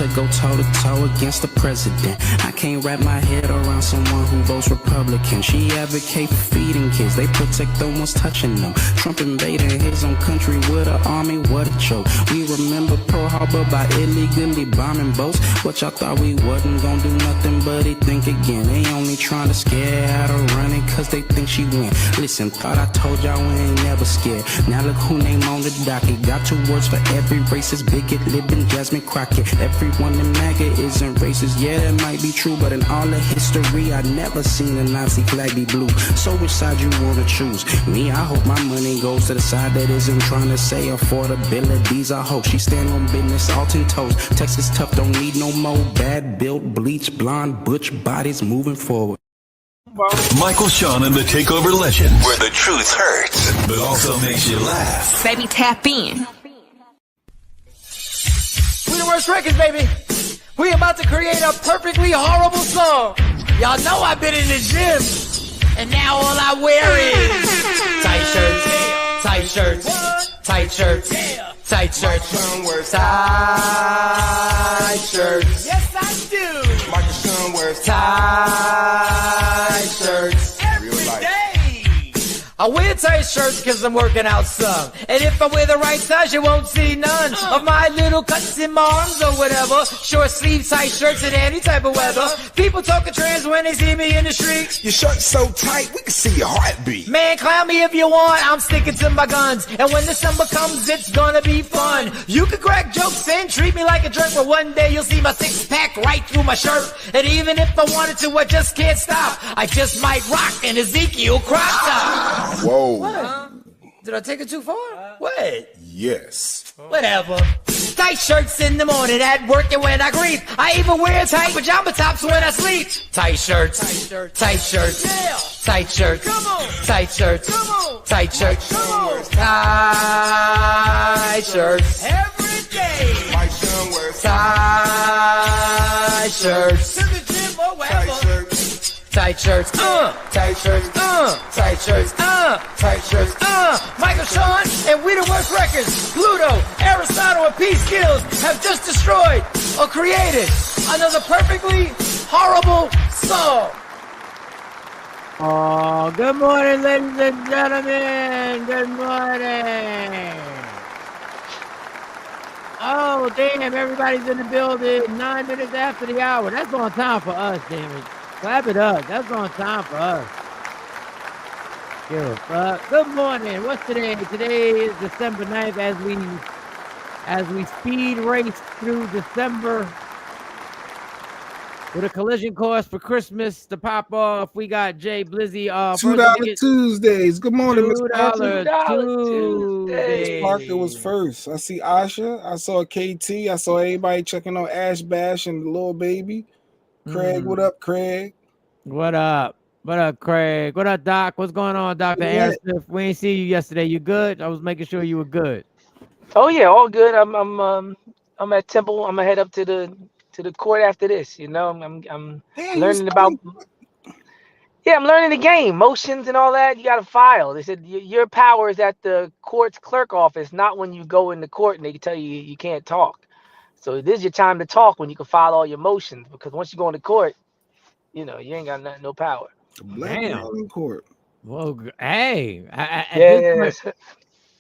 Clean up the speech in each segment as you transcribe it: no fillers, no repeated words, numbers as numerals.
to go toe to toe against the president. I can't wrap my head around someone who votes Republican. She advocate for feeding kids, they protect the ones touching them. Trump invading his own country with an army, what a joke. We remember Pearl Harbor by illegally bombing boats. But y'all thought we wasn't gonna do nothing but they think again. They only trying to scare out of running cause they think she win. Listen, thought I told y'all we ain't never scared. Now look who name on the docket. Got 2 words for every racist, bigot, living Jasmine Crockett. Everyone in MAGA isn't racist, yeah that might be true, but in all of history I never seen a Nazi flag be blue. So which side you wanna choose? Me, I hope my money goes to the side that isn't trying to say affordabilities. I hope she stand on business all 10 toes. Texas tough, don't need no more bad built, bleach, blonde, butch bodies moving forward. Michael Sean and the Takeover Legends, where the truth hurts, but also makes you laugh. Baby, tap in. We the worst records, baby. We about to create a perfectly horrible song. Y'all know I've been in the gym, and now all I wear is tight shirts, tight shirts, tight shirts, tight shirts, tight shirts. Yes, I do. Michael Sean wears tight shirts every day. I wear tight shirts because I'm working out some. And if I wear the right size, you won't see none of my little cuts in my arms or whatever. Short sleeve tight shirts in any type of weather. People talking trans when they see me in the street. Your shirt's so tight, we can see your heartbeat. Man, clown me if you want, I'm sticking to my guns. And when the summer comes, it's gonna be fun. You can crack jokes and treat me like a jerk, but one day you'll see my 6-pack right through my shirt. And even if I wanted to, I just can't stop. I just might rock an Ezekiel crop top. Whoa. What? Did I take it too far? What? Yes. Whatever. Tight shirts in the morning at work and when I greet. I even wear tight pajama tops when I sleep. Tight shirts. Tight shirts. Tight shirts. Come on. Tight shirts. Come on. Tight shirts. Come on. Tight shirts. Every day. My son wears tight shirts. To the gym or wherever. Tight shirts. Tight shirts, tight shirts, tight shirts, tight shirts, Michael Sean and We the Worst Records, Pluto, Aristotle, and P. Skills have just destroyed or created another perfectly horrible song. Oh, good morning, ladies and gentlemen. Good morning. Oh, damn, everybody's in the building 9 minutes after the hour. That's on time for us, damn it. Clap it up. That's on time for us. Good morning. What's today? Today is December 9th as we speed race through December with a collision course for Christmas to pop off. We got Jay Blizzy. $2 Tuesdays. Good morning, Mr. $2 Tuesdays. Miss Parker was first. I see Asha. I saw KT. I saw everybody checking on Ash Bash and the little baby. Craig, what up, Craig? What up? What up, Craig? What up, Doc? What's going on, Dr. Aaron Smith? We ain't see you yesterday. You good? I was making sure you were good. Oh yeah, all good. I'm at Temple. I'm gonna head up to the court after this. You know, I'm learning about. Yeah, I'm learning the game, motions and all that. You got to file. They said your power is at the court's clerk office, not when you go in the court and they tell you you can't talk. So this is your time to talk when you can file all your motions, because once you go into court, you know, you ain't got no power. Damn. In court. Well, hey,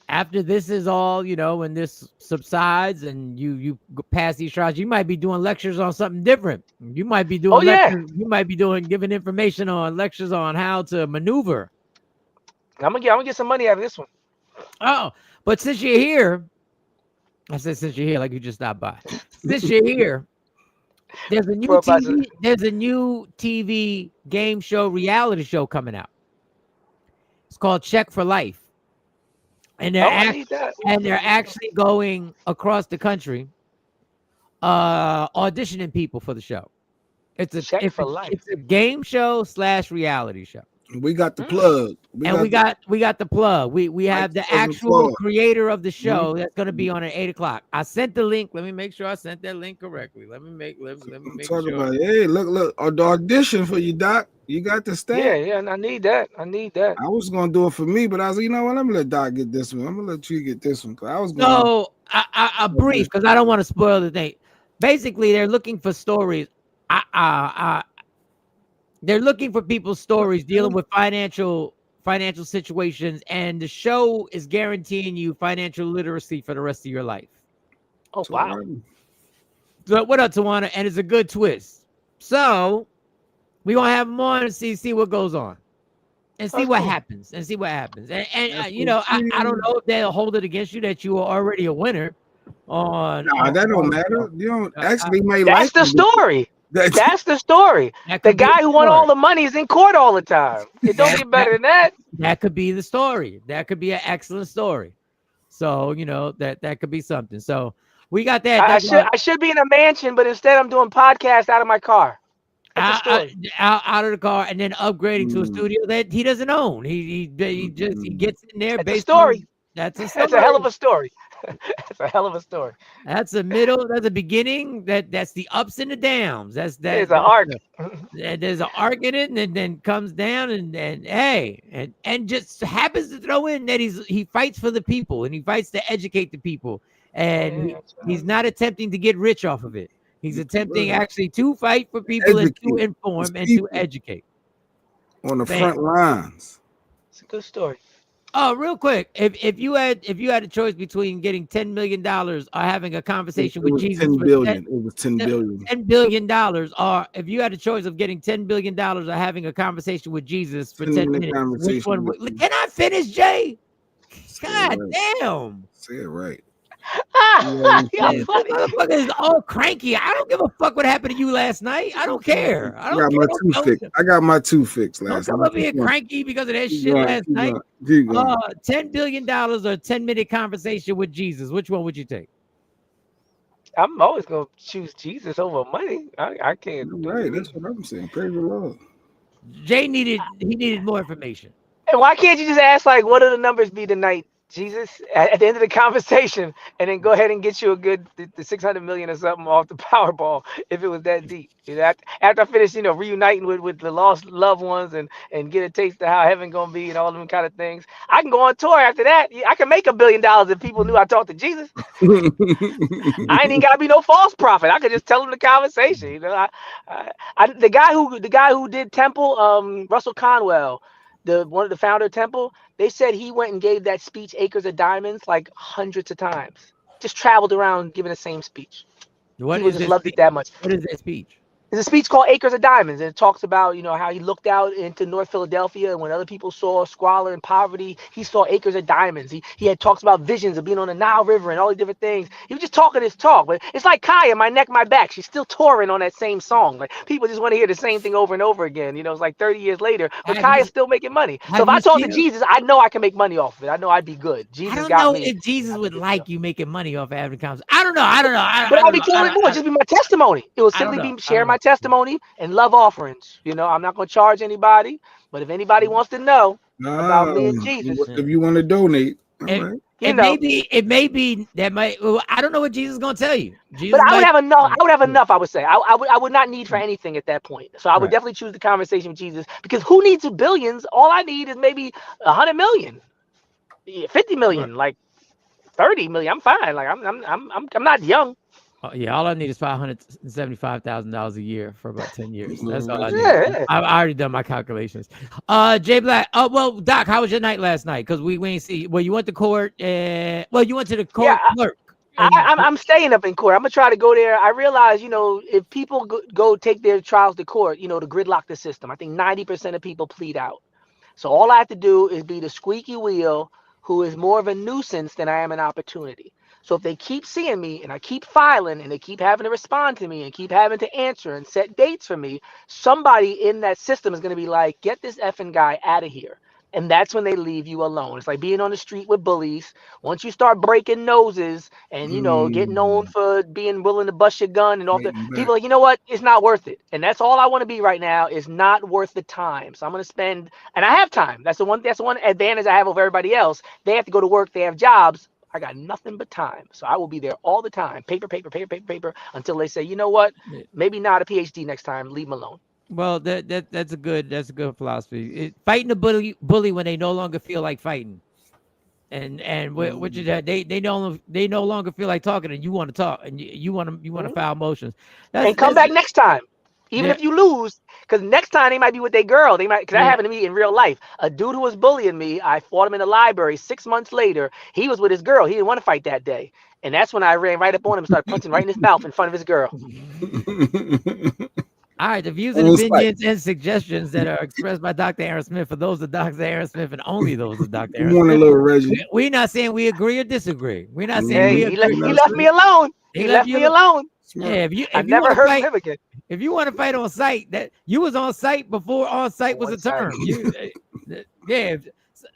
after this is all, you know, when this subsides and you pass these trials, you might be doing lectures on something different. You might be doing you might be giving information on lectures on how to maneuver. I'm gonna get some money out of this one. Oh, but since you're here, I said since you're here, like you just stopped by. Since you're here, there's a new TV game show, reality show coming out. It's called Check for Life. And they're actually going across the country auditioning people for the show. It's a game show / reality show. We got the plug. We got the plug. We have the actual creator of the show that's going to be on at 8:00. I sent the link. Let me make sure I sent that link correctly. Let me make sure. About, hey, look, the audition for you, Doc. You got the stamp. Yeah, I need that. I was gonna do it for me, but I was like, you know what? Let me let Doc get this one. I'm gonna let you get this one. Cause I was going. No, I brief because I don't want to spoil the thing. basically they're looking for stories. They're looking for people's stories dealing with financial situations, and the show is guaranteeing you financial literacy for the rest of your life. Oh wow! So what up, Tawana? And it's a good twist. So we're gonna have them on and see what goes on, and see what happens, and you know, I don't know if they'll hold it against you that you are already a winner. That don't matter. You don't actually may That's the story. That's the story. The guy who won all the money is in court all the time. It don't get better than that. That could be the story. That could be an excellent story. So, you know, that could be something. So we got that. I should be in a mansion, but instead I'm doing podcasts out of my car. Out of the car, and then upgrading to a studio that he doesn't own. He gets in there. That's a story. That's a story. That's a hell of a story. That's a hell of a story. That's a middle. That's a beginning. That's the ups and the downs. There's an arc. There's an arc in it, and then comes down, and just happens to throw in that he fights for the people, and he fights to educate the people, and he's not attempting to get rich off of it. He's attempting actually to fight for people and to inform and to educate on the front lines. It's a good story. Oh, real quick, if you had a choice between getting $10 million or having a conversation with Jesus, $10 billion. It was $10 billion. $10 billion, or if you had a choice of getting $10 billion or having a conversation with Jesus for 10 minutes, which one? Can I finish, Jay? God damn! Say it right. Motherfucker is all cranky. I don't give a fuck what happened to you last night. I don't care. I got my tooth fixed last night. Don't come up here cranky because of that shit last night. $10 billion or 10-minute conversation with Jesus. Which one would you take? I'm always gonna choose Jesus over money. I can't. Right, that's what I'm saying. Praise the Lord. Jay needed more information. And why can't you just ask, like, what do the numbers be tonight, Jesus, at the end of the conversation, and then go ahead and get you a good the 600 million or something off the Powerball if it was that deep. You know, after I finish, you know, reuniting with the lost loved ones and get a taste of how heaven gonna be and all them kind of things, I can go on tour after that. I can make $1 billion if people knew I talked to Jesus. I ain't even gotta be no false prophet. I could just tell them the conversation. You know, the guy who did Temple, Russell Conwell, one of the founder of Temple, they said he went and gave that speech, Acres of Diamonds, like hundreds of times. Just traveled around giving the same speech. People just loved it that much. What is that speech? There's a speech called Acres of Diamonds, and it talks about, you know, how he looked out into North Philadelphia, and when other people saw squalor and poverty, he saw acres of diamonds. He had talks about visions of being on the Nile River and all these different things. He was just talking his talk, but it's like Kaya, My Neck, My Back. She's still touring on that same song. Like, people just want to hear the same thing over and over again. You know, it's like 30 years later, but Kaya's still making money. So if I talk to Jesus, I know I can make money off of it. I know I'd be good. Jesus got me. I don't know if Jesus would like you making money off of having conversations. I don't know. But I'll be killing it more. It'd just be my testimony. It will simply be share my testimony and love offerings. You know, I'm not going to charge anybody, but if anybody wants to know about me and Jesus, if you want to donate, it may be that might. Well, I don't know what Jesus is going to tell you. But I would have enough. I would have enough. I would say I would not need for anything at that point. So I would definitely choose the conversation with Jesus, because who needs billions? All I need is maybe 100 million, 50 million, like 30 million. I'm fine. Like I'm not young. Yeah, all I need is $575,000 a year for about 10 years. That's all I need. Yeah. I've already done my calculations. Jay Black. Oh, well, Doc, how was your night last night? Because we ain't see. Well, you went to court. You went to the court clerk. I'm staying up in court. I'm gonna try to go there. I realize, you know, if people go take their trials to court, you know, to gridlock the system, I think 90% of people plead out. So all I have to do is be the squeaky wheel who is more of a nuisance than I am an opportunity. So if they keep seeing me and I keep filing and they keep having to respond to me and keep having to answer and set dates for me, somebody in that system is going to be like, get this effing guy out of here. And that's when they leave you alone. It's like being on the street with bullies. Once you start breaking noses and, you know, getting known for being willing to bust your gun and all that, people are like, you know what? It's not worth it. And that's all I want to be right now, is not worth the time. So I'm going to spend, and I have time. That's the one advantage I have over everybody else. They have to go to work. They have jobs. I got nothing but time. So I will be there all the time. Paper, until they say, you know what? Maybe not a PhD next time. Leave them alone. Well, that's a good philosophy. Fighting a bully when they no longer feel like fighting. and what you they no longer feel like talking, and you want to talk, and you want to file motions. And come back next time, even if you lose, because next time they might be with their girl. They might, because that happened to me in real life. A dude who was bullying me, I fought him in the library. 6 months later, he was with his girl. He didn't want to fight that day, and that's when I ran right up on him and started punching right in his mouth in front of his girl. All right, the views and opinions and suggestions that are expressed by Dr. Aaron Smith for those of Dr. Aaron Smith and only those of Dr. Aaron Smith. Little Reggie. We're not saying we agree or disagree. We're not saying we agree. He left me alone. He left me alone. Yeah, I never heard from him again. If you want to fight on site, that you was on site before on site was a term. A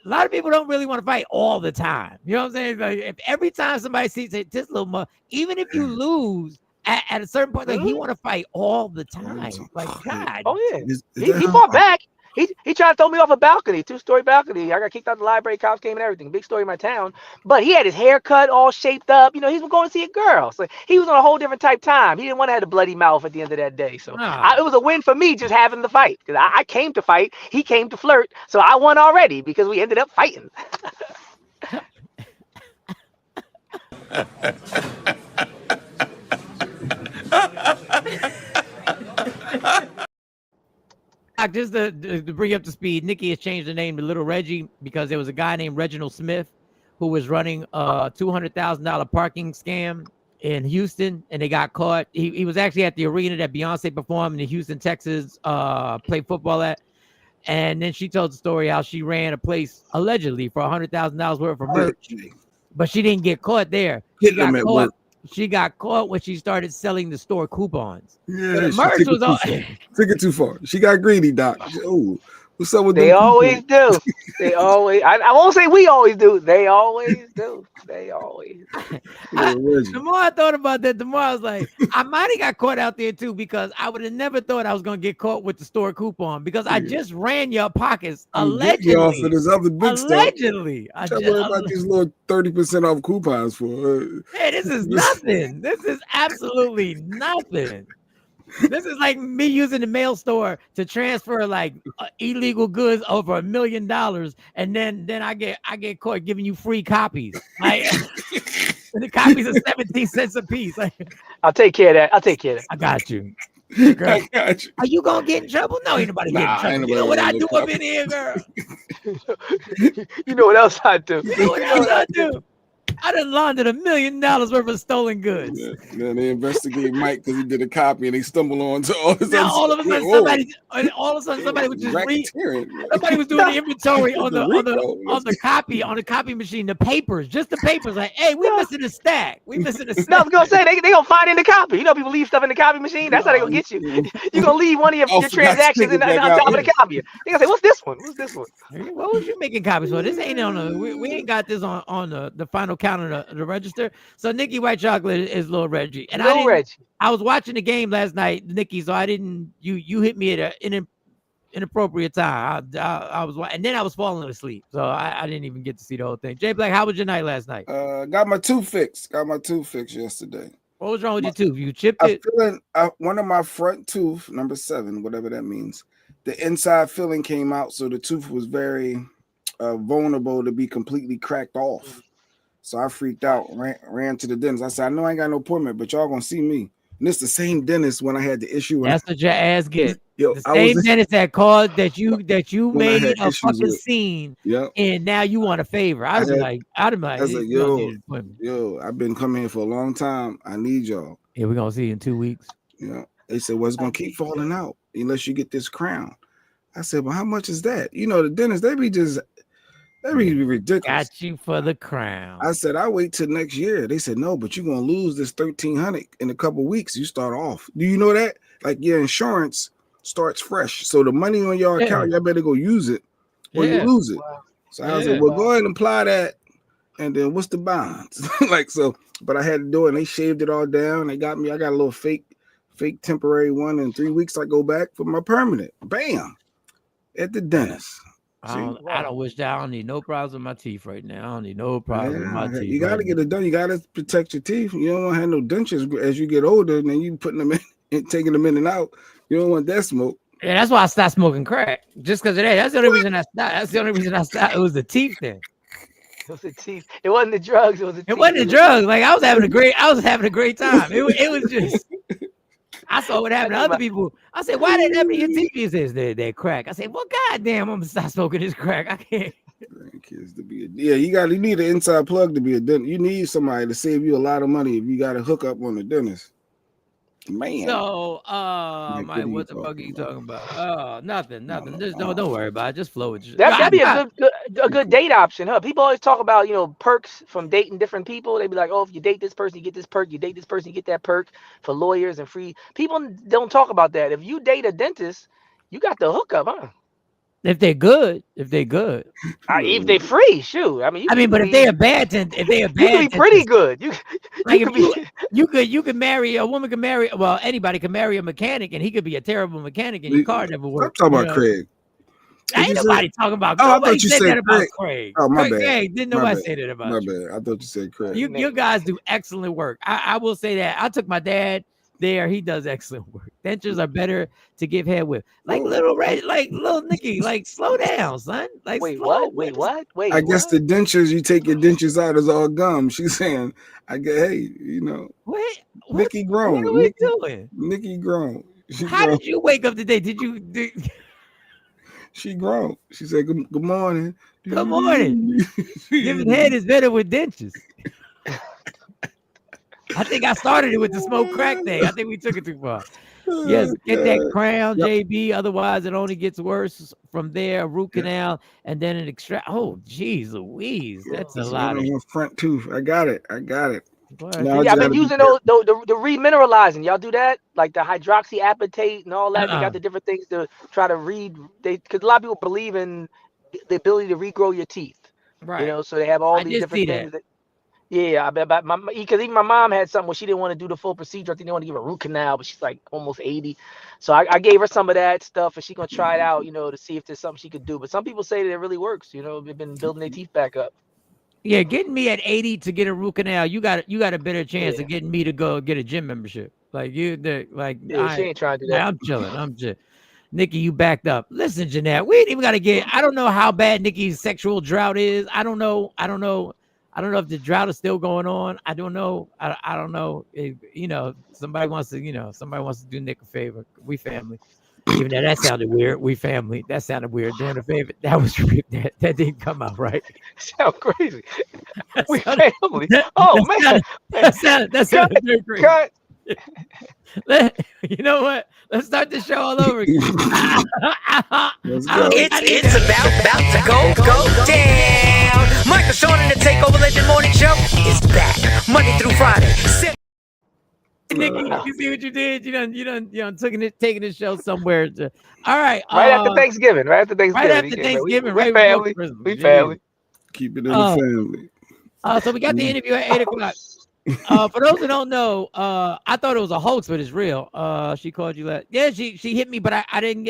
lot of people don't really want to fight all the time. You know what I'm saying? Like, if every time somebody sees it, this little even if you lose. At a certain point, like he want to fight all the time. Like God. Oh yeah, he fought back. He tried to throw me off a balcony, 2-story balcony. I got kicked out of the library. Cops came and everything. Big story in my town. But he had his hair cut all shaped up. You know, he's going to see a girl. So he was on a whole different type time. He didn't want to have a bloody mouth at the end of that day. So it was a win for me just having the fight, because I came to fight. He came to flirt. So I won already because we ended up fighting. Just to bring you up to speed, Nikki has changed the name to Little Reggie because there was a guy named Reginald Smith who was running a $200,000 parking scam in Houston, and they got caught. He was actually at the arena that Beyonce performed in Houston, Texas, played football at. And then she told the story how she ran a place allegedly for $100,000 worth of merch, but she didn't get caught there. She got caught when she started selling the store coupons. Yeah, the merch was all took it too far. She got greedy, Doc. Oh, what's up with they always do. They always. I won't say we always do. They always do. They always. The more I thought about that, the more I was like, I might have got caught out there too, because I would have never thought I was gonna get caught with the store coupon, because I just ran your pockets allegedly. Off of this other big allegedly. I just worry about these little 30% off coupons for. Hey, this is nothing. This is absolutely nothing. This is like me using the mail store to transfer like illegal goods over $1 million, and then I get caught giving you free copies. Like the copies are 17 cents a piece. Like, I'll take care of that. I got you. Girl. I got you. Are you gonna get in trouble? No, ain't nobody getting in trouble. You know what I do up in here, girl? You know what else I do? You know what else I do? I done laundered $1 million worth of stolen goods. Yeah. Then they investigate Mike because he did a copy, and they stumble on to all of a sudden somebody was just somebody was doing the inventory on the copy machine, the papers, just the papers. Like, hey, we missing a stack. We missing a stack. No, I was gonna say they gonna find in the copy. You know, people leave stuff in the copy machine. That's how they gonna get you. You gonna leave one of your transactions on top of the copy. They gonna say, "What's this one? What's this one?" What was you making copies for? This ain't on we ain't got this on the final count of the register. So Nikki White Chocolate is Little Reggie, and I was watching the game last night, Nikki. So I didn't. You hit me at an inappropriate time. I was, and then I was falling asleep, so I didn't even get to see the whole thing. Jay Black, how was your night last night? Got my tooth fixed. yesterday. What was wrong with your tooth? You chipped it? One of my front tooth, number 7, whatever that means. The inside filling came out, so the tooth was very vulnerable to be completely cracked off. So I freaked out, ran to the dentist. I said, I know I ain't got no appointment, but y'all gonna see me. And it's the same dentist when I had the issue. That's what your ass get. The same dentist that called that you made a fucking scene. Yep. And now you want a favor. I'd be like, yo, I've been coming here for a long time. I need y'all. Yeah, we're gonna see you in 2 weeks. Yeah. They said, well, it's gonna keep falling out unless you get this crown. I said, well, how much is that? You know, the dentists, they be ridiculous. Got you for the crown. I said, I'll wait till next year. They said, no, but you're going to lose this $1,300 in a couple of weeks. You start off. Do you know that? Like your insurance starts fresh. So the money on your account, y'all better go use it or you lose it. Wow. So I was like, well, go ahead and apply that. And then what's the bonds? But I had to do it, and they shaved it all down. They got me. I got a little fake temporary one. In 3 weeks, I go back for my permanent. Bam. At the dentist. I don't need no problems with my teeth right now. I don't need no problems with my teeth. You got to get it done. You got to protect your teeth. You don't want to have no dentures as you get older, and then you putting them in and taking them in and out. You don't want that smoke. Yeah, that's why I stopped smoking crack. Just because of that. That's the only reason I stopped. That's the only reason I stopped. It was the teeth thing. It was the teeth. It wasn't the drugs. It was the teeth. It wasn't the drugs. Like I was having a great time. It was just. I saw what happened to other people. I said, "Why did that happen to your teeth?" He says, "They're crack." I said, "Well, goddamn, I'm gonna stop smoking this crack. I can't." Grandkids to be you need an inside plug to be a dentist. You need somebody to save you a lot of money if you got to hook up on the dentist. Man. So, Mike, what the fuck are you talking about? Oh, nothing. Just don't worry about it. Just flow with it. That'd be a good date option, huh? People always talk about, perks from dating different people. They be like, oh, if you date this person, you get this perk. You date this person, you get that perk for lawyers and free. People don't talk about that. If you date a dentist, you got the hookup, huh? If they're good. If they free, shoot. But if they are bad, you can be pretty good. You could marry a woman. Can marry anybody can marry a mechanic, and he could be a terrible mechanic, and your car never works. I'm talking about Craig. Ain't nobody talking about. Oh, I thought you said that about Craig. Oh, my bad. Craig, didn't nobody say that about you. My bad. I thought you said Craig. You guys do excellent work. I will say that. I took my dad there. He does excellent work. Dentures are better to give head with. Like little Nicky. Like slow down, son. Like wait, what? I guess the dentures, you take your dentures out is all gum. She's saying, what? Nicky grown. What are we doing? Nicky grown. How did you wake up today? She grown. She said, good morning. Good morning. Giving head is better with dentures. I think I started it with the smoke crack thing. I think we took it too far. Yes, get that crown, JB. Otherwise, it only gets worse from there. Root canal, and then an extract. Oh, geez, Louise, that's a lot of front tooth. I got it. Now, I've been using the remineralizing. Y'all do that, like the hydroxyapatite and all that. You got the different things to try to because a lot of people believe in the ability to regrow your teeth. Right. So they have all these different things. Yeah, because even my mom had something where she didn't want to do the full procedure. I think they want to give her a root canal, but she's like almost 80. So I gave her some of that stuff, and she's gonna try it out, to see if there's something she could do. But some people say that it really works. They've been building their teeth back up. Yeah, getting me at 80 to get a root canal, you got a better chance of getting me to go get a gym membership. She ain't trying to do that. I'm chilling. Nikki, you backed up. Listen, Jeanette, we ain't even gotta get. I don't know how bad Nikki's sexual drought is. I don't know if the drought is still going on. I don't know. I don't know. Somebody wants to do Nick a favor. We family. Even though that sounded weird. We family. That sounded weird. Doing a favor. That was that didn't come out right. Sound crazy. We family. Man. That sounded very crazy. You know what? Let's start the show all over again. It's about to go down. Michael Sean and the Takeover Legend Morning Show is back Monday through Friday. Nicky, you see what you did? You done taking this show somewhere. All right. Right after Thanksgiving. Right after Thanksgiving. We family. We family. Keep it in the family. So we got the interview at 8:00. For those who don't know, I thought it was a hoax, but it's real. She called you that. Yeah, she hit me, but I didn't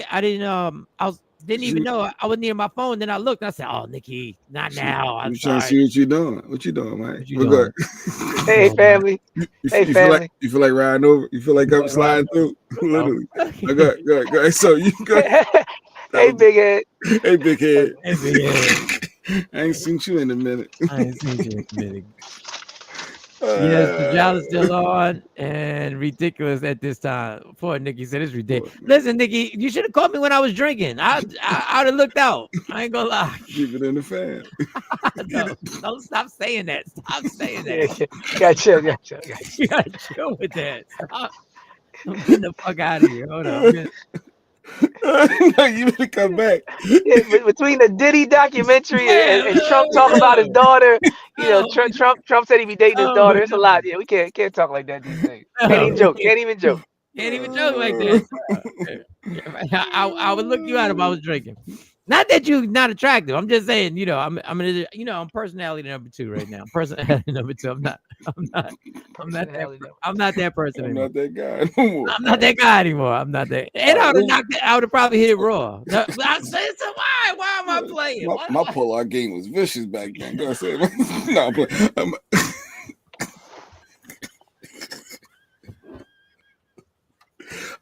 even know. I wasn't near my phone. Then I looked and I said, "Oh, Nikki, not now." I'm trying to see what you doing. What you doing, man? Doing? Hey, family. Family. You feel like riding over? You feel like I'm sliding through? Literally. Go ahead. So you go. Hey, big head. Hey, big head. I ain't seen you in a minute. Yes, the job is still on and ridiculous at this time. Poor Nikki said it's ridiculous. Listen, Nikki, you should have called me when I was drinking. I'd have looked out. I ain't gonna lie. Keep it in the fan. Don't stop saying that. Stop saying that. You gotta chill. You gotta chill with that. Stop. I'm getting the fuck out of here. Hold on. No, you need to come back. Yeah, between the Diddy documentary and Trump talking about his daughter, Trump said he'd be dating his daughter. It's a lot. Yeah, we can't talk like that these days. Can't even joke like that. I would look you out if I was drinking. Not that you're not attractive. I'm just saying, I'm personality number 2 right now. Personality number 2. I'm not that person anymore. I'm not that guy anymore. I'm not that guy anymore. I'm not that. And I would have probably hit it raw. I said, so why am I playing? My pull-out game was vicious back then. Go say, no,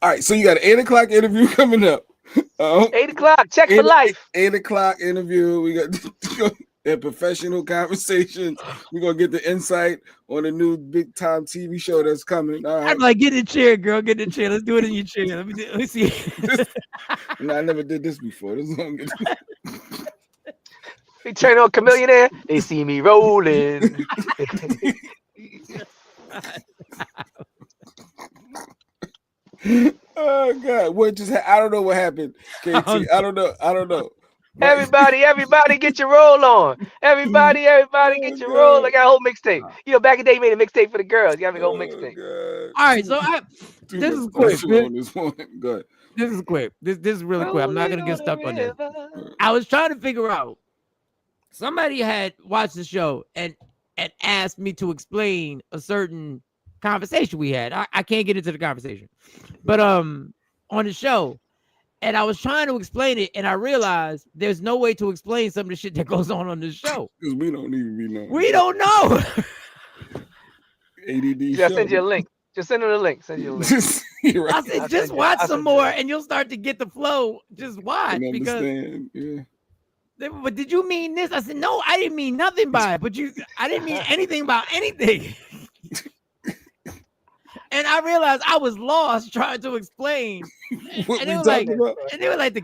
all right, so you got an 8 o'clock interview coming up. 8 o'clock. Check for life. 8 o'clock interview. We got and professional conversations. We're gonna get the insight on the new big time TV show that's coming. All right. I'm like, get in the chair, girl. Get in the chair. Let's do it in your chair. Let me see. No, I never did this before. This is gonna get. We turn on Chameleonaire. They see me rolling. Oh God! What just? I don't know what happened. KT, I don't know. Everybody, get your roll on. Everybody, get your roll. I got a whole mixtape. You know, back in the day, you made a mixtape for the girls. You got a whole mixtape. All right, so this is quick. Good. This is quick. This is really quick. I'm not gonna get stuck on this. I was trying to figure out. Somebody had watched the show and asked me to explain a certain conversation we had. I can't get into the conversation, but on the show. And I was trying to explain it, and I realized there's no way to explain some of the shit that goes on this show. Because we don't even be knowing. We don't know. ADD. Yeah, send you a link. Just send her the link. Send you a link. I said, just watch some more, and you'll start to get the flow. Just watch. Understand. Yeah. But did you mean this? I said, no, I didn't mean nothing by it. But I didn't mean anything about anything. And I realized I was lost trying to explain. And they were like, the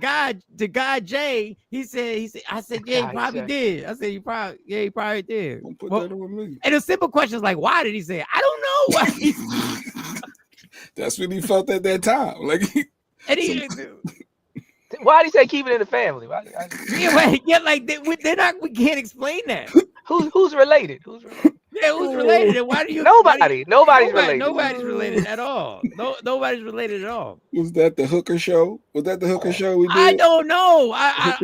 guy Jay, he said, I said, yeah, he probably did. I said, he probably did. Don't put that on me. And the simple questions like, why did he say it? I don't know why. That's what he felt at that time. Like, why did he say keep it in the family? They're not. We can't explain that. Who's related? Who's related? Yeah, who's related? And why do you? Nobody's related. Nobody's related at all. Nobody's related at all. Was that the hooker show? Was that the hooker show we did? I don't know. I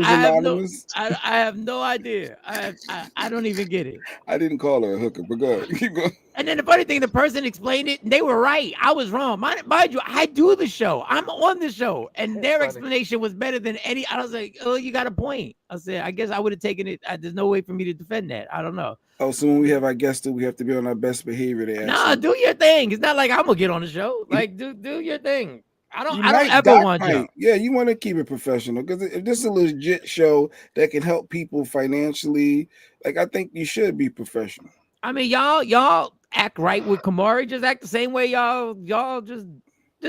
have no idea. I don't even get it. I didn't call her a hooker, but go ahead. Keep going. And then the funny thing, the person explained it, and they were right. I was wrong. Mind you, I do the show. I'm on the show, and their explanation was better than any. I was like, oh, you got a point. I said, I guess I would have taken it. There's no way for me to defend that. I don't know. Oh, so when we have our guests, we have to be on our best behavior. Nah, do your thing. It's not like I'm gonna get on the show. Like, do your thing. I don't ever want you. Yeah, you want to keep it professional because if this is a legit show that can help people financially, like I think you should be professional. I mean, y'all act right with Kamari. Just act the same way y'all just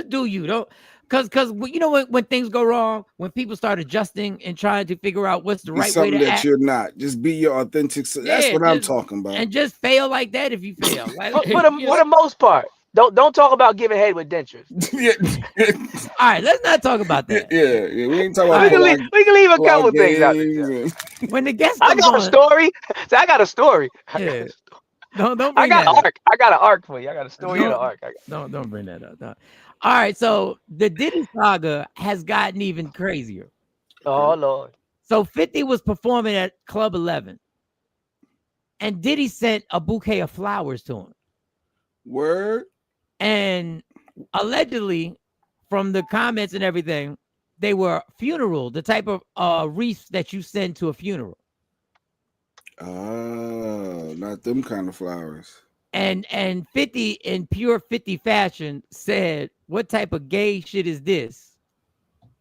do you. Don't because you know when things go wrong, when people start adjusting and trying to figure out what's the right way to act. You're not. Just be your authentic. That's what I'm talking about. And just fail like that if you fail. Like, for the most part. Don't talk about giving head with dentures. All right, let's not talk about that. Yeah. We ain't talking about. We can leave a couple things out there. When the guest, I got a story. So I got a story. Yeah. Don't bring I got that an arc. I got an arc for you. I got a story and an arc. Don't bring that up. No. All right, so the Diddy saga has gotten even crazier. Oh Lord. So 50 was performing at Club 11, and Diddy sent a bouquet of flowers to him. Word. And allegedly, from the comments and everything, they were funeral, the type of wreaths that you send to a funeral. Oh, not them kind of flowers. And 50 in pure 50 fashion said, what type of gay shit is this?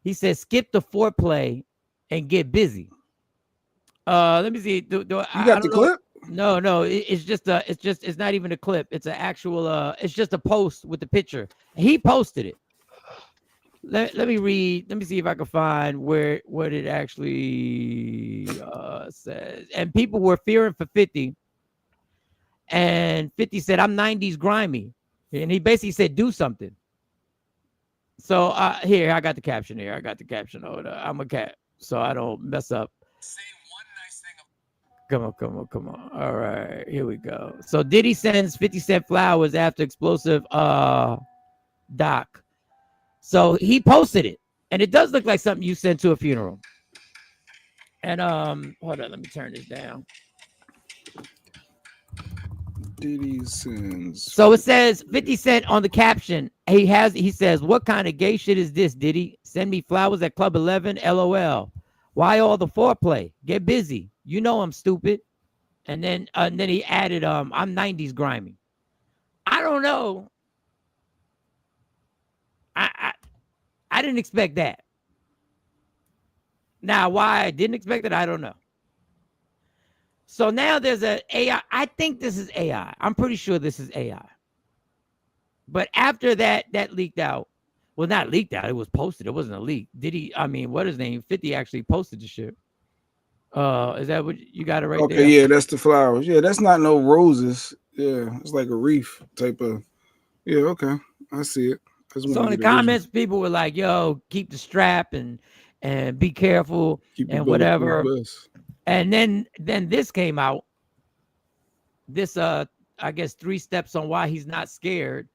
He said, skip the foreplay and get busy. Let me see. You got the clip? No. It's not even a clip. It's an actual. It's just a post with the picture. He posted it. Let me read. Let me see if I can find what it actually says. And people were fearing for 50. And 50 said, "I'm 90s grimy," and he basically said, "Do something." So here I got the caption. Here I got the caption. Hold on. I'm a cat, so I don't mess up. Come on. All right, here we go. So Diddy sends 50 Cent flowers after explosive doc. So he posted it, and it does look like something you sent to a funeral. And hold on, let me turn this down. Diddy sends. So it says 50 Cent on the caption. He says, "What kind of gay shit is this, Diddy? Send me flowers at Club 11, LOL. Why all the foreplay? Get busy. You know I'm stupid." And then he added, "I'm 90s grimy." I don't know. I didn't expect that. Now, why I didn't expect it, I don't know. So now there's a AI. I think this is AI. I'm pretty sure this is AI. But after that leaked out. Well, not leaked out. It was posted. It wasn't a leak. What his name? 50 actually posted the shit. Is that what you got it right there? Okay, yeah, that's the flowers. Yeah, that's not no roses. Yeah, it's like a wreath type of. Yeah, okay, I see it. So in the comments, people were like, "Yo, keep the strap and be careful and whatever." And then this came out. This I guess 3 steps on why he's not scared.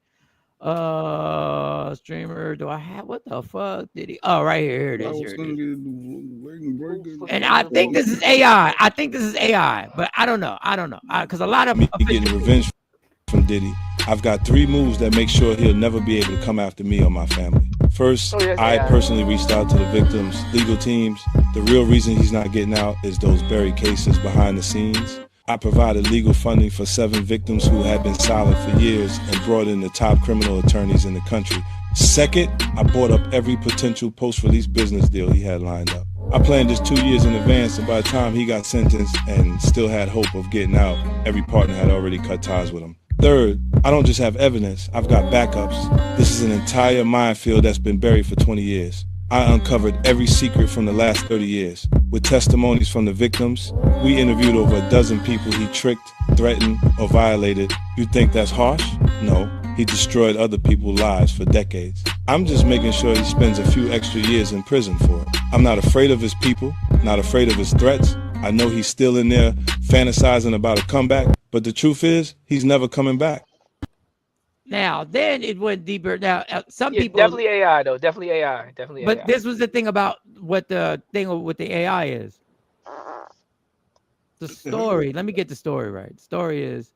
Streamer, do I have what the fuck did he? Oh, right here it is. Here it is. And I think this is AI. But I don't know. Because a lot of getting revenge from Diddy. I've got 3 moves that make sure he'll never be able to come after me or my family. First, I personally reached out to the victims' legal teams. The real reason he's not getting out is those buried cases behind the scenes. I provided legal funding for 7 victims who had been silent for years and brought in the top criminal attorneys in the country. Second, I bought up every potential post-release business deal he had lined up. I planned this 2 years in advance, and by the time he got sentenced and still had hope of getting out, every partner had already cut ties with him. Third, I don't just have evidence, I've got backups. This is an entire minefield that's been buried for 20 years. I uncovered every secret from the last 30 years. With testimonies from the victims, we interviewed over a dozen people he tricked, threatened, or violated. You think that's harsh? No, he destroyed other people's lives for decades. I'm just making sure he spends a few extra years in prison for it. I'm not afraid of his people, not afraid of his threats. I know he's still in there fantasizing about a comeback, but the truth is, he's never coming back. Now, then it went deeper. Now, some people definitely AI though, definitely AI. But AI. This was the thing about what the thing with the AI is. The story. Let me get the story right. The story is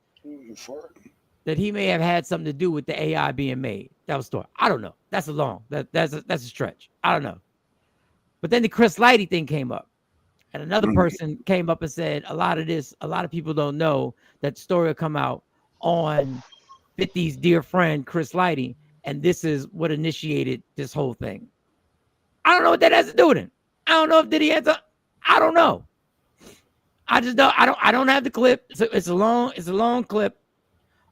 that he may have had something to do with the AI being made. That was the story. I don't know. That's a stretch. I don't know. But then the Chris Lighty thing came up, and another person came up and said a lot of people don't know that the story will come out on 50's dear friend Chris Lighty, and this is what initiated this whole thing. I don't know what that has to do with it. I don't know if Diddy has I don't know. I just don't. I don't have the clip. It's a long clip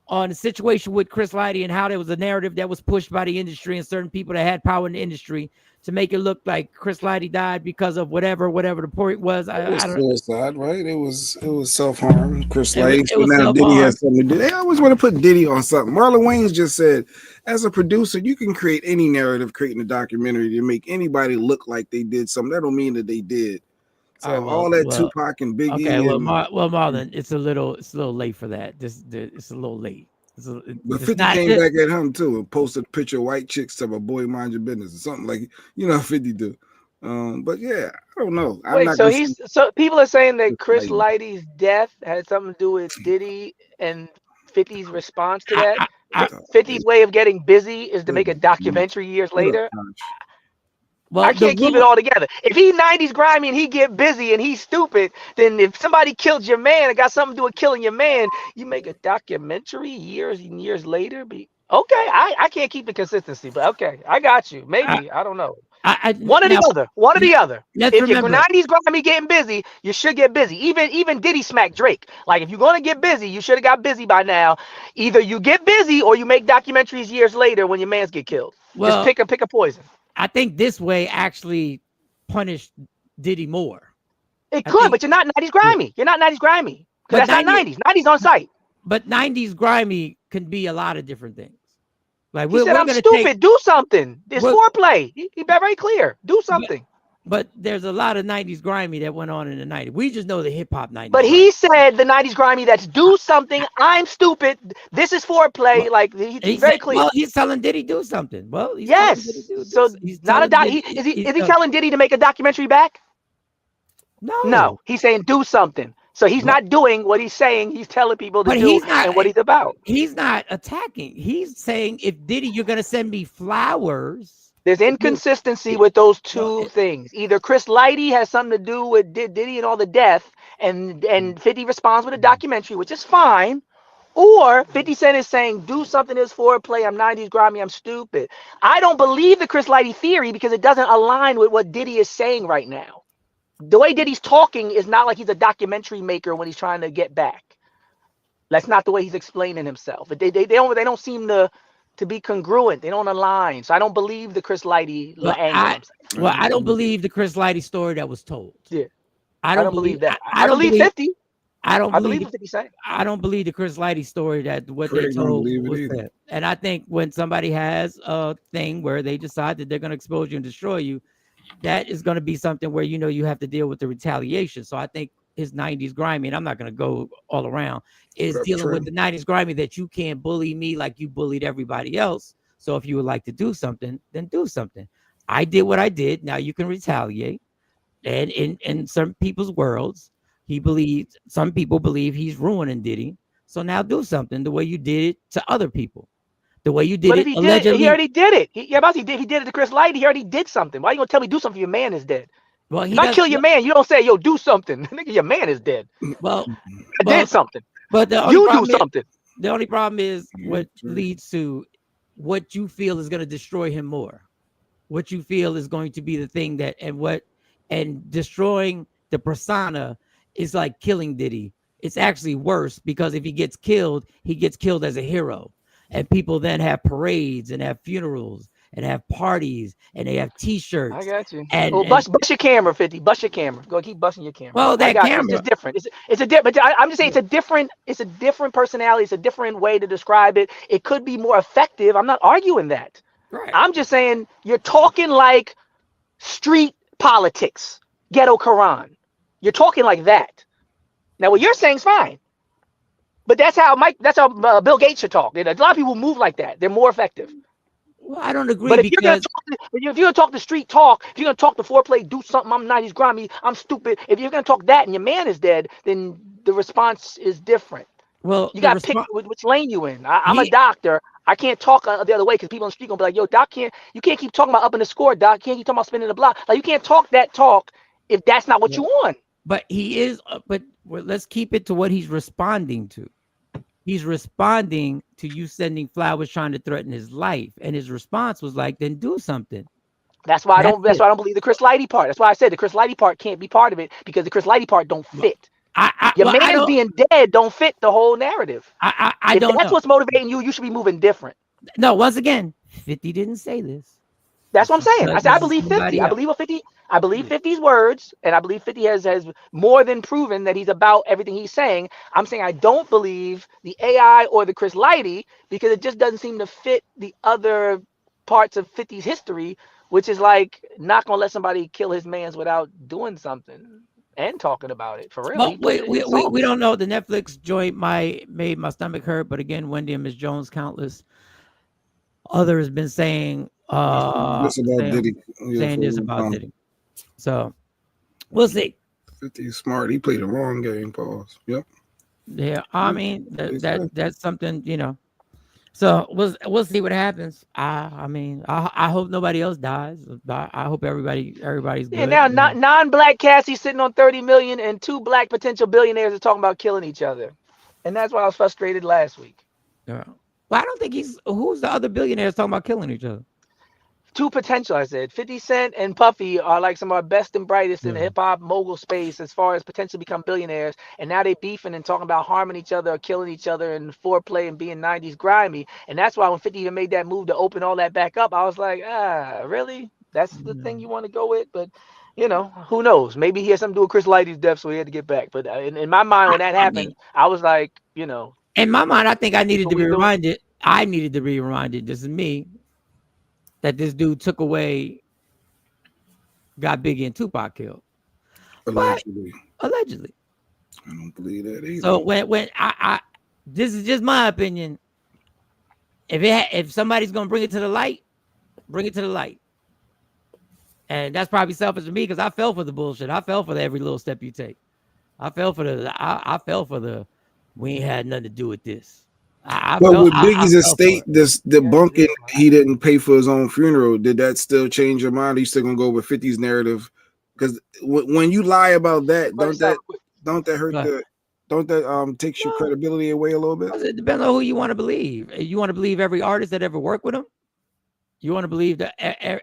on the situation with Chris Lighty and how there was a narrative that was pushed by the industry and certain people that had power in the industry to make it look like Chris Lighty died because of whatever the point was. It was suicide, right? It was self-harm. Chris Lighty. So now Diddy has something to do. They always want to put Diddy on something. Marlon Wayans just said, as a producer, you can create any narrative, creating a documentary to make anybody look like they did something. That don't mean that they did. So all that Tupac and Biggie. Okay, Marlon, it's a little late for that. It's a little late. But 50 came back at him too and posted a picture of white chicks to a boy mind your business or something like, you know, 50 do. But yeah, I don't know. So people are saying that Chris Lighty's death had something to do with Diddy and 50's response to that. 50's way of getting busy is to make a documentary years later. Well, I can't keep it all together. If he 90s grimy and he get busy and he's stupid, then if somebody killed your man and got something to do with killing your man, you make a documentary years and years later. Okay, I can't keep the consistency, but okay, I got you. Maybe I don't know. One or the other. If you're 90s grimy getting busy, you should get busy. Even Diddy smacked Drake. Like if you're gonna get busy, you should have got busy by now. Either you get busy or you make documentaries years later when your mans get killed. Well, just pick a poison. I think this way actually punished Diddy more. It could, but you're not 90s grimy. You're not 90s grimy. Because that's not 90s. 90s on site. But 90s grimy can be a lot of different things. Like he said, I'm stupid. Do something. It's foreplay. He very clear. Do something. But there's a lot of 90s grimy that went on in the 90s. We just know the hip hop 90s. But he said the 90s grimy, that's do something. I'm stupid. This is foreplay. Like he's very clear. Well, he's telling Diddy do something. Well, yes. So he's not a is he telling Diddy to make a documentary back? No. He's saying do something. So he's not doing what he's saying. He's telling people to do and what he's about. He's not attacking. He's saying, if Diddy, you're gonna send me flowers. There's inconsistency with those two things. Either Chris Lighty has something to do with Diddy and all the death, and 50 responds with a documentary, which is fine. Or 50 Cent is saying, do something that's foreplay. I'm 90s grimy. I'm stupid. I don't believe the Chris Lighty theory because it doesn't align with what Diddy is saying right now. The way Diddy's talking is not like he's a documentary maker when he's trying to get back. That's not the way he's explaining himself. They don't seem to be congruent. They don't align. So I don't believe the Chris Lighty angle. I don't believe the Chris Lighty story that was told. Yeah, I don't believe that. I believe 50. I believe what he's saying. I don't believe the Chris Lighty story that what they told was that. And I think when somebody has a thing where they decide that they're going to expose you and destroy you, that is going to be something where you have to deal with the retaliation. So I think his 90s grimy, and I'm not going to go all around, is dealing with the 90s grimy that you can't bully me like you bullied everybody else. So if you would like to do something, then do something. I did what I did. Now you can retaliate. And in some people's worlds, some people believe he's ruining Diddy. So now do something the way you did it to other people. The way you did it, allegedly. He already did it. He did it to Chris Lighty. He already did something. Why are you going to tell me do something if your man is dead? Well, if I kill your man, you don't say, yo, do something. Nigga, your man is dead. Well, I did something. But you do something. The only problem is what leads to what you feel is going to destroy him more. What you feel is going to be the thing that, and destroying the persona is like killing Diddy. It's actually worse because if he gets killed as a hero. And people then have parades and have funerals and have parties and they have T-shirts. I got you. And bust your camera, 50. Bust your camera. Go keep busting your camera. Well, that camera. It's just different. It's a different. I'm just saying it's a different personality. It's a different way to describe it. It could be more effective. I'm not arguing that. Right. I'm just saying you're talking like street politics, ghetto Quran. You're talking like that. Now, what you're saying is fine. But that's how Bill Gates should talk. A lot of people move like that. They're more effective. Well, I don't agree. But if you're gonna talk the street talk, if you're gonna talk the foreplay, do something. I'm 90s grimy. I'm stupid. If you're gonna talk that and your man is dead, then the response is different. Well, you got to pick which lane you in. I'm a doctor. I can't talk the other way because people on the street gonna be like, "Yo, Doc, you can't keep talking about up in the score, Doc. Can't keep talking about spinning the block. Like you can't talk that talk if that's not what you want." But he is. But let's keep it to what he's responding to. He's responding to you sending flowers trying to threaten his life, and his response was like, "Then do something." That's why I don't believe the Chris Lighty part. That's why I said the Chris Lighty part can't be part of it because the Chris Lighty part don't fit. Your man being dead don't fit the whole narrative. I don't know. If that's what's motivating you, you should be moving different. No, once again, 50 didn't say this. That's what I'm saying. I said I believe 50. I believe 50. I believe 50's words, and I believe 50 has more than proven that he's about everything he's saying. I'm saying I don't believe the AI or the Chris Lighty because it just doesn't seem to fit the other parts of 50's history, which is like not gonna let somebody kill his mans without doing something and talking about it for real. Well, we don't know. The Netflix joint made my stomach hurt, but again, Wendy and Ms. Jones, countless others been saying this about Diddy. So we'll see. 50 is smart. He played the wrong game. Pause. Yep. Yeah, I mean that's something, you know. So we'll see what happens. I hope nobody else dies. I hope everybody's good. Yeah, now non-black Cassie sitting on 30 million and 2 black potential billionaires are talking about killing each other, and that's why I was frustrated last week. Yeah. Well, I don't think who's the other billionaires talking about killing each other? 2 potential, I said. 50 Cent and Puffy are like some of our best and brightest in the hip-hop mogul space as far as potentially become billionaires. And now they beefing and talking about harming each other or killing each other and foreplay and being 90s grimy. And that's why when 50 even made that move to open all that back up, I was like, really? That's the thing you want to go with? But, you know, who knows? Maybe he had something to do with Chris Lighty's death, so he had to get back. But in my mind, when that happened, I was like, you know. In my mind, I think I needed to be reminded. I needed to be reminded, this is me, that this dude got Biggie and Tupac killed. Allegedly. I don't believe that either. So when I this is just my opinion. If somebody's gonna bring it to the light, bring it to the light. And that's probably selfish of me because I fell for the bullshit. I fell for every little step you take. I fell for the we ain't had nothing to do with this. With Biggie's estate, this debunking he didn't pay for his own funeral, did that still change your mind? Are you still gonna go with 50's narrative? Because when you lie about that, don't that takes your credibility away a little bit? It depends on who you want to believe. You want to believe every artist that ever worked with him? You want to believe that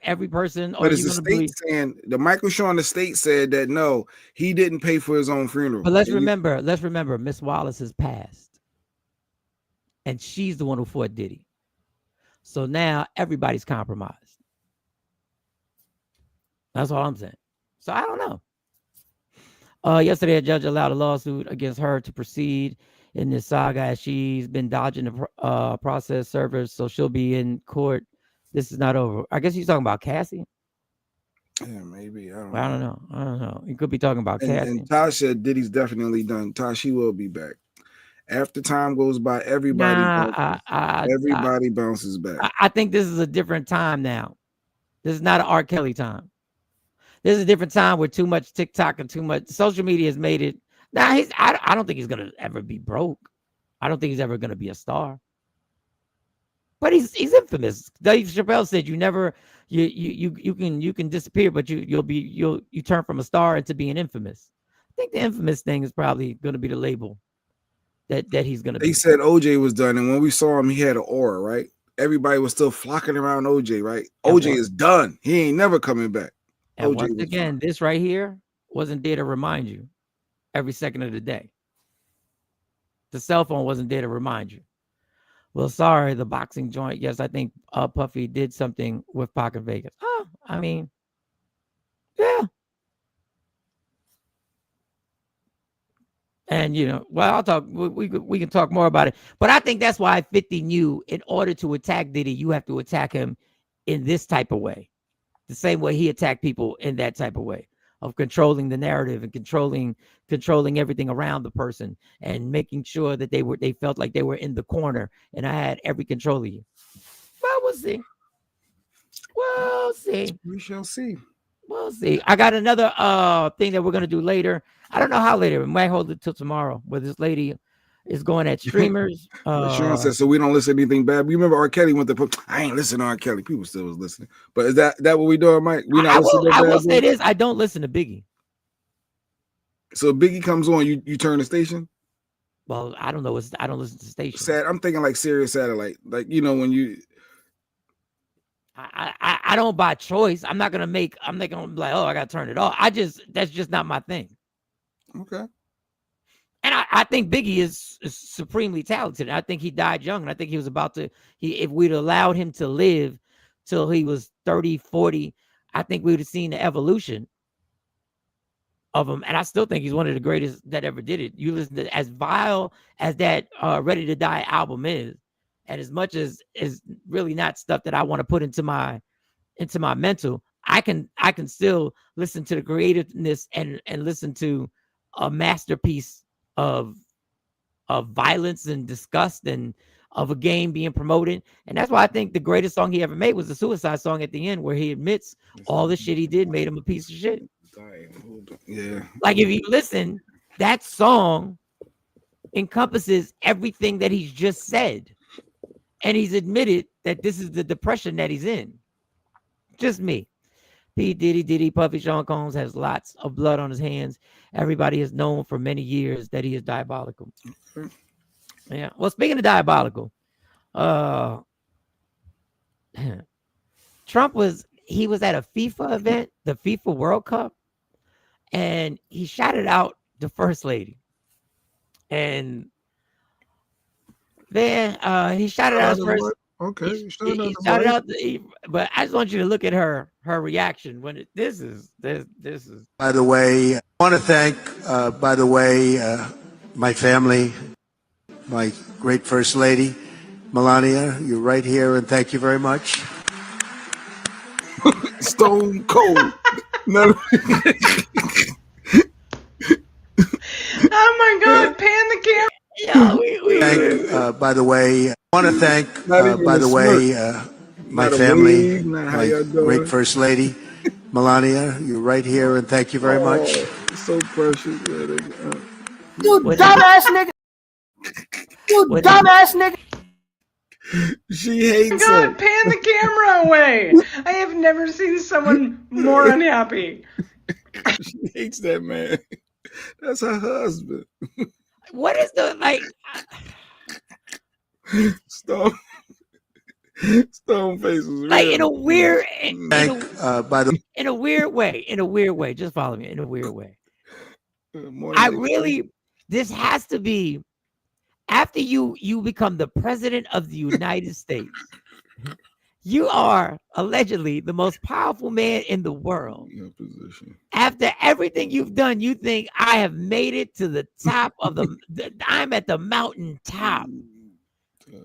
every person, or but you is the going to believe? saying the Michael Sean estate said that no, he didn't pay for his own funeral. But let's remember, Miss Wallace has passed, and she's the one who fought Diddy. So now everybody's compromised. That's all I'm saying. So I don't know. Yesterday, a judge allowed a lawsuit against her to proceed in this saga as she's been dodging the process servers, so she'll be in court. This is not over. I guess he's talking about Cassie. Yeah, maybe. I don't know. He could be talking about Cassie. And Tosh said Diddy's definitely done. Tosh, he will be back. After time goes by, everybody bounces back. I think this is a different time now. This is not an R. Kelly time. This is a different time where too much TikTok and too much social media has made it. Now I don't think he's gonna ever be broke. I don't think he's ever gonna be a star. But he's infamous. Dave Chappelle said you can disappear, but you turn from a star into being infamous. I think the infamous thing is probably gonna be the label that he's gonna be. They said OJ was done, and when we saw him, he had an aura, right? Everybody was still flocking around OJ, right? OJ is done. He ain't never coming back. And once again, this right here wasn't there to remind you every second of the day. The cell phone wasn't there to remind you. Well, sorry, the boxing joint. Yes, I think Puffy did something with Pocket Vegas. Oh, I mean, yeah. And I'll talk. We can talk more about it. But I think that's why 50 knew in order to attack Diddy, you have to attack him in this type of way, the same way he attacked people in that type of way of controlling the narrative and controlling everything around the person and making sure that they felt like they were in the corner and I had every control of you. Well, we'll see. We shall see. We'll see. I got another thing that we're gonna do later. I don't know how later. We might hold it till tomorrow. Where this lady is going at streamers. Sean says so we don't listen to anything bad. You remember R. Kelly went to I ain't listening to R. Kelly. People still was listening. But is that what we doing, Mike? We not listening to I will say this. I don't listen to Biggie. So Biggie comes on, you turn the station? Well, I don't know. I don't listen to stations. I'm thinking like Sirius Satellite. Like, when you I don't by choice. I'm not gonna be like, oh, I gotta turn it off. That's just not my thing. Okay. And I think Biggie is supremely talented. I think he died young. And I think he was about to, if we'd allowed him to live till he was 30, 40, I think we would have seen the evolution of him. And I still think he's one of the greatest that ever did it. You listen to, as vile as that Ready to Die album is, and as much as is really not stuff that I want to put into my mental, I can still listen to the creativeness and listen to a masterpiece of violence and disgust and of a game being promoted. And that's why I think the greatest song he ever made was the Suicide song at the end, where he admits all the shit he did made him a piece of shit. Yeah. Like if you listen, that song encompasses everything that he's just said. And he's admitted that this is the depression that he's in. Just me. P. Diddy, Puffy, Sean Combs has lots of blood on his hands. Everybody has known for many years that he is diabolical. Yeah. Well, speaking of diabolical, Trump was at a FIFA event, the FIFA World Cup, and he shouted out the first lady. And then he shouted out first. Okay, he shouted out but I just want you to look at her reaction when this is. By the way, I want to thank, my family, my great First Lady, Melania. You're right here, and thank you very much. Stone cold. Oh my God! Pan the camera. Yeah, by the way, I want to thank, my family, my great First Lady, Melania. You're right here, and thank you very much. So precious. You dumbass nigga. You dumbass nigga. She hates God, it. pan the camera away. I have never seen someone more unhappy. She hates that man. That's her husband. What is the like? Stop. Stone face was like real. in a weird, in a weird way. In a weird way. Just follow me. In a weird way. This has to be after you become the president of the United States. You are allegedly the most powerful man in the world. After everything you've done, you think I have made it to the top of I'm at the mountain top.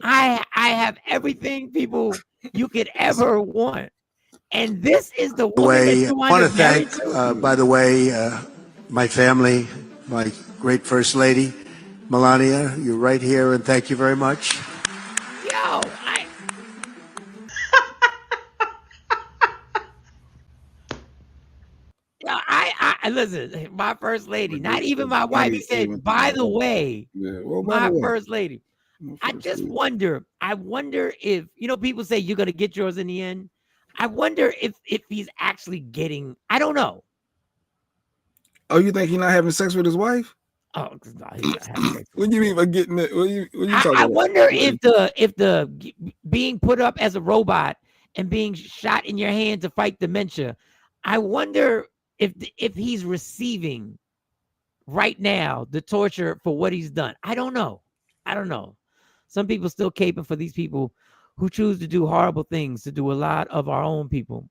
I have everything people you could ever want. And this is the woman that you want to thank, by the way, my family, my great First Lady, Melania. You're right here, and thank you very much. Yo, I listen, my first lady, not even my wife. He said, by the way, my first lady. I just wonder, if, people say you're going to get yours in the end. I wonder if he's actually getting, I don't know. Oh, you think he's not having sex with his wife? Oh, no, he's not having sex. What do you mean by getting it? What you talking about? I wonder if the being put up as a robot and being shot in your hand to fight dementia, I wonder if he's receiving right now the torture for what he's done. I don't know. Some people still caping for these people who choose to do horrible things, to do a lot of our own people.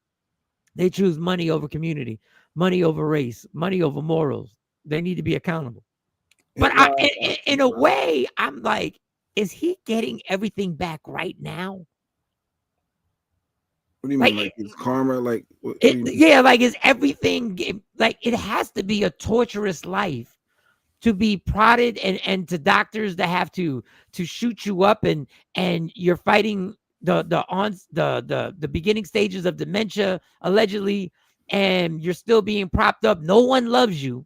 They choose money over community, money over race, money over morals. They need to be accountable. But in a way, I'm like, is he getting everything back right now? What do you mean, like his karma? Like, yeah, like is everything like it has to be a torturous life to be prodded and to doctors that have to shoot you up and you're fighting the beginning stages of dementia allegedly, and you're still being propped up. No one loves you.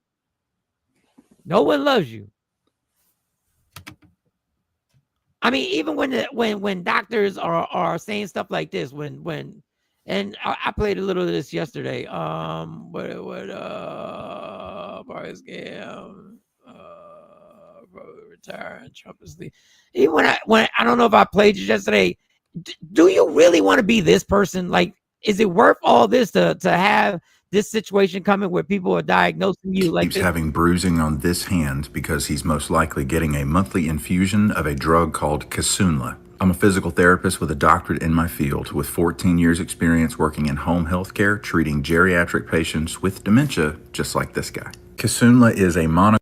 I mean, even when doctors are saying stuff like this, and I played a little of this yesterday. Boris scam, retire, Trump is the. Even when I don't know if I played it yesterday. Do you really want to be this person? Like, is it worth all this to have this situation coming where people are diagnosing you like keeps having bruising on this hand because he's most likely getting a monthly infusion of a drug called Kisunla. I'm a physical therapist with a doctorate in my field with 14 years experience working in home health care, treating geriatric patients with dementia just like this guy. Kisunla is a monoclonal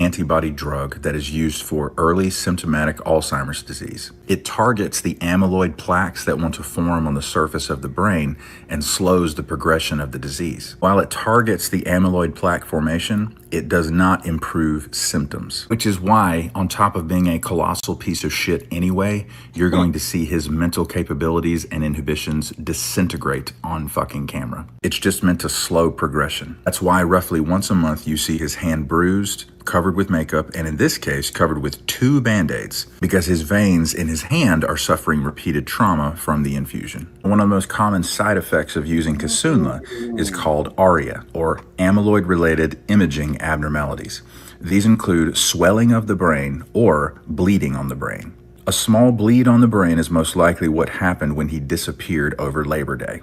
antibody drug that is used for early symptomatic Alzheimer's disease. It targets the amyloid plaques that want to form on the surface of the brain and slows the progression of the disease. While it targets the amyloid plaque formation, it does not improve symptoms, which is why, on top of being a colossal piece of shit anyway, you're going to see his mental capabilities and inhibitions disintegrate on fucking camera. It's just meant to slow progression. That's why roughly once a month you see his hand bruised, covered with makeup, and in this case, covered with 2 Band-Aids, because his veins in his hand are suffering repeated trauma from the infusion. One of the most common side effects of using Kisunla is called ARIA, or amyloid-related imaging abnormalities. These include swelling of the brain or bleeding on the brain. A small bleed on the brain is most likely what happened when he disappeared over Labor Day.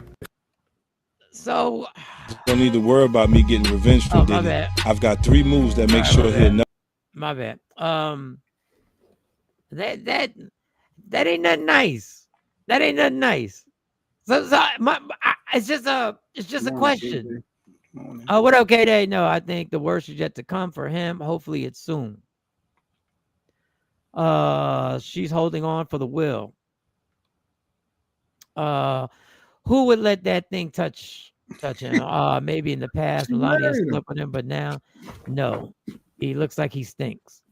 So don't need to worry about me getting revenge for Diddy. Bad. I've got 3 moves that make sure he'll never. My bad. That ain't nothing nice. That ain't nothing nice. So it's just a question. What up, K-Day? No, I think the worst is yet to come for him. Hopefully it's soon. She's holding on for the will. Who would let that thing touch him? Maybe in the past, Melania slept with him, but now, no. He looks like he stinks.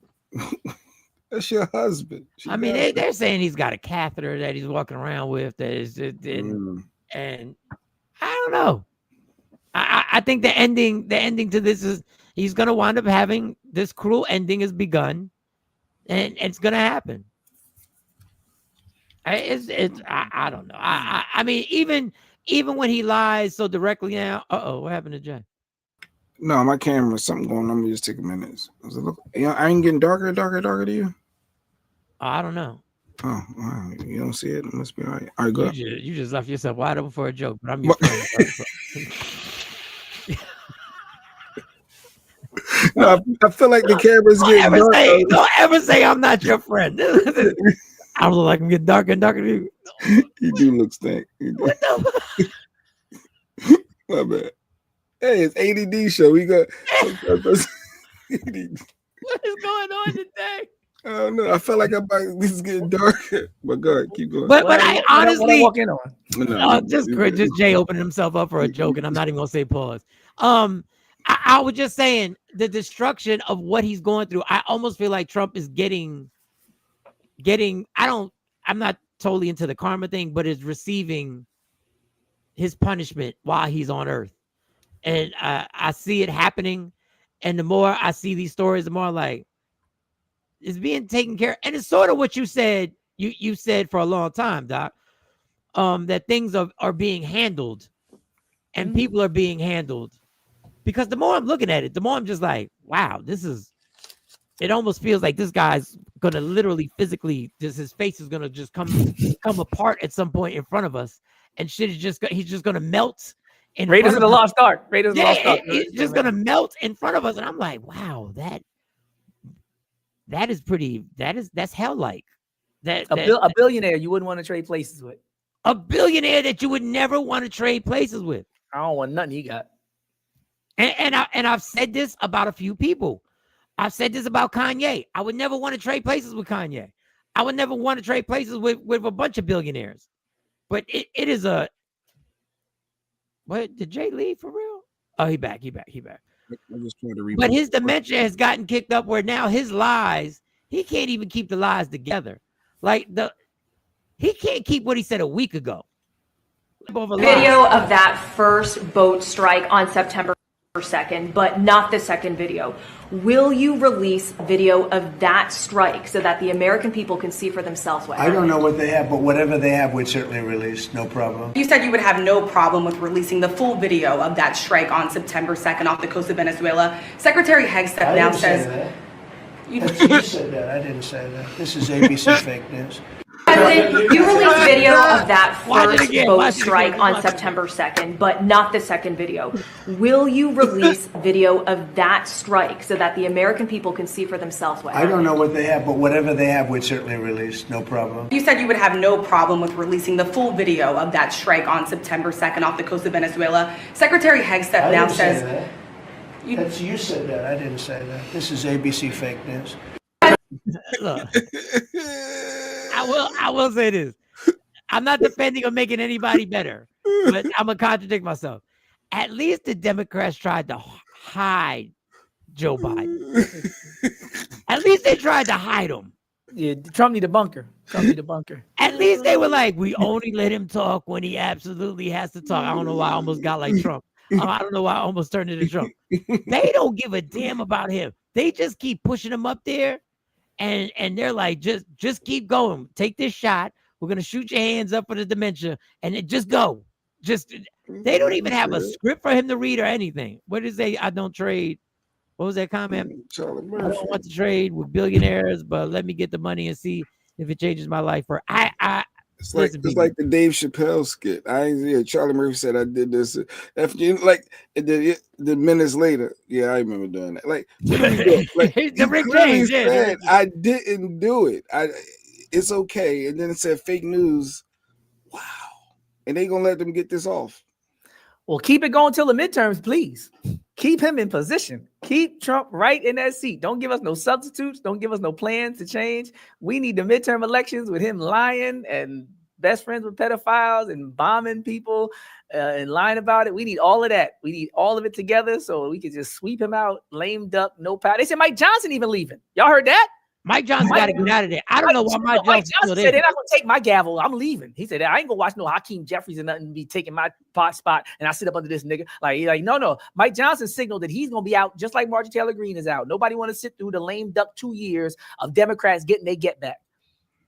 That's your husband. I mean, they're saying he's got a catheter that he's walking around with. That is, and I don't know. I think the ending to this is he's gonna wind up having this cruel ending has begun, and it's gonna happen. I don't know. I mean, even when he lies so directly now. What happened to Jay? No, my camera, something going on. Let me just take a minute. I ain't getting darker to you. I don't know. Oh, all right. You don't see it? It must be all right. All right, go. You just left yourself wide open for a joke, but I'm your friend. No, I feel like the camera's getting dark. Don't ever say I'm not your friend. I look like I'm getting darker and darker. You do look stank. What the? My bad. Hey, it's ADD show. We got. What is going on today? I don't know. I felt like this is getting darker. But go ahead, keep going. But I honestly walk in on. just Jay opening himself up for a joke, and I'm not even gonna say pause. I was just saying the destruction of what he's going through. I almost feel like Trump is getting. I'm not totally into the karma thing, but is receiving his punishment while he's on Earth, and I see it happening. And the more I see these stories, the more like it's being taken care of. And it's sort of what you said. You said for a long time, Doc, that things are being handled, and people are being handled. Because the more I'm looking at it, the more I'm just like, wow, it almost feels like this guy's gonna literally physically, his face is gonna just come apart at some point in front of us, and shit is he's just gonna melt. Raiders of the Lost Ark. Raiders of the Lost Ark. It's just gonna melt in front of us, and I'm like, wow, that's hell like. A billionaire you wouldn't want to trade places with. A billionaire that you would never want to trade places with. I don't want nothing he got. And I've said this about a few people. I've said this about Kanye. I would never want to trade places with Kanye. I would never want to trade places with a bunch of billionaires. But it is a. What, did Jay leave for real? Oh, he back. I just tried to read. But his dementia has gotten kicked up where now his lies, he can't even keep the lies together. Like he can't keep what he said a week ago. Video of that first boat strike on September 2nd, but not the second video. Will you release video of that strike so that the American people can see for themselves what happened? I don't know what they have, but whatever they have, we'd certainly release. No problem. You said you would have no problem with releasing the full video of that strike on September 2nd off the coast of Venezuela. Secretary Hegseth now says... You said that. I didn't say that. This is ABC fake news. President, you released video of that first boat strike on September 2nd, but not the second video. Will you release video of that strike so that the American people can see for themselves what happened? I don't know what they have, but whatever they have, we'd certainly release. No problem. You said you would have no problem with releasing the full video of that strike on September 2nd off the coast of Venezuela. Secretary Hegseth now says... You said that. I didn't say that. This is ABC fake news. Look, I will say this. I'm not defending or making anybody better, but I'm gonna contradict myself. At least the Democrats tried to hide Joe Biden. At least they tried to hide him. Yeah, Trump need a bunker. At least they were like, we only let him talk when he absolutely has to talk. I don't know why I almost got like Trump. I don't know why I almost turned into Trump. They don't give a damn about him. They just keep pushing him up there. And they're like, just keep going. Take this shot. We're gonna shoot your hands up for the dementia, and it just go. They don't even have a script for him to read or anything. What did they say? I don't trade. What was that comment? I don't want to trade with billionaires, but let me get the money and see if it changes my life. Or It's like the Dave Chappelle skit. Charlie Murphy said I did this. The minutes later, I remember doing that. Like, what are we doing? Like, the Rick James, said, I didn't do it. It's okay. And then it said fake news. Wow. And they gonna let them get this off. Well, keep it going till the midterms, please. Keep him in position. Keep Trump right in that seat. Don't give us no substitutes. Don't give us no plans to change. We need the midterm elections with him lying and best friends with pedophiles and bombing people and lying about it. We need all of that. We need all of it together so we can just sweep him out, lame duck, no power. They said Mike Johnson even leaving. Y'all heard that? Mike Johnson got to get out of there. I don't know why Mike Johnson said they're not going to take my gavel. I'm leaving. He said, I ain't going to watch no Hakeem Jeffries and nothing be taking my spot and I sit up under this nigga. Like, no. Mike Johnson signaled that he's going to be out just like Marjorie Taylor Greene is out. Nobody want to sit through the lame duck 2 years of Democrats getting their get back.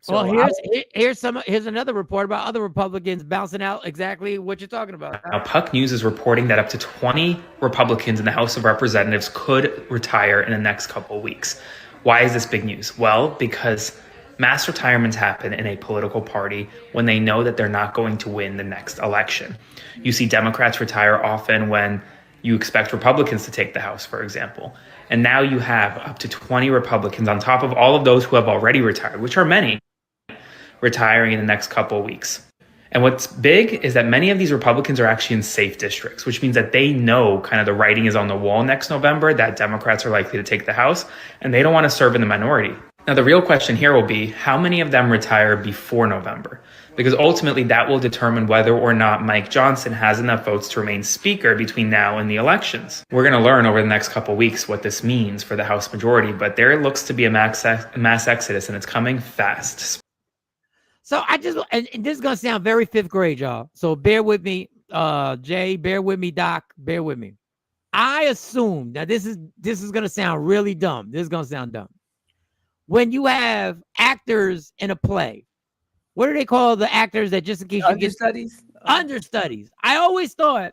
So well, here's another report about other Republicans bouncing out exactly what you're talking about. Now, Puck News is reporting that up to 20 Republicans in the House of Representatives could retire in the next couple of weeks. Why is this big news? Well, because Mass retirements happen in a political party when they know that they're not going to win the next election. You see Democrats retire often when you expect Republicans to take the House, for example. And now you have up to 20 Republicans on top of all of those who have already retired, which are many, retiring in the next couple of weeks. And what's big is that many of these Republicans are actually in safe districts, which means that they know kind of the writing is on the wall next November, that Democrats are likely to take the House, and they don't want to serve in the minority. Now, the real question here will be how many of them retire before November? Because ultimately that will determine whether or not Mike Johnson has enough votes to remain speaker between now and the elections. We're going to learn over the next couple of weeks what this means for the House majority, but there looks to be a mass exodus, and it's coming fast. So and this is going to sound very fifth grade, y'all. So bear with me, Jay, bear with me, Doc, bear with me. I assume, now this is going to sound really dumb. This is going to sound dumb. When you have actors in a play, what do they call the actors that just in case you get understudies? Understudies. I always thought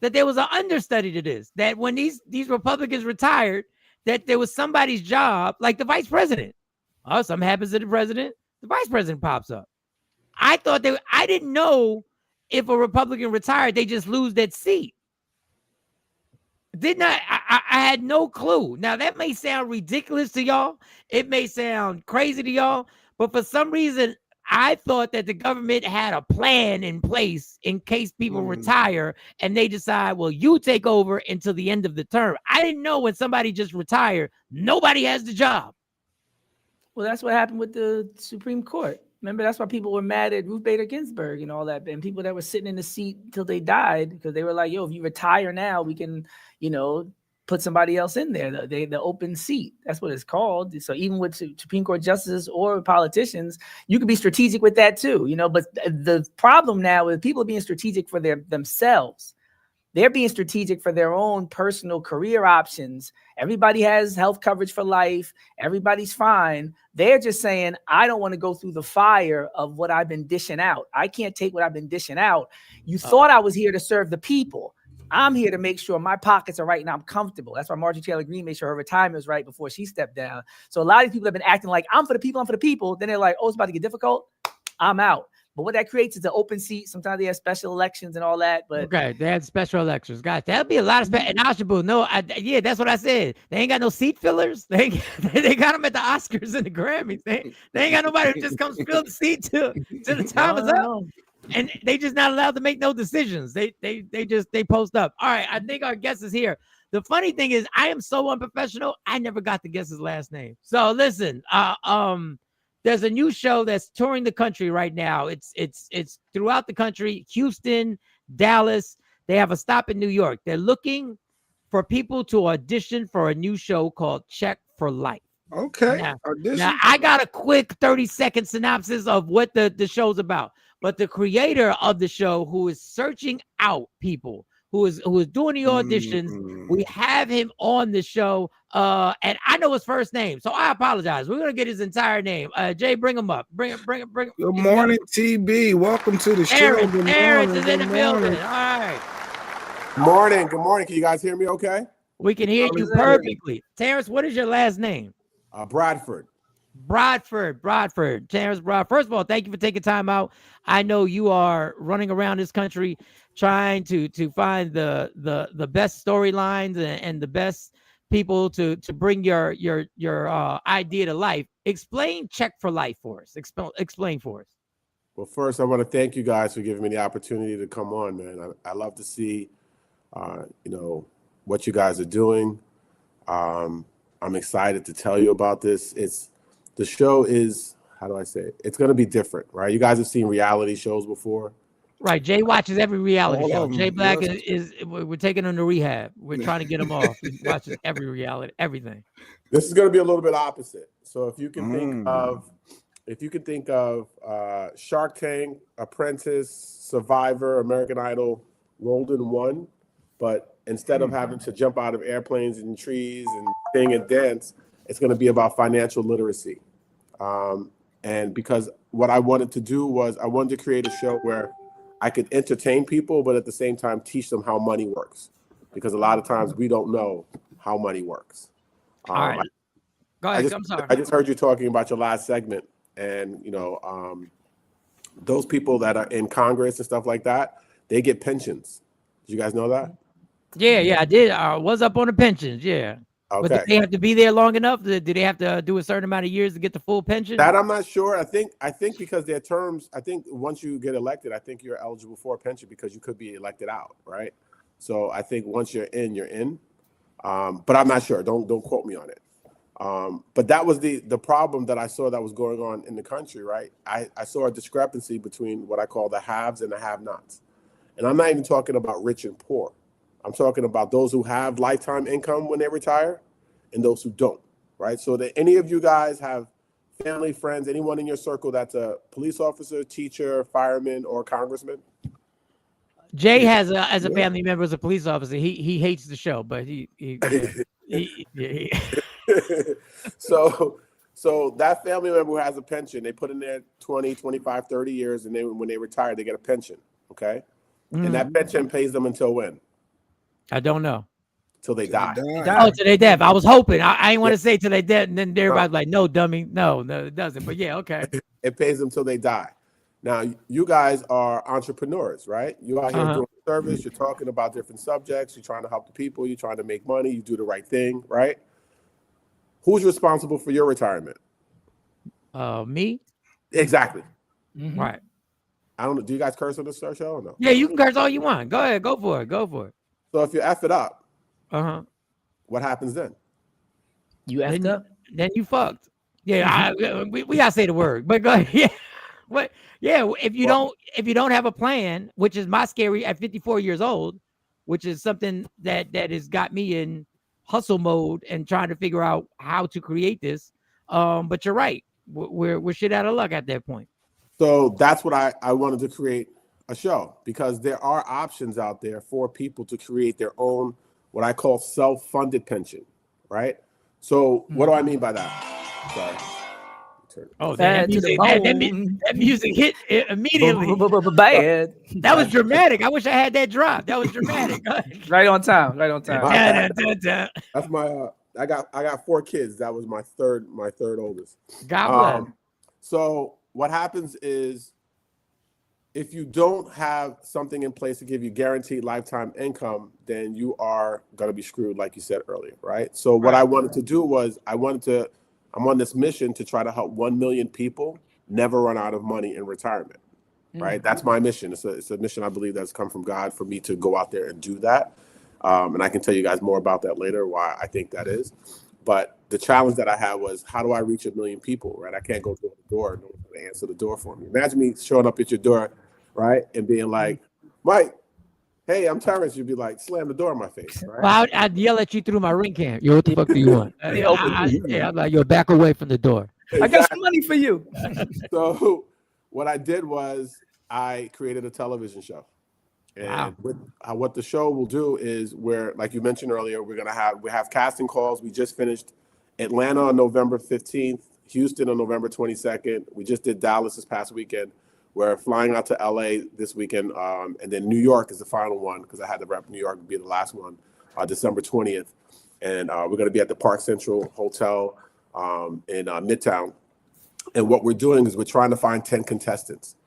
that there was an understudy to this, that when these Republicans retired, that there was somebody's job, like the vice president. Oh, something happens to the president, the vice president pops up. I thought I didn't know if a Republican retired, they just lose that seat. I had no clue. Now, that may sound ridiculous to y'all. It may sound crazy to y'all. But for some reason, I thought that the government had a plan in place in case people retire and they decide, well, you take over until the end of the term. I didn't know when somebody just retired, nobody has the job. Well, that's what happened with the Supreme Court. Remember, that's why people were mad at Ruth Bader Ginsburg and all that. And people that were sitting in the seat until they died, because they were like, yo, if you retire now, we can, put somebody else in there, the open seat. That's what it's called. So even with Supreme Court justices or politicians, you can be strategic with that too, But the problem now is people are being strategic for themselves. They're being strategic for their own personal career options. Everybody has health coverage for life. Everybody's fine. They're just saying, I don't want to go through the fire of what I've been dishing out. I can't take what I've been dishing out. You thought I was here to serve the people. I'm here to make sure my pockets are right and I'm comfortable. That's why Marjorie Taylor Greene made sure her retirement was right before she stepped down. So a lot of these people have been acting like, I'm for the people, I'm for the people. Then they're like, oh, it's about to get difficult. I'm out. But what that creates is an open seat. Sometimes they have special elections and all that. But okay, they had special elections, guys. That'll be a lot of special. And Oshabu, no, yeah, that's what I said. They ain't got no seat fillers. They got them at the Oscars and the Grammys. They ain't got nobody who just comes fill the seat till the time is up. And they just not allowed to make no decisions. They post up. All right, I think our guest is here. The funny thing is, I am so unprofessional. I never got to guess his last name. So listen, there's a new show that's touring the country right now. It's throughout the country, Houston, Dallas. They have a stop in New York. They're looking for people to audition for a new show called Check for Life. Okay. Now I got a quick 30-second synopsis of what the show's about. But the creator of the show, who is searching out people, who is doing the auditions, we have him on the show. And I know his first name, so I apologize. We're gonna get his entire name. Jay, bring him up. Bring him. Good morning, TB. Welcome to the show. Terrence is in the building. All right. Good morning. Can you guys hear me okay? We can hear you perfectly. Terrence, what is your last name? Bradford. Terrence Bradford. First of all, thank you for taking time out. I know you are running around this country trying to find the best storylines and the best people to bring your idea to life. Explain Check for Life for us. Explain for us. Well, first, I want to thank you guys for giving me the opportunity to come on, man. I love to see, what you guys are doing. I'm excited to tell you about this. The show is, how do I say it? It's going to be different, right? You guys have seen reality shows before. Right. Jay watches every reality show. Jay Black we're taking him to rehab. We're trying to get him off. He watches every reality, everything. This is going to be a little bit opposite. So if you can think of Shark Tank, Apprentice, Survivor, American Idol rolled in one, but instead of having to jump out of airplanes and trees and sing and dance, it's going to be about financial literacy. And because what I wanted to do was I wanted to create a show where I could entertain people, but at the same time, teach them how money works. Because a lot of times we don't know how money works. All right. Go ahead. I'm sorry. I just heard you talking about your last segment and those people that are in Congress and stuff like that, they get pensions. Did you guys know that? Yeah, I did. I was up on the pensions. Yeah. Okay. But do they have to be there long enough? Do they have to do a certain amount of years to get the full pension? That I'm not sure. I think because their terms, I think once you get elected, I think you're eligible for a pension because you could be elected out, right? So I think once you're in, you're in. But I'm not sure. Don't quote me on it. But that was the problem that I saw that was going on in the country, right? I saw a discrepancy between what I call the haves and the have-nots. And I'm not even talking about rich and poor. I'm talking about those who have lifetime income when they retire and those who don't, right? So that any of you guys have family, friends, anyone in your circle that's a police officer, teacher, fireman, or congressman? Jay has as a family member as a police officer. He hates the show, but he So that family member who has a pension, they put in there 20, 25, 30 years, and then when they retire, they get a pension, okay? And that pension pays them until when? I don't know. Till they die. Oh, till they dead. I was hoping. I ain't want to say till they dead, and then everybody's like, no, dummy. No, it doesn't. But yeah, okay. It pays them till they die. Now, you guys are entrepreneurs, right? You out here doing service. You're talking about different subjects. You're trying to help the people. You're trying to make money. You do the right thing, right? Who's responsible for your retirement? Me. Exactly. Right. I don't know. Do you guys curse on this show or no? Yeah, you can curse all you want. Go ahead. Go for it. Go for it. So if you F it up, what happens then? You effed up? Then you fucked. Yeah, we gotta say the word. But go ahead. Yeah. What? Yeah. If you don't have a plan, which is my scary at 54 years old, which is something that has got me in hustle mode and trying to figure out how to create this. But you're right. We're shit out of luck at that point. So that's what I wanted to create a show, because there are options out there for people to create their own, what I call self-funded pension, right? So what do I mean by that? Sorry. Oh, that music hit immediately. Bad. That was dramatic. I wish I had that drop. That was dramatic. Right on time. Right on time. That's my. I got 4 kids. That was my third oldest. God bless. So what happens is, if you don't have something in place to give you guaranteed lifetime income, then you are going to be screwed, like you said earlier, right? So what I wanted to do was I'm on this mission to try to help 1 million people never run out of money in retirement, right? That's my mission. It's a mission I believe that's come from God for me to go out there and do that. And I can tell you guys more about that later, why I think that is. But the challenge that I had was, how do I reach 1 million people, right? I can't go door to door. No one's going to answer the door for me. Imagine me showing up at your door, right, and being like, Mike, hey, I'm Terrence. You'd be like, slam the door in my face, right? Well, I'd yell at you through my ring cam. Yo, what the fuck do you want? I'm like, yo, back away from the door. I got some money for you. So what I did was I created a television show. And what the show will do is, where, like you mentioned earlier, we have casting calls. We just finished Atlanta on November 15th, Houston on November 22nd. We just did Dallas this past weekend. We're flying out to LA this weekend, and then New York is the final one, because I had to wrap New York to be the last one, December 20th. And we're going to be at the Park Central Hotel in Midtown. And what we're doing is we're trying to find 10 contestants.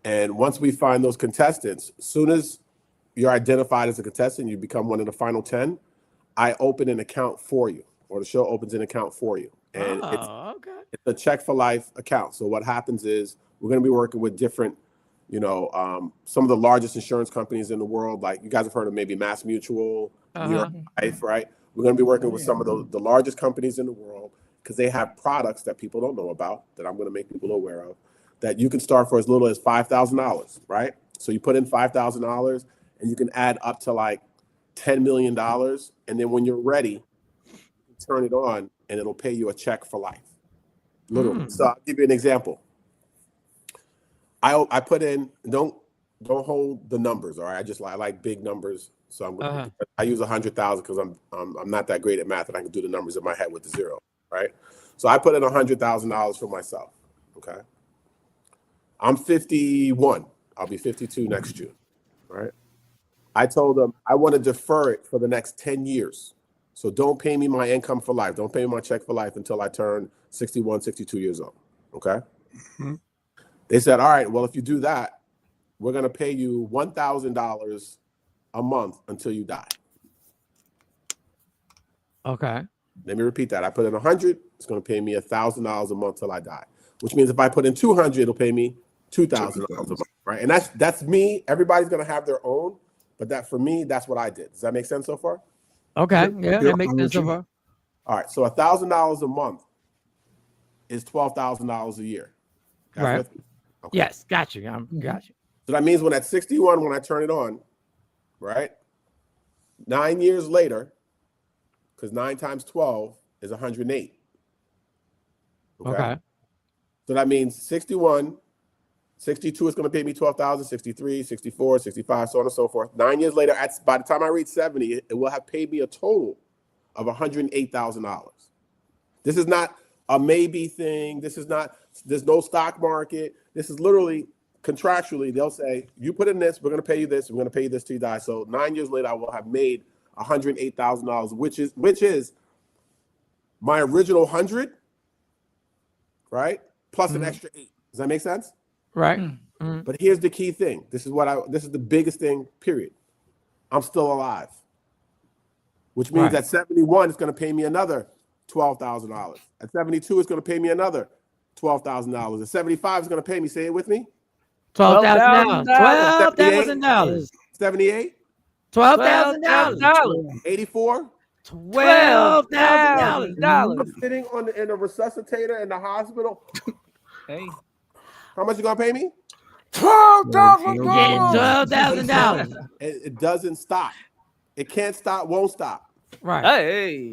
And once we find those contestants, as soon as you're identified as a contestant, you become one of the final 10, I open an account for you, or the show opens an account for you. And it's a check for life account. So what happens is, we're going to be working with different, some of the largest insurance companies in the world. Like, you guys have heard of maybe Mass Mutual, New York Life, right? We're going to be working with some of the largest companies in the world, because they have products that people don't know about, that I'm going to make people aware of, that you can start for as little as $5,000, right? So you put in $5,000 and you can add up to like $10 million. And then when you're ready, you turn it on and it'll pay you a check for life. Literally. So I'll give you an example. I put in, don't hold the numbers, all right? I like big numbers. So I use 100,000 because I'm not that great at math, and I can do the numbers in my head with the zero, right? So I put in $100,000 for myself, okay? I'm 51. I'll be 52 next June, right? I told them I want to defer it for the next 10 years. So don't pay me my income for life. Don't pay me my check for life until I turn 61, 62 years old, okay? They said, all right, well, if you do that, we're going to pay you $1,000 a month until you die. Okay. Let me repeat that. I put in 100, it's going to pay me $1,000 a month till I die, which means if I put in 200, it'll pay me $2,000 a month, right? And that's me. Everybody's going to have their own, but that for me, that's what I did. Does that make sense so far? Okay. Yeah, that makes sense so far. All right. So $1,000 a month is $12,000 a year. That's Right. with me. Okay. Yes. Got you. Got you. So that means when at 61, when I turn it on, right? 9 years later, because 9 times 12 is 108. Okay. So that means 61, 62 is going to pay me 12,000, 63, 64, 65, so on and so forth. 9 years later, by the time I reach 70, it will have paid me a total of $108,000. This is not a maybe thing. There's no stock market. This is literally contractually, they'll say, you put in this, we're going to pay you this, we're going to pay you this till you die. So 9 years later, I will have made $108,000, which is my original 100, right? Plus an extra 8. Does that make sense? Right. But here's the key thing. This is the biggest thing, period. I'm still alive. Which means at 71, it's going to pay me another $12,000. At 72, it's going to pay me another $12,000. At 75, it's going to pay me, say it with me, $12,000. $12,000. 78? $12,000. 84? $12,000. I'm sitting in a resuscitator in the hospital. Hey. How much you gonna pay me? $12,000. It doesn't stop. It can't stop, won't stop. Right.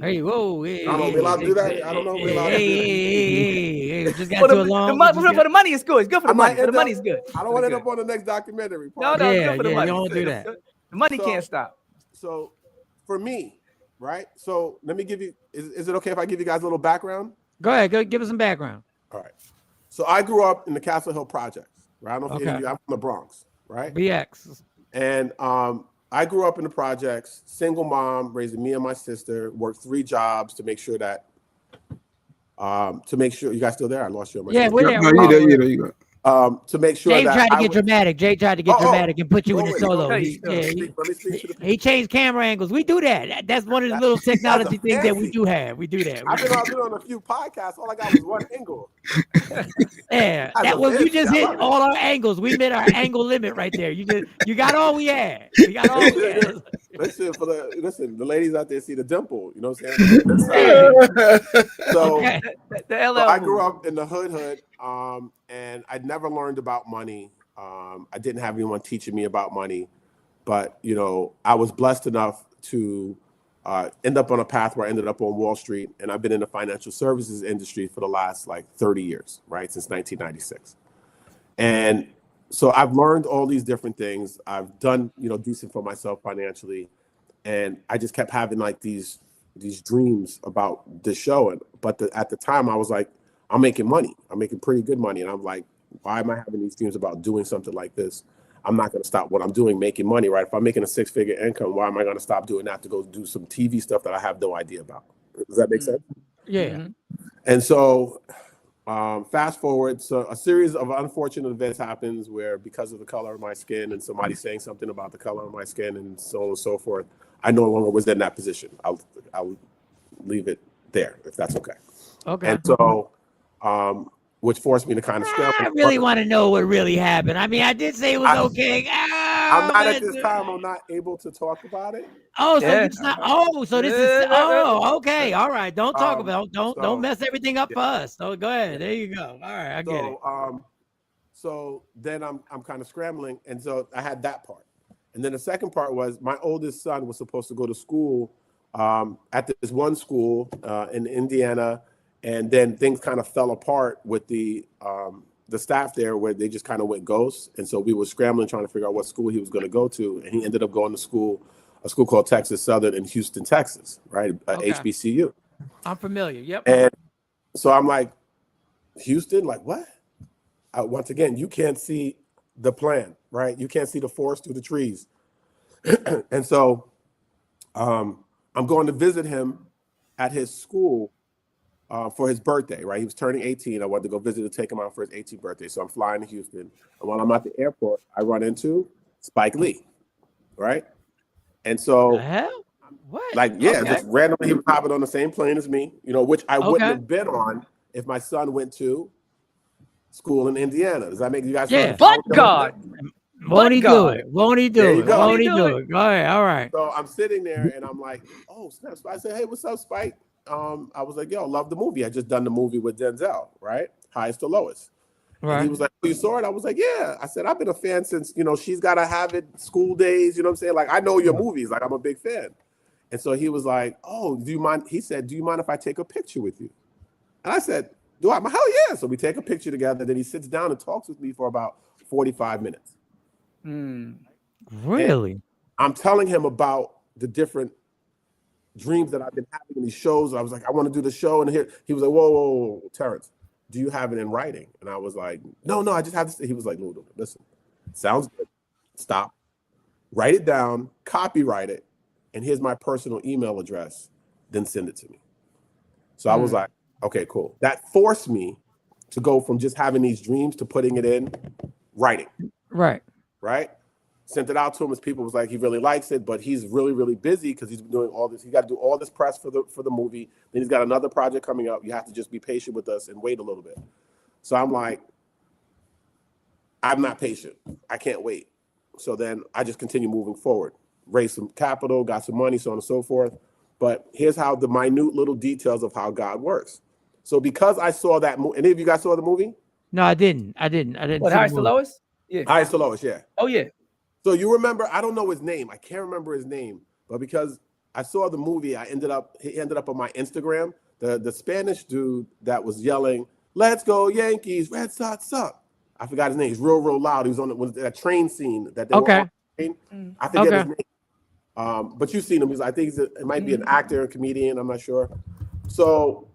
Hey, whoa. I don't know. We allowed to do that? I don't know. We allowed to do Hey. Just got too long. For the money, it's good. It's good for the money. For the money's good. I don't want to end up on the next documentary. No, it's good for the money. You don't do that. The money can't stop. So, for me, right? So, let me give you. Is it okay if I give you guys a little background? Go ahead. Go give us some background. All right. So, I grew up in the Castle Hill Projects. Right? I don't know if I'm from the Bronx. Right. BX. And I grew up in the projects, single mom, raising me and my sister, worked 3 jobs to make sure that, you guys still there? I lost you. Yeah, we're there. There you go. To make sure Jay that tried to get dramatic. Jay tried to get dramatic and put you in the solo. Let me speak to the He changed camera angles. We do that. That's one of the little technology things that we do have. We do that. I've been on a few podcasts. All I got was one angle. Yeah, that was you just hit all our angles. We met our angle limit right there. You got all we had. We got all we had. Listen, the ladies out there see the dimple. You know what I'm saying? So I grew up in the hood, and I'd never learned about money. I didn't have anyone teaching me about money, but I was blessed enough to end up on a path where I ended up on Wall Street, and I've been in the financial services industry for the last 30 years, right, since 1996. And so I've learned all these different things. I've done, decent for myself financially, and I just kept having these dreams about the show. But at the time, I was like, I'm making money. I'm making pretty good money, and I'm like, why am I having these dreams about doing something like this? I'm not going to stop what I'm doing, making money, right? If I'm making a 6-figure income, why am I going to stop doing that to go do some TV stuff that I have no idea about? Does that make sense? Yeah. And so fast forward, so a series of unfortunate events happens where because of the color of my skin and somebody saying something about the color of my skin and so on and so forth, I no longer was in that position. I'll leave it there if that's okay. Okay. And so, which forced me to kind of scramble. I really want to know what really happened. I mean, I did say it was okay. I'm not at this time. I'm not able to talk about it. Oh, so it's not. Oh, so this is. Oh, okay. All right. Don't talk about. Don't mess everything up for us. So go ahead. There you go. All right. I get it. So then I'm kind of scrambling, and so I had that part, and then the second part was my oldest son was supposed to go to school at this one school in Indiana. And then things kind of fell apart with the staff there, where they just kind of went ghost. And so we were scrambling, trying to figure out what school he was going to go to. And he ended up going to a school called Texas Southern in Houston, Texas, right? HBCU. I'm familiar. Yep. And so I'm like, Houston, like what? Once again, you can't see the plan, right? You can't see the forest through the trees. And so I'm going to visit him at his school for his birthday, right? He was turning 18. I wanted to go visit and take him out for his 18th birthday. So I'm flying to Houston. And while I'm at the airport, I run into Spike Lee, right? And so, The hell? What? like, yeah, Okay. just randomly he was hopping on the same plane as me, you know, which I wouldn't Okay. have been on if my son went to school in Indiana. Does that make you guys? Yeah. But God. Won't he do it? Won't he There do you it? go. Won't he do it? Go ahead. All right. So I'm sitting there and I'm like, oh, snap. I said, hey, what's up, Spike? I was like, yo, love the movie. I just done the movie with Denzel, right? Highest to lowest. Right. And he was like, oh, you saw it? I was like, yeah. I said, I've been a fan since, you know, She's Gotta Have It, School Days, you know what I'm saying? Like, I know your movies. Like, I'm a big fan. And so he was like, oh, do you mind? He said, do you mind if I take a picture with you? And I said, do I? Hell yeah. So we take a picture together. Then he sits down and talks with me for about 45 minutes. Really? And I'm telling him about the different dreams that I've been having in these shows. I was like, I want to do the show. And here he was like, whoa, Terrence, do you have it in writing? And I was like, no, I just have this. He was like, no, listen, sounds good. Stop, write it down, copyright it, and here's my personal email address. Then send it to me. So I was like, okay, cool. That forced me to go from just having these dreams to putting it in writing. Right. Sent it out to him. As people was like, he really likes it, but he's really, really busy because he's been doing all this. He got to do all this press for the movie. Then he's got another project coming up. You have to just be patient with us and wait a little bit. So I'm like, I'm not patient. I can't wait. So then I just continue moving forward, raised some capital, got some money, so on and so forth. But here's how the minute little details of how God works. So because I saw that movie, any of you guys saw the movie? No, I didn't. What, Highest to Lowest? Yeah. Highest to Lowest, yeah. Oh, yeah. So you remember, I don't know his name. I can't remember his name. But because I saw the movie, he ended up on my Instagram. The Spanish dude that was yelling, "Let's go Yankees, Red Sox suck." I forgot his name. He's real loud. He was on that train scene that they were on. I forget his name. But you've seen him. I think it might be an actor, a comedian. I'm not sure. So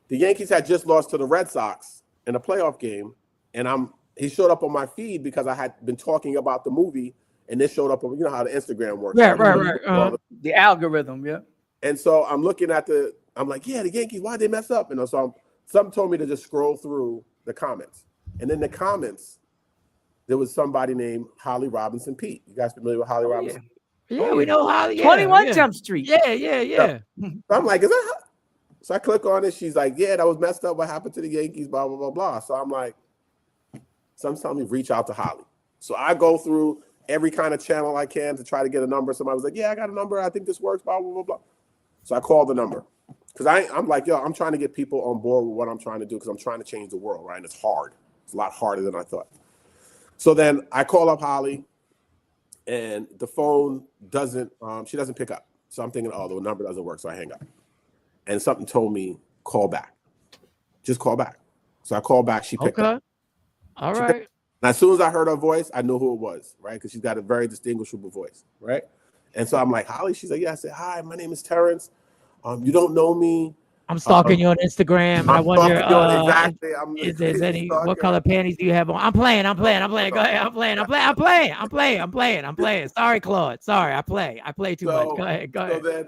the Yankees had just lost to the Red Sox in a playoff game. And he showed up on my feed because I had been talking about the movie. And this showed up on, you know how the Instagram works. Right. The algorithm, yeah. And so I'm looking at I'm like, yeah, the Yankees, why'd they mess up? And so something told me to just scroll through the comments. And in the comments, there was somebody named Holly Robinson Pete. You guys familiar with Holly Robinson? Yeah, we know Holly. 21 Jump Street. Yeah. So I'm like, is that her? So I click on it. She's like, yeah, that was messed up. What happened to the Yankees, blah, blah, blah, blah. So I'm like, someone's telling me reach out to Holly. So I go through every kind of channel I can to try to get a number. Somebody was like, yeah, I got a number. I think this works, blah, blah, blah, blah. So I called the number. Because I'm like, yo, I'm trying to get people on board with what I'm trying to do because I'm trying to change the world, right? And it's hard. It's a lot harder than I thought. So then I call up Holly, and the phone she doesn't pick up. So I'm thinking, oh, the number doesn't work, so I hang up. And something told me, call back. Just call back. So I called back. She picked up. All right. And as soon as I heard her voice, I knew who it was, right? Because she's got a very distinguishable voice, right? And so I'm like, Holly, she's like, yeah. I said, hi, my name is Terrence. You don't know me. I'm stalking you on Instagram. And I wonder, exactly. Is there any, what color panties do you have on? I'm playing. Go ahead. I'm playing. Sorry, Claude. Sorry, I play too much. Go ahead. So then,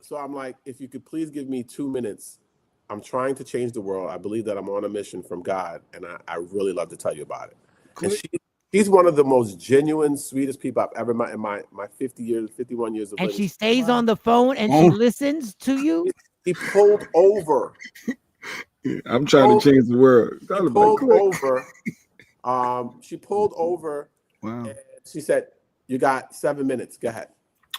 so I'm like, if you could please give me 2 minutes. I'm trying to change the world. I believe that I'm on a mission from God, and I really love to tell you about it. Cool. And she's one of the most genuine, sweetest people I've ever met in my 51 years of living. And she stays on the phone and she listens to you? He pulled over. I'm trying to change the world. She pulled over. Wow. And she said, you got 7 minutes. Go ahead.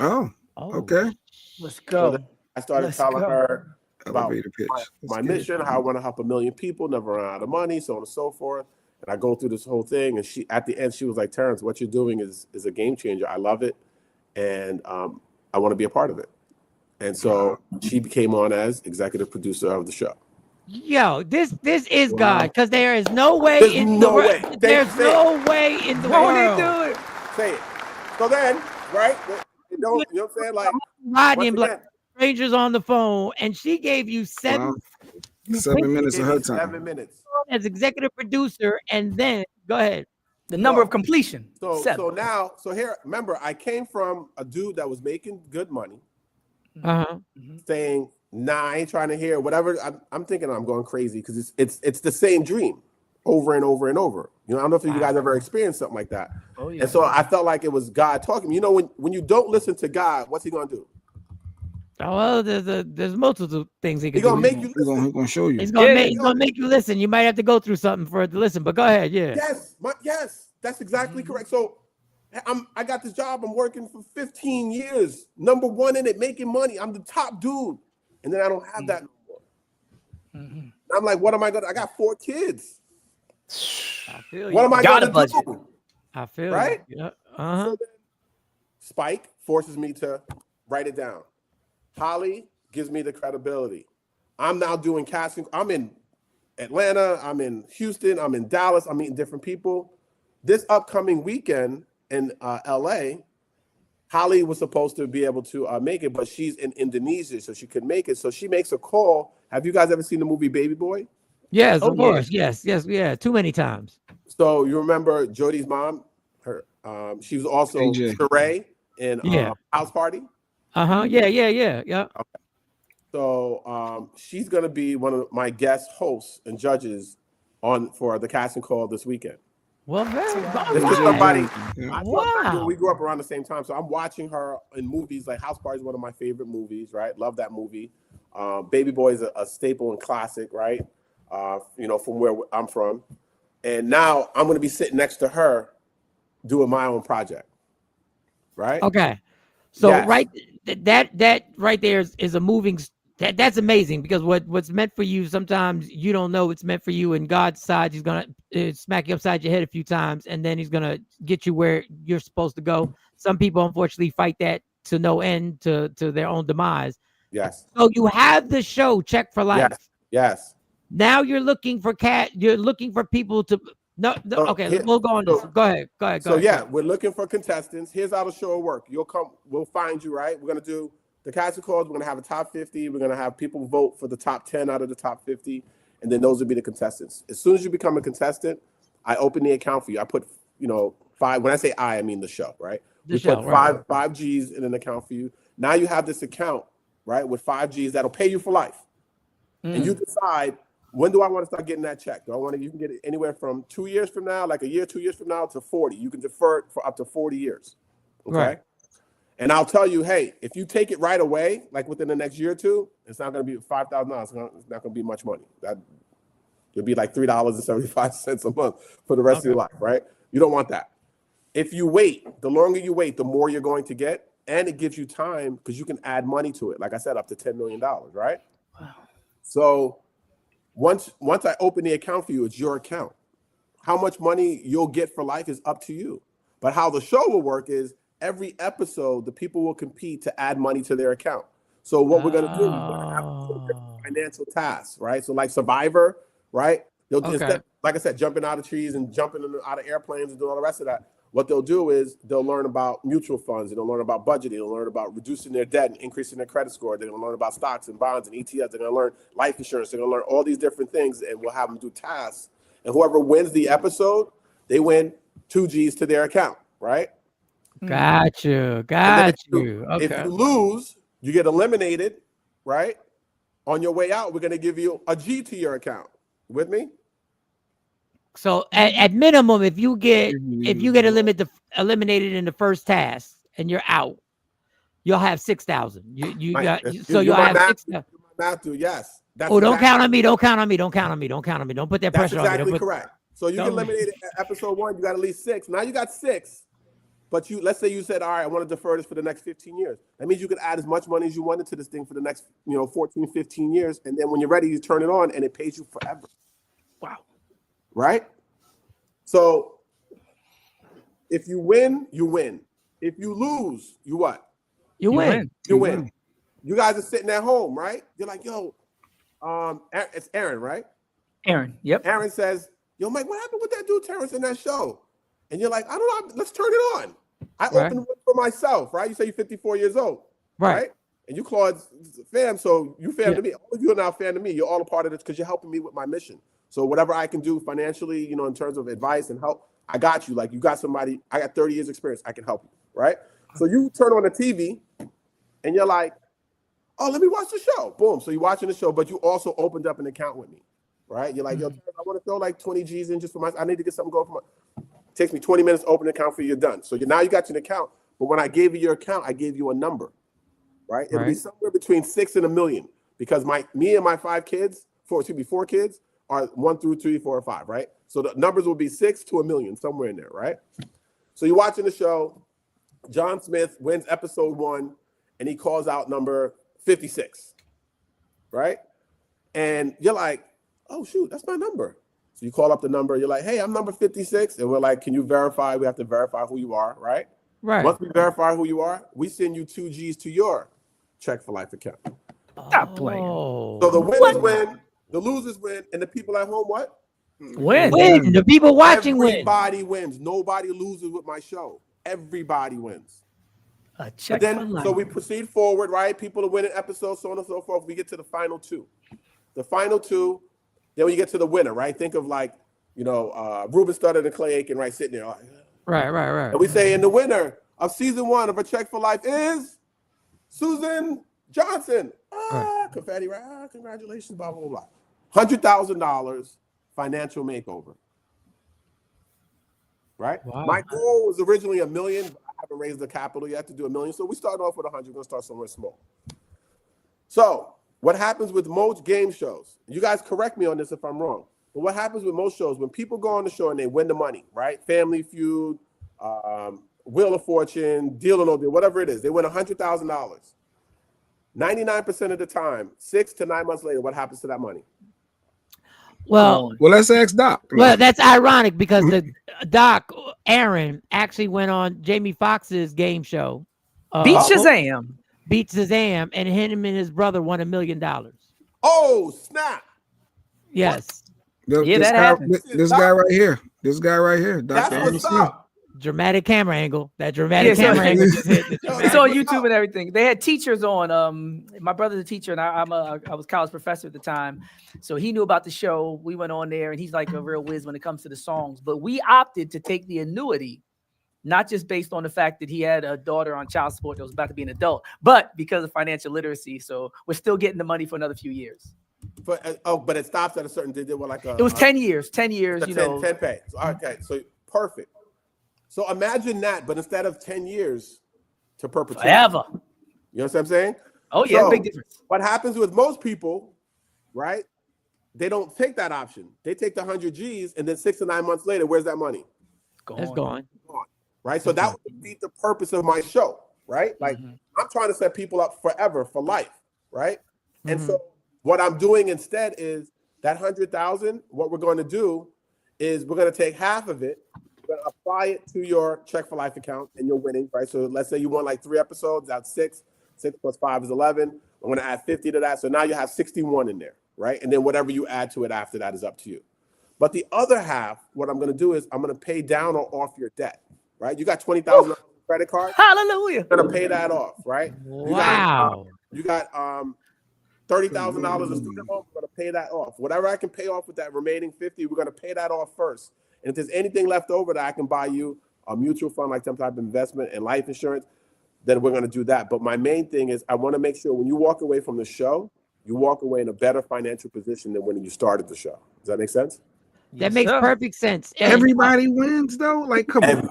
Oh, okay. Let's go. So I started telling her about pitch. my mission, how I want to help 1 million people, never run out of money, so on and so forth. And I go through this whole thing, and at the end, she was like, Terrence, what you're doing is a game changer. I love it, and I want to be a part of it. And so she became on as executive producer of the show. Yo, this is God, because there is no way in the world. There's no way in the world. Won't he do it? Say it. So then, right? You know what I'm saying? Like, riding like strangers on the phone, and she gave you 7 minutes of her time. 7 minutes as executive producer, and then go ahead. The number of completion. So here, remember, I came from a dude that was making good money, saying Nah, I ain't trying to hear whatever. I'm thinking I'm going crazy because it's the same dream over and over and over. You know, I don't know if you guys ever experienced something like that. Oh, yeah. And so I felt like it was God talking. You know, when you don't listen to God, what's he gonna do? Oh, well, there's multiple things he can He's gonna do. make you listen. He's gonna show you. He's gonna make you listen. You might have to go through something for it to listen, but go ahead. Yeah. Yes, that's exactly correct. So I got this job. I'm working for 15 years, number one in it, making money. I'm the top dude, and then I don't have that no more. I'm like, what am I gonna? I got 4 kids. I feel what you. am I Got gonna a budget. do? I feel right. You. Yeah. So then Spike forces me to write it down. Holly gives me the credibility. I'm now doing casting. I'm in Atlanta. I'm in Houston. I'm in Dallas. I'm meeting different people. This upcoming weekend in LA, Holly was supposed to be able to make it, but she's in Indonesia, so she couldn't make it. So she makes a call. Have you guys ever seen the movie Baby Boy? Yes, of course. Yes. Yeah. Too many times. So you remember Jodie's mom? Her, she was also Sheree in House Party. Yeah. Okay. So she's gonna be one of my guest hosts and judges for the casting call this weekend. Well, this is somebody. Wow. We grew up around the same time, so I'm watching her in movies. Like House Party is one of my favorite movies, right? Love that movie. Baby Boy is a staple and classic, right? You know, from where I'm from, and now I'm going to be sitting next to her, doing my own project, right? Okay, so right, that right there is a moving. That's amazing because what's meant for you, sometimes you don't know it's meant for you, and God decides he's gonna smack you upside your head a few times, and then he's gonna get you where you're supposed to go. Some people unfortunately fight that to no end, to their own demise. Yes. So you have the show Check for Life. Yes. Now you're looking for you're looking for people to okay, we'll go on. Go ahead. So we're looking for contestants. Here's how the show will work. You'll come, we'll find you, right? We're gonna do the casting calls. We're gonna have a top 50. We're gonna have people vote for the top 10 out of the top 50, and then those will be the contestants. As soon as you become a contestant, I open the account for you. I put, 5. When I say I mean the show, right? We put five G's in an account for you. Now you have this account, right, with 5 G's that'll pay you for life, and you decide, when do I want to start getting that check? You can get it anywhere from 2 years from now, like a year, 2 years from now, to 40. You can defer it for up to 40 years. Okay. Right. And I'll tell you, hey, if you take it right away, like within the next year or two, it's not going to be $5,000. It's not going to be much money. It'll be like $3.75 a month for the rest of your life, right? You don't want that. If you wait, the longer you wait, the more you're going to get. And it gives you time because you can add money to it. Like I said, up to $10 million, right? Wow. So once I open the account for you, it's your account. How much money you'll get for life is up to you. But how the show will work is every episode, the people will compete to add money to their account. So what we're going to do, we're going to have financial tasks, right? So like Survivor, right? Instead, like I said, jumping out of trees and jumping out of airplanes and doing all the rest of that. What they'll do is they'll learn about mutual funds. They'll learn about budgeting. They'll learn about reducing their debt and increasing their credit score. They're going to learn about stocks and bonds and ETFs. They're going to learn life insurance. They're going to learn all these different things, and we'll have them do tasks. And whoever wins the episode, they win 2 G's to their account, right? Got you. Okay. If you lose, you get eliminated, right? On your way out, we're going to give you a G to your account. With me? So at minimum, if you get eliminated in the first task and you're out, you'll have 6,000. You'll have 6,000. Yes. Don't count on me. Don't put that pressure on me. That's exactly correct. So you get eliminated at episode 1. You got at least 6. Now you got 6. But let's say you said, all right, I want to defer this for the next 15 years. That means you could add as much money as you wanted to this thing for the next, 14, 15 years. And then when you're ready, you turn it on and it pays you forever. Wow. Right? So if you win, you win. If you lose, you what? You win. You win. You guys are sitting at home, right? You're like, yo, it's Aaron, right? Aaron, yep. Aaron says, yo, Mike, what happened with that dude Terrence in that show? And you're like, I don't know, let's turn it on. I opened one for myself, right? You say you're 54 years old, right? And you Claude's fam, so you fam to me. All of you are now fan to me. You're all a part of this because you're helping me with my mission. So whatever I can do financially, in terms of advice and help, I got you. Like you got somebody, I got 30 years experience, I can help you, right? So you turn on the TV and you're like, Oh, let me watch the show. Boom. So you're watching the show, but you also opened up an account with me, right? You're like, yo, I want to throw like 20 G's in just for I need to get something going for my. It takes me 20 minutes to open an account for you. You're done. So now you got your account. But when I gave you your account, I gave you a number, right? It'll be somewhere between 6 and 1 million because me and my 4 kids are 1 through 3, 4, or 5, right? So the numbers will be 6 to 1 million, somewhere in there, right? So you're watching the show. John Smith wins episode 1, and he calls out number 56, right? And you're like, oh, shoot, that's my number. So you call up the number. You're like, hey, I'm number 56. And we're like, can you verify? We have to verify who you are, right? Right. Once we verify who you are, we send you 2 G's to your Check for Life account. Stop playing. So the winners win, the losers win, and the people at home what? Win. The people watching win. Everybody wins. Nobody loses with my show. Everybody wins. A check Then, for life. so we proceed forward, right? People are winning episodes, so on and so forth. We get to the final 2. The final 2, then we get to the winner, right? Think of like, Ruben Studdard and Clay Aiken, right, sitting there. Like, Right. and we say, and the winner of season 1 of A Check for Life is Susan Johnson. Confetti, right? Congratulations, blah, blah, blah. $100,000 financial makeover. Right? Wow. My goal was originally $1 million, but I haven't raised the capital yet to do $1 million. So we started off with 100. We're going to start somewhere small. So what happens with most game shows, you guys correct me on this if I'm wrong, but what happens with most shows, when people go on the show and they win the money, right? Family Feud, Wheel of Fortune, Deal or No Deal, whatever it is, they win $100,000. 99% of the time, 6 to 9 months later, what happens to that money? Well, let's ask Doc. Well, that's ironic because the Doc Aaron actually went on Jamie Foxx's game show. Beat Shazam. Beat Shazam, and him and his brother won $1 million. Oh, snap. Yes. This guy right here. This guy right here. That's what's up. Dramatic camera angle. That dramatic camera angle just hit. It's on YouTube and everything. They had teachers on. My brother's a teacher, and I was college professor at the time, so he knew about the show. We went on there, and he's like a real whiz when it comes to the songs. But we opted to take the annuity, not just based on the fact that he had a daughter on child support that was about to be an adult, but because of financial literacy. So we're still getting the money for another few years. But it stops at a certain. They did like it was 10 years. 10 years. 10 pay. Okay, so perfect. So imagine that, but instead of 10 years to perpetuity. Forever. You know what I'm saying? Oh, yeah, big difference. What happens with most people, right? They don't take that option. They take the 100 G's, and then 6 to 9 months later, where's that money? It's gone. Right? So that would defeat the purpose of my show, right? Like, I'm trying to set people up forever, for life, right? And so what I'm doing instead is that 100,000, what we're going to do is we're going to take half of it, we're going to apply it to your Check for Life account, and you're winning, right? So let's say you won like 3 episodes, that's 6. 6 plus 5 is 11. I'm going to add 50 to that. So now you have 61 in there, right? And then whatever you add to it after that is up to you. But the other half, what I'm going to do is I'm going to pay down or off your debt, right? You got $20,000 credit card. Hallelujah. I'm going to pay that off, right? Wow. You got $30,000 of student loan. We're going to pay that off. Whatever I can pay off with that remaining 50, we're going to pay that off first. And if there's anything left over that I can buy you a mutual fund, like some type of investment and life insurance, then we're going to do that. But my main thing is I want to make sure when you walk away from the show, you walk away in a better financial position than when you started the show. Does that make sense? That makes perfect sense. Everybody wins though. Like, come on.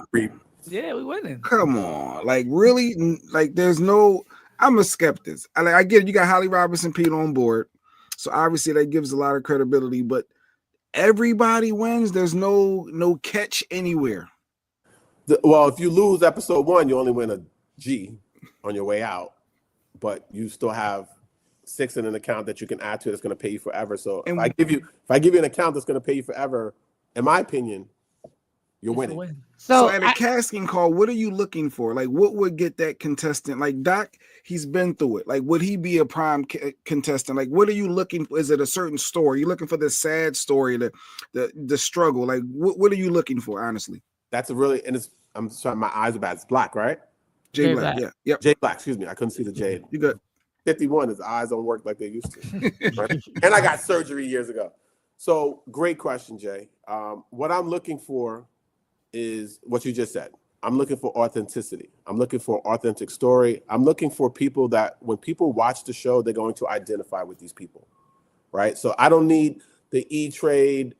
Yeah, we winning. Come on. Like, really? Like, there's no. I'm a skeptic. I get it. You got Holly Robinson Pete on board, so obviously that gives a lot of credibility. But everybody wins. There's no catch anywhere. Well, if you lose episode 1, you only win a G on your way out, but you still have 6 in an account that you can add to that's going to pay you forever. So if I give you an account that's going to pay you forever, in my opinion, you're winning. So at a casting call, what are you looking for? Like, what would get that contestant? Like Doc, he's been through it. Like, would he be a prime contestant? Like, what are you looking for? Is it a certain story? You're looking for the sad story, the struggle. Like, what are you looking for? Honestly, that's a really I'm sorry, my eyes are bad. It's Black, right? Jay Black, yeah, yep. Jay Black, excuse me. I couldn't see the J. You good? 51, his eyes don't work like they used to. Right? And I got surgery years ago. So great question, Jay. What I'm looking for is what you just said. I'm looking for authenticity. I'm looking for an authentic story. I'm looking for people that when people watch the show, they're going to identify with these people, right? So I don't need the E-Trade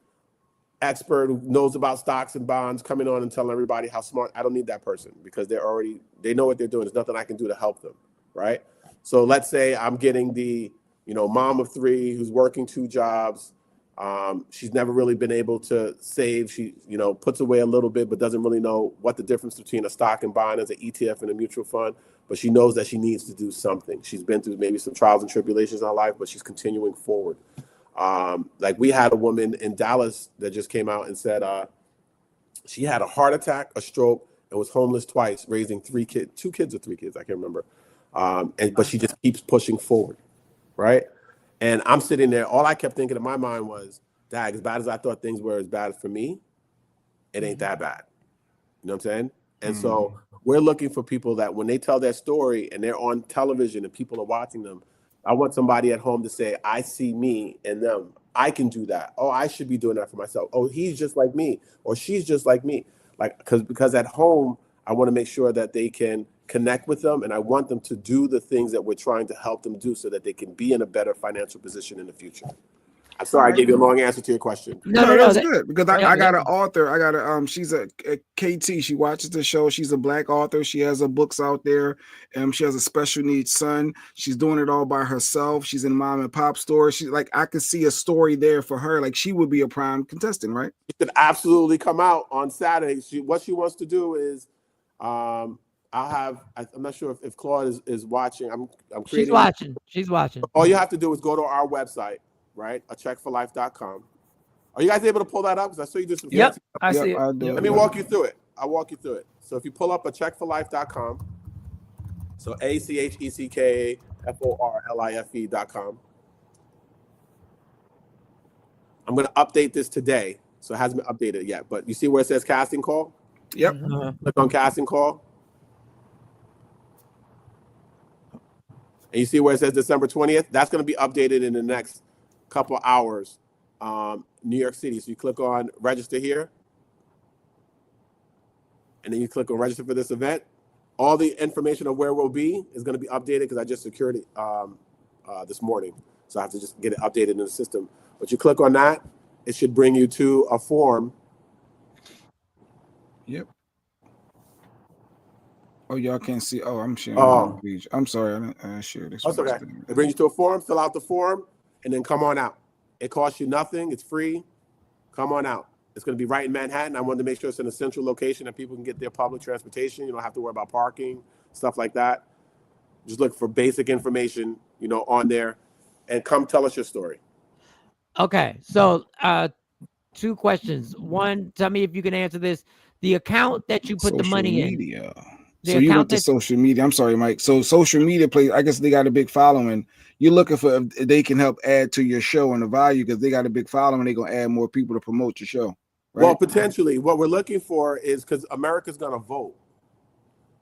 expert who knows about stocks and bonds coming on and telling everybody how smart. I don't need that person because they know what they're doing. There's nothing I can do to help them, right? So let's say I'm getting the, mom of 3 who's working 2 jobs. She's never really been able to save. She, puts away a little bit, but doesn't really know what the difference between a stock and bond is, an ETF and a mutual fund. But she knows that she needs to do something. She's been through maybe some trials and tribulations in her life, but she's continuing forward. Like we had a woman in Dallas that just came out and said she had a heart attack, a stroke, and was homeless twice, raising 2 kids or 3 kids, I can't remember. But she just keeps pushing forward, right? And I'm sitting there, all I kept thinking in my mind was, Dag, as bad as I thought things were as bad for me, it ain't that bad. You know what I'm saying? And so we're looking for people that when they tell their story and they're on television and people are watching them, I want somebody at home to say, I see me in them. I can do that. Oh, I should be doing that for myself. Oh, he's just like me, or she's just like me. Like, because at home, I want to make sure that they can connect with them, and I want them to do the things that we're trying to help them do so that they can be in a better financial position in the future. I'm sorry I gave you a long answer to your question. No, that's good because I got an author. I got a she's a KT. She watches the show. She's a Black author. She has her books out there. She has a special needs son. She's doing it all by herself. She's in mom and pop store. She's like, I could see a story there for her. Like she would be a prime contestant, right? She could absolutely come out on Saturday. What she wants to do is, I'm not sure if Claude is watching. I'm creating. She's watching. All you have to do is go to our website, right? acheckforlife.com. Are you guys able to pull that up? Because I saw you do some. Yep, I see it. Let me walk you through it. I'll walk you through it. So if you pull up acheckforlife.com, so ACHECKAFORLIFE.com. I'm going to update this today. So it hasn't been updated yet, but you see where it says casting call? Yep. Click on casting call. And you see where it says December 20th? That's going to be updated in the next couple hours. New York City. So you click on register here. And then you click on register for this event. All the information of where we'll be is going to be updated because I just secured it this morning. So I have to just get it updated in the system. But you click on that, it should bring you to a form. Yep. Oh, y'all can't see. Oh, I'm sharing. I'm sorry. I didn't share this. That's okay. It brings you to a form. Fill out the form, and then come on out. It costs you nothing. It's free. Come on out. It's going to be right in Manhattan. I wanted to make sure it's in a central location that people can get their public transportation. You don't have to worry about parking, stuff like that. Just look for basic information, on there, and come tell us your story. Okay, so 2 questions. One, tell me if you can answer this. The account that you put the money in. So you went to social media. I'm sorry, Mike. So social media plays, I guess they got a big following. You're looking for if they can help add to your show and the value because they got a big following. They're going to add more people to promote your show. Right? Well, potentially. What we're looking for is because America's going to vote.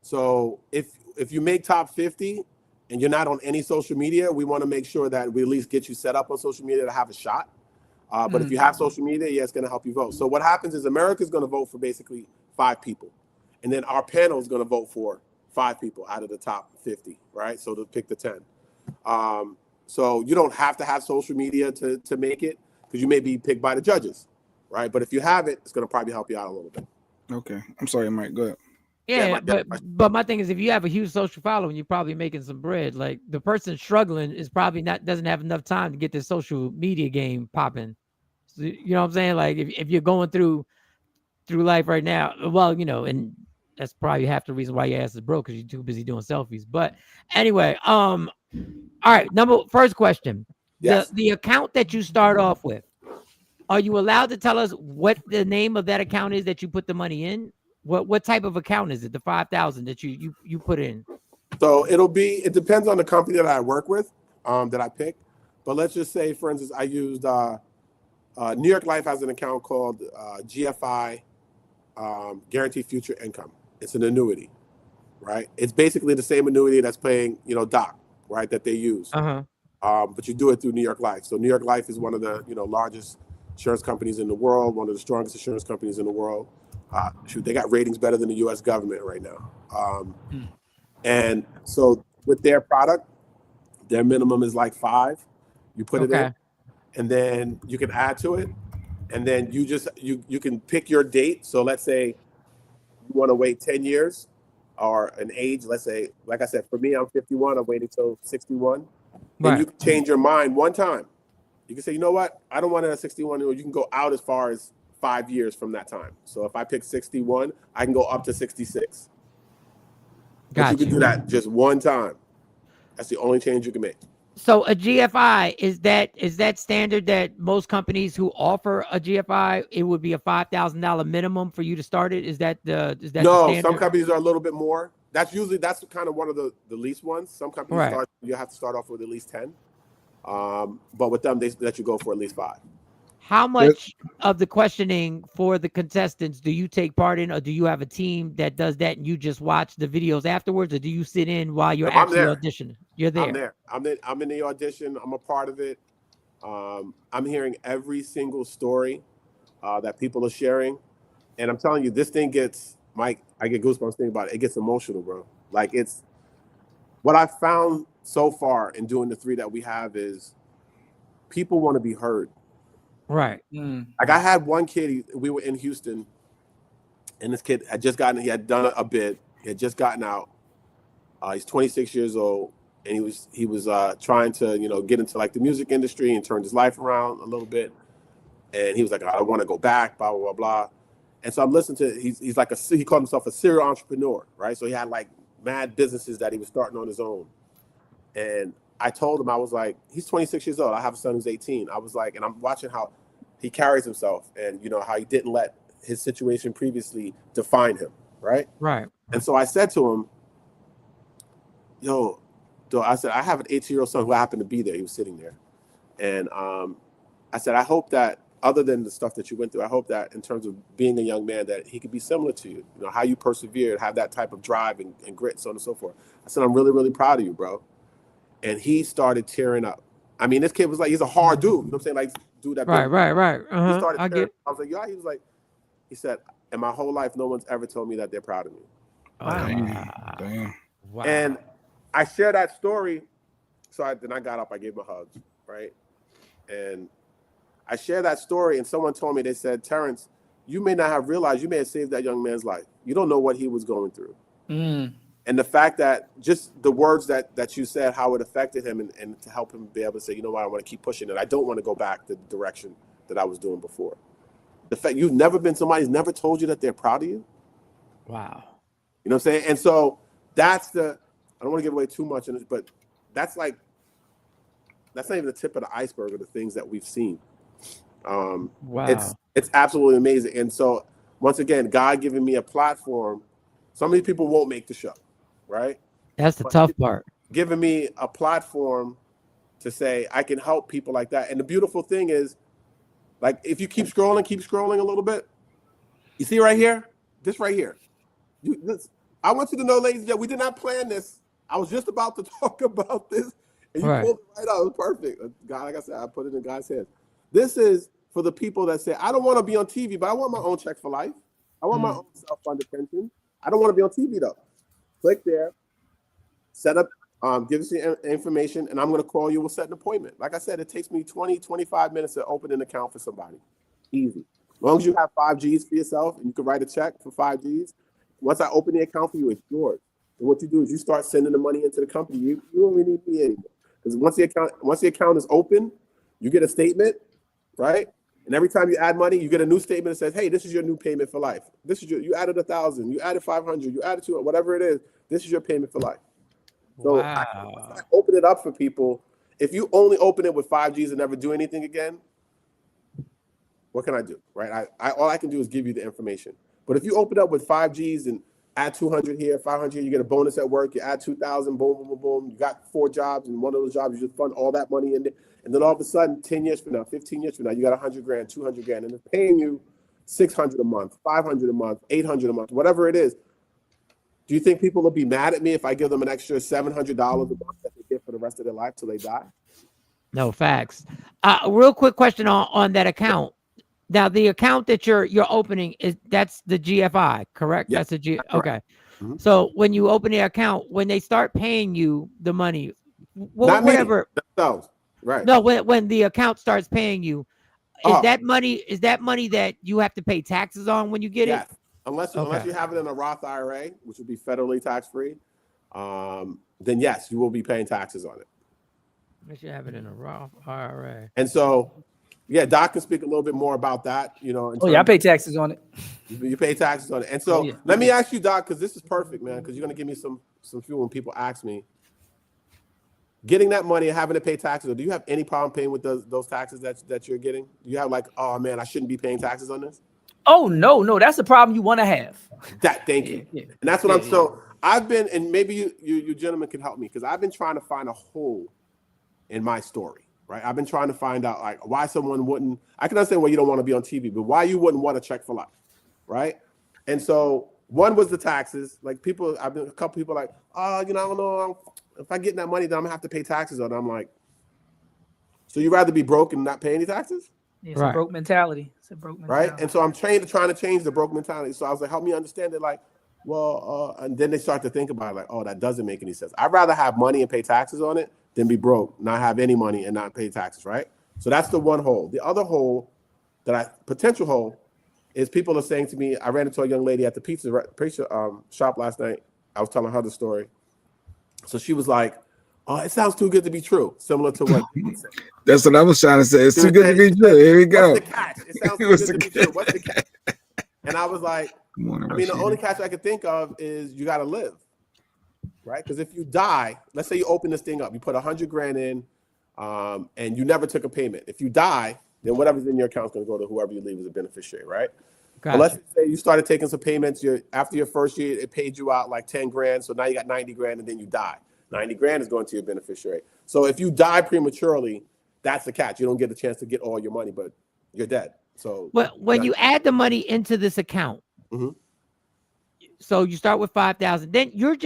So if you make top 50 and you're not on any social media, we want to make sure that we at least get you set up on social media to have a shot. But if you have social media, it's going to help you vote. So what happens is America's going to vote for basically 5 people. And then our panel is going to vote for 5 people out of the top 50, right? So to pick the 10. So you don't have to have social media to make it because you may be picked by the judges, right? But if you have it, it's going to probably help you out a little bit. Okay. I'm sorry, Mike. Go ahead. Yeah, but my thing is, if you have a huge social following, you're probably making some bread. Like the person struggling is probably doesn't have enough time to get their social media game popping. So, you know what I'm saying? Like if you're going through life right now, well, and that's probably half the reason why your ass is broke because you're too busy doing selfies. But anyway, all right. First question. Yes. The account that you start off with, are you allowed to tell us what the name of that account is that you put the money in? What type of account is it? The 5,000 that you put in? So it depends on the company that I work with, that I pick. But let's just say, for instance, I used New York Life has an account called GFI, Guaranteed Future Income. It's an annuity, right? It's basically the same annuity that's paying, DOC, right, that they use. But you do it through New York Life. So New York Life is one of the, largest insurance companies in the world, one of the strongest insurance companies in the world. Shoot, they got ratings better than the U.S. government right now. And so with their product, their minimum is like 5. You put it in, and then you can add to it, and then you can pick your date. So let's say you want to wait 10 years or an age. Let's say, like I said, for me, I'm 51. I'm waiting till 61. Then you can change your mind one time. You can say, you know what? I don't want it at 61. You can go out as far as 5 years from that time. So if I pick 61, I can go up to 66. But you can do that just one time. That's the only change you can make. So a GFI, is that standard that most companies who offer a GFI, it would be a $5,000 minimum for you to start it? Is that the standard? Some companies are a little bit more. That's kind of one of the least ones. Some companies you have to start off with at least 10. But with them, they let you go for at least 5. How much of the questioning for the contestants do you take part in, or do you have a team that does that and you just watch the videos afterwards, or do you sit in while you're actually auditioning? You're there. I'm there. I'm in the audition. I'm a part of it. I'm hearing every single story that people are sharing, and I'm telling you, this thing gets Mike. I get goosebumps thinking about it. It gets emotional, bro. Like, it's what I found so far in doing the 3 that we have is people want to be heard. Right. Like, I had one kid, we were in Houston, and this kid he had done a bid. He had just gotten out. He's 26 years old, and he was trying to, get into like the music industry and turn his life around a little bit. And he was like, I want to go back, blah, blah, blah, blah. And so I'm listening to, he's like he called himself a serial entrepreneur, right? So he had like mad businesses that he was starting on his own. And I told him, I was like, he's 26 years old. I have a son who's 18. I was like, and I'm watching how he carries himself and, how he didn't let his situation previously define him, right? Right. And so I said to him, I said, I have an 18-year-old son who happened to be there. He was sitting there. And I said, I hope that other than the stuff that you went through, I hope that in terms of being a young man, that he could be similar to you, how you persevered, have that type of drive and grit, so on and so forth. I said, I'm really, really proud of you, bro. And he started tearing up. I mean, this kid was like, he's a hard dude. You know what I'm saying? Like, dude that. Right. He started tearing up. I was like, yeah. He said, in my whole life, no one's ever told me that they're proud of me. Damn. Wow. And I share that story. So then I got up, I gave him a hug, right? And I share that story, and someone told me, they said, Terrence, you may not have realized you may have saved that young man's life. You don't know what he was going through. And the fact that just the words that you said, how it affected him, and to help him be able to say, you know what, I want to keep pushing it. I don't want to go back the direction that I was doing before. The fact you've never been somebody's never told you that they're proud of you. Wow. You know what I'm saying? And so that's I don't want to give away too much in this, but that's not even the tip of the iceberg of the things that we've seen. Wow. It's absolutely amazing. And so once again, God giving me a platform. Some of these people won't make the show, right? That's the tough part. Giving me a platform to say I can help people like that. And the beautiful thing is, like, if you keep scrolling a little bit, you see right here, this right here. I want you to know, ladies and gentlemen, we did not plan this. I was just about to talk about this, and you pulled it right out. It was perfect. God, like I said, I put it in God's hands. This is for the people that say, I don't want to be on TV, but I want my own check for life. I want my own self-funded pension. I don't want to be on TV, though. Click there, set up, give us the information, and I'm going to call you. We'll set an appointment. Like I said, it takes me 20, 25 minutes to open an account for somebody. Easy. As long as you have 5 Gs for yourself and you can write a check for 5 Gs, once I open the account for you, it's yours. And what you do is you start sending the money into the company. You don't really need me anymore. Because once the account is open, you get a statement, right? And every time you add money, you get a new statement that says, hey, this is your new payment for life. This is you added 1,000, you added 500, you added 200, whatever it is. This is your payment for life. So I open it up for people. If you only open it with 5 Gs and never do anything again, what can I do, right? All I can do is give you the information. But if you open up with 5 Gs and add 200 here, 500 here, you get a bonus at work, you add 2,000, boom, boom, boom, boom. You got 4 jobs, and one of those jobs, you just fund all that money in there. And then all of a sudden, 10 years from now, 15 years from now, you got 100 grand, 200 grand, and they're paying you 600 a month, 500 a month, 800 a month, whatever it is. Do you think people will be mad at me if I give them an extra $700 a month that they get for the rest of their life till they die? No, facts. Real quick question on that account. Now the account that you're opening that's the GFI, correct? Yeah. That's the G. Correct. Okay. Mm-hmm. So when you open the account, when they start paying you the money, Not whatever. me, themselves. Right. No, when the account starts paying you, is Oh. that money that you have to pay taxes on when you get Yes. it? Unless you have it in a Roth IRA, which would be federally tax free, then yes, you will be paying taxes on it. Unless you have it in a Roth IRA. And so, yeah, Doc can speak a little bit more about that. You know, Oh yeah, I pay taxes on it. You pay taxes on it. And so let me ask you, Doc, because this is perfect, man, because you're gonna give me some fuel when people ask me. Getting that money and having to pay taxes, or do you have any problem paying with those taxes that you're getting? Do you have like, oh man, I shouldn't be paying taxes on this? Oh no, that's the problem you want to have. Thank you. Yeah. And that's what I've been, and maybe you gentlemen can help me, because I've been trying to find a hole in my story, right? I've been trying to find out like why someone wouldn't. I can understand why you don't want to be on TV, but why you wouldn't want a check for life, right? And so one was the taxes. Like a couple people like, oh, I don't know, if I get that money, then I'm gonna have to pay taxes on it. I'm like, so you'd rather be broke and not pay any taxes? Yeah, it's a broke mentality. It's a broke mentality. Right? And so I'm trying to change the broke mentality. So I was like, help me understand it. Like, well, and then they start to think about it, like, oh, that doesn't make any sense. I'd rather have money and pay taxes on it than be broke, not have any money and not pay taxes, right? So that's the one hole. The other hole, potential hole, is people are saying to me, I ran into a young lady at the pizza shop last night. I was telling her the story. So she was like, oh, it sounds too good to be true. Similar to what you said. That's what I was trying to say. It's too good to be true. Here we go. What's the catch? It sounds too good to be true. What's the catch? And I was like, the only catch I could think of is you got to live, right? Because if you die, let's say you open this thing up, you put $100,000 in, and you never took a payment. If you die, then whatever's in your account is going to go to whoever you leave as a beneficiary, right? Gotcha. But let's say you started taking some payments. After your first year, it paid you out like $10,000. So now you got $90,000, and then you die. $90,000 is going to your beneficiary. So if you die prematurely, that's the catch. You don't get the chance to get all your money, but you're dead. So when you add the money into this account, so you start with 5,000, then you're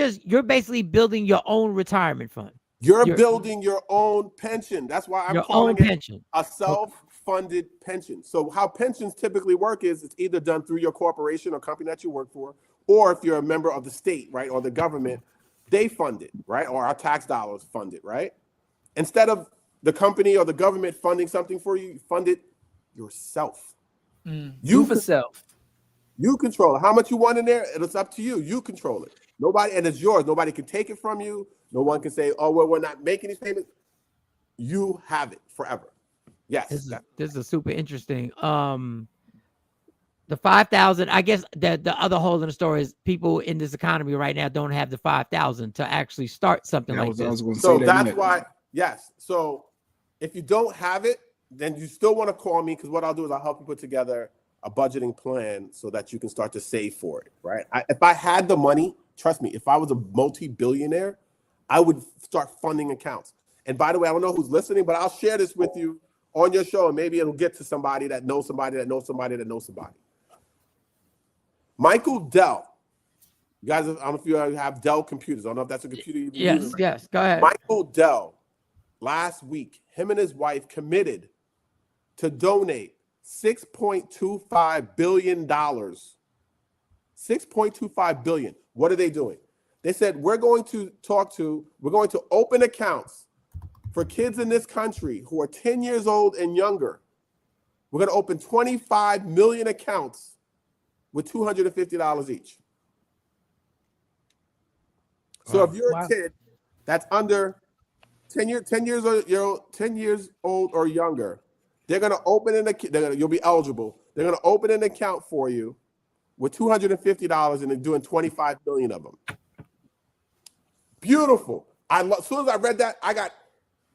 basically building your own retirement fund. You're building your own pension. That's why I'm calling it a self-funded pension. So how pensions typically work is it's either done through your corporation or company that you work for, or if you're a member of the state, right, or the government, they fund it, right, or our tax dollars fund it, right? Instead of the company or the government funding something for you, you fund it yourself. You for self. You control it. How much you want in there, it's up to you. You control it. Nobody, and it's yours. Nobody can take it from you. No one can say, oh, well, we're not making these payments. You have it forever. Yes. This is super interesting. The 5,000, I guess the other hole in the story is people in this economy right now don't have the 5,000 to actually start something like this. So that's why, yes. So if you don't have it, then you still want to call me, because what I'll do is I'll help you put together a budgeting plan so that you can start to save for it, right? If I had the money, trust me, if I was a multi-billionaire, I would start funding accounts. And by the way, I don't know who's listening, but I'll share this with you on your show, and maybe it'll get to somebody that knows somebody that knows somebody that knows somebody. Michael Dell. You guys, I don't know if you have Dell computers. I don't know if that's a computer you've been using. Yes, go ahead. Michael Dell, last week, him and his wife committed to donate $6.25 billion. $6.25 billion. What are they doing? They said, we're going to open accounts for kids in this country who are 10 years old and younger. We're going to open 25 million accounts with $250 each. So if you're a kid that's under 10 years old or younger, they're going to open you'll be eligible. They're going to open an account for you with $250, and they're doing 25 million of them. Beautiful. As soon as I read that, I got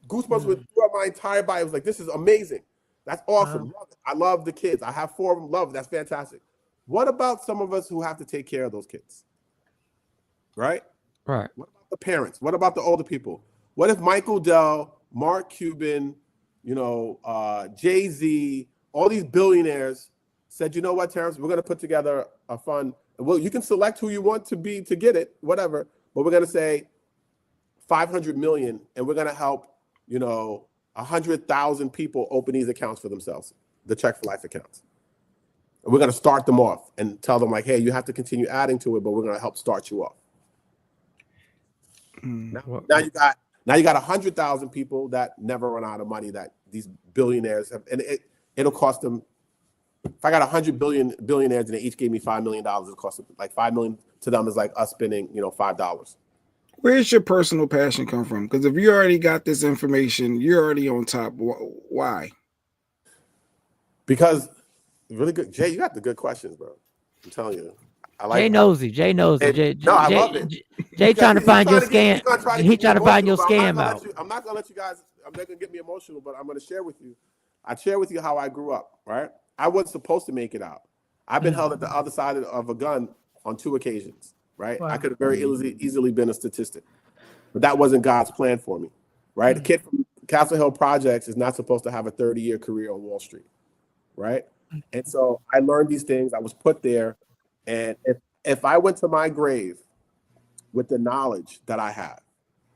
goosebumps throughout my entire body. I was like, this is amazing. That's awesome. Love it. I love the kids. I have 4 of them. Love it. That's fantastic. What about some of us who have to take care of those kids? Right? Right. What about the parents? What about the older people? What if Michael Dell, Mark Cuban, Jay-Z, all these billionaires said, you know what, Terrence, we're going to put together a fund. Well, you can select who you want to be to get it, whatever. But we're going to say 500 million, and we're going to help, 100,000 people open these accounts for themselves, the Check for Life accounts. And we're going to start them off and tell them like, hey, you have to continue adding to it, but we're going to help start you off. Now you got 100,000 people that never run out of money that these billionaires have, and it'll cost them. If I got 100 billionaires and they each gave me $5 million, it costs them like $5 million to them is like us spending, $5. Where's your personal passion come from? Because if you already got this information, you're already on top. Why? Because really good, Jay. You got the good questions, bro. I'm telling you. I like Jay nosy. Jay nosy. I love it. Jay trying to find your scam. He trying to find your scam out. I'm not gonna let you guys. I'm not gonna get me emotional, but I'm gonna share with you. I share with you how I grew up. Right. I wasn't supposed to make it out. I've been held at the other side of a gun on 2 occasions. Right. Wow. I could have very easily been a statistic, but that wasn't God's plan for me. Right. A kid from Castle Hill Projects is not supposed to have a 30-year career on Wall Street. Right. And so I learned these things. I was put there. And if I went to my grave with the knowledge that I have,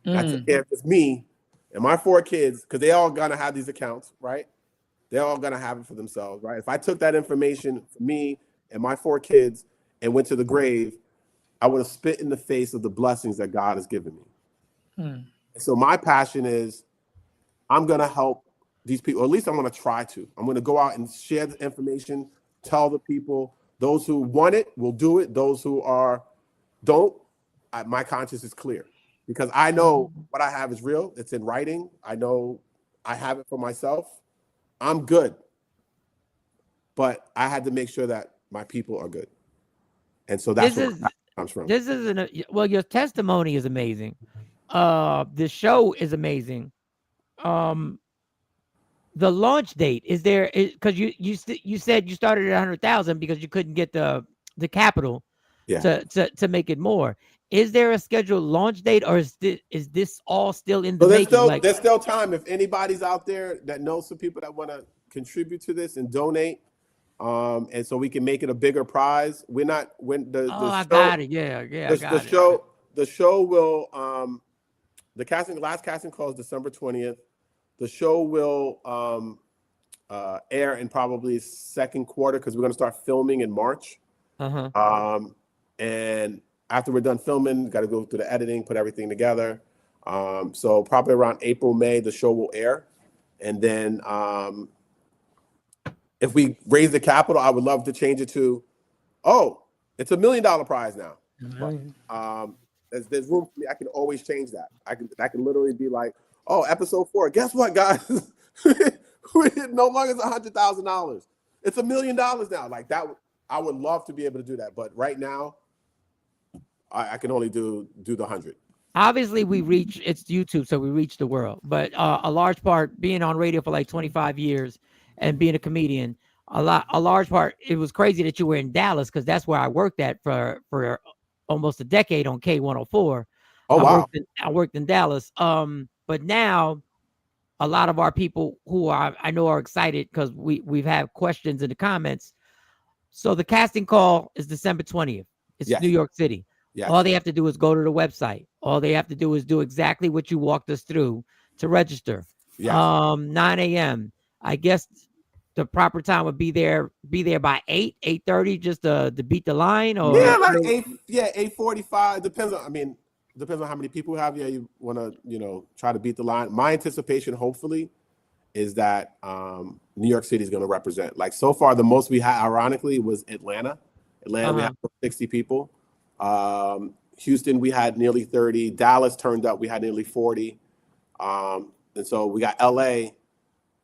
that's if it's me and my 4 kids, because they all gonna have these accounts, right? They're all gonna have it for themselves, right? If I took that information for me and my 4 kids and went to the grave, I would have spit in the face of the blessings that God has given me. And so my passion is I'm gonna help these people, or at least I'm gonna try to. I'm gonna go out and share the information, tell the people. Those who want it will do it. Those who don't, my conscience is clear because I know what I have is real. It's in writing. I know I have it for myself. I'm good. But I had to make sure that my people are good. And so that's where it comes from. This isn't well, your testimony is amazing. The show is amazing. The launch date is there because you said you started at 100,000 because you couldn't get the capital to make it more. Is there a scheduled launch date, or is this all still in the making? There's still time. If anybody's out there that knows some people that want to contribute to this and donate, and so we can make it a bigger prize. We're not when the show, I got it. Yeah, the show will the last casting call is December 20th. The show will air in probably second quarter because we're going to start filming in March. And after we're done filming, got to go through the editing, put everything together. So probably around April, May, the show will air. And then if we raise the capital, I would love to change it to, it's $1 million prize now. But, there's room for me. I can always change that. I can literally be like, episode 4. Guess what, guys? No longer is $100,000. It's $1 million now. Like that, I would love to be able to do that. But right now, I can only do the 100. Obviously, it's YouTube, so we reach the world. But a large part, being on radio for like 25 years and being a comedian, a large part, it was crazy that you were in Dallas because that's where I worked at for almost a decade on K104. Oh, wow. I worked in Dallas. But now a lot of our people who I know are excited because we've had questions in the comments. So the casting call is December 20th. It's New York City. Yes. All they have to do is go to the website. All they have to do is do exactly what you walked us through to register. Yes. 9 a.m. I guess the proper time would be there by 8:30 just to beat the line, or like 8:45. Depends on how many people you have. Yeah, you want to try to beat the line. My anticipation, hopefully, is that New York City is going to represent. Like so far, the most we had, ironically, was Atlanta. We had 60 people. Houston, we had nearly 30. Dallas turned up, we had nearly 40. And so we got LA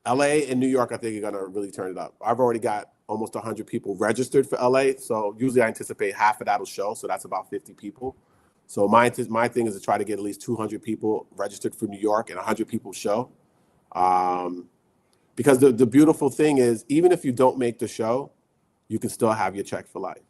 and New York, I think, are going to really turn it up. I've already got almost 100 people registered for LA. So usually I anticipate half of that will show. So that's about 50 people. So my thing is to try to get at least 200 people registered for New York and 100 people show. Because the beautiful thing is, even if you don't make the show, you can still have your check for life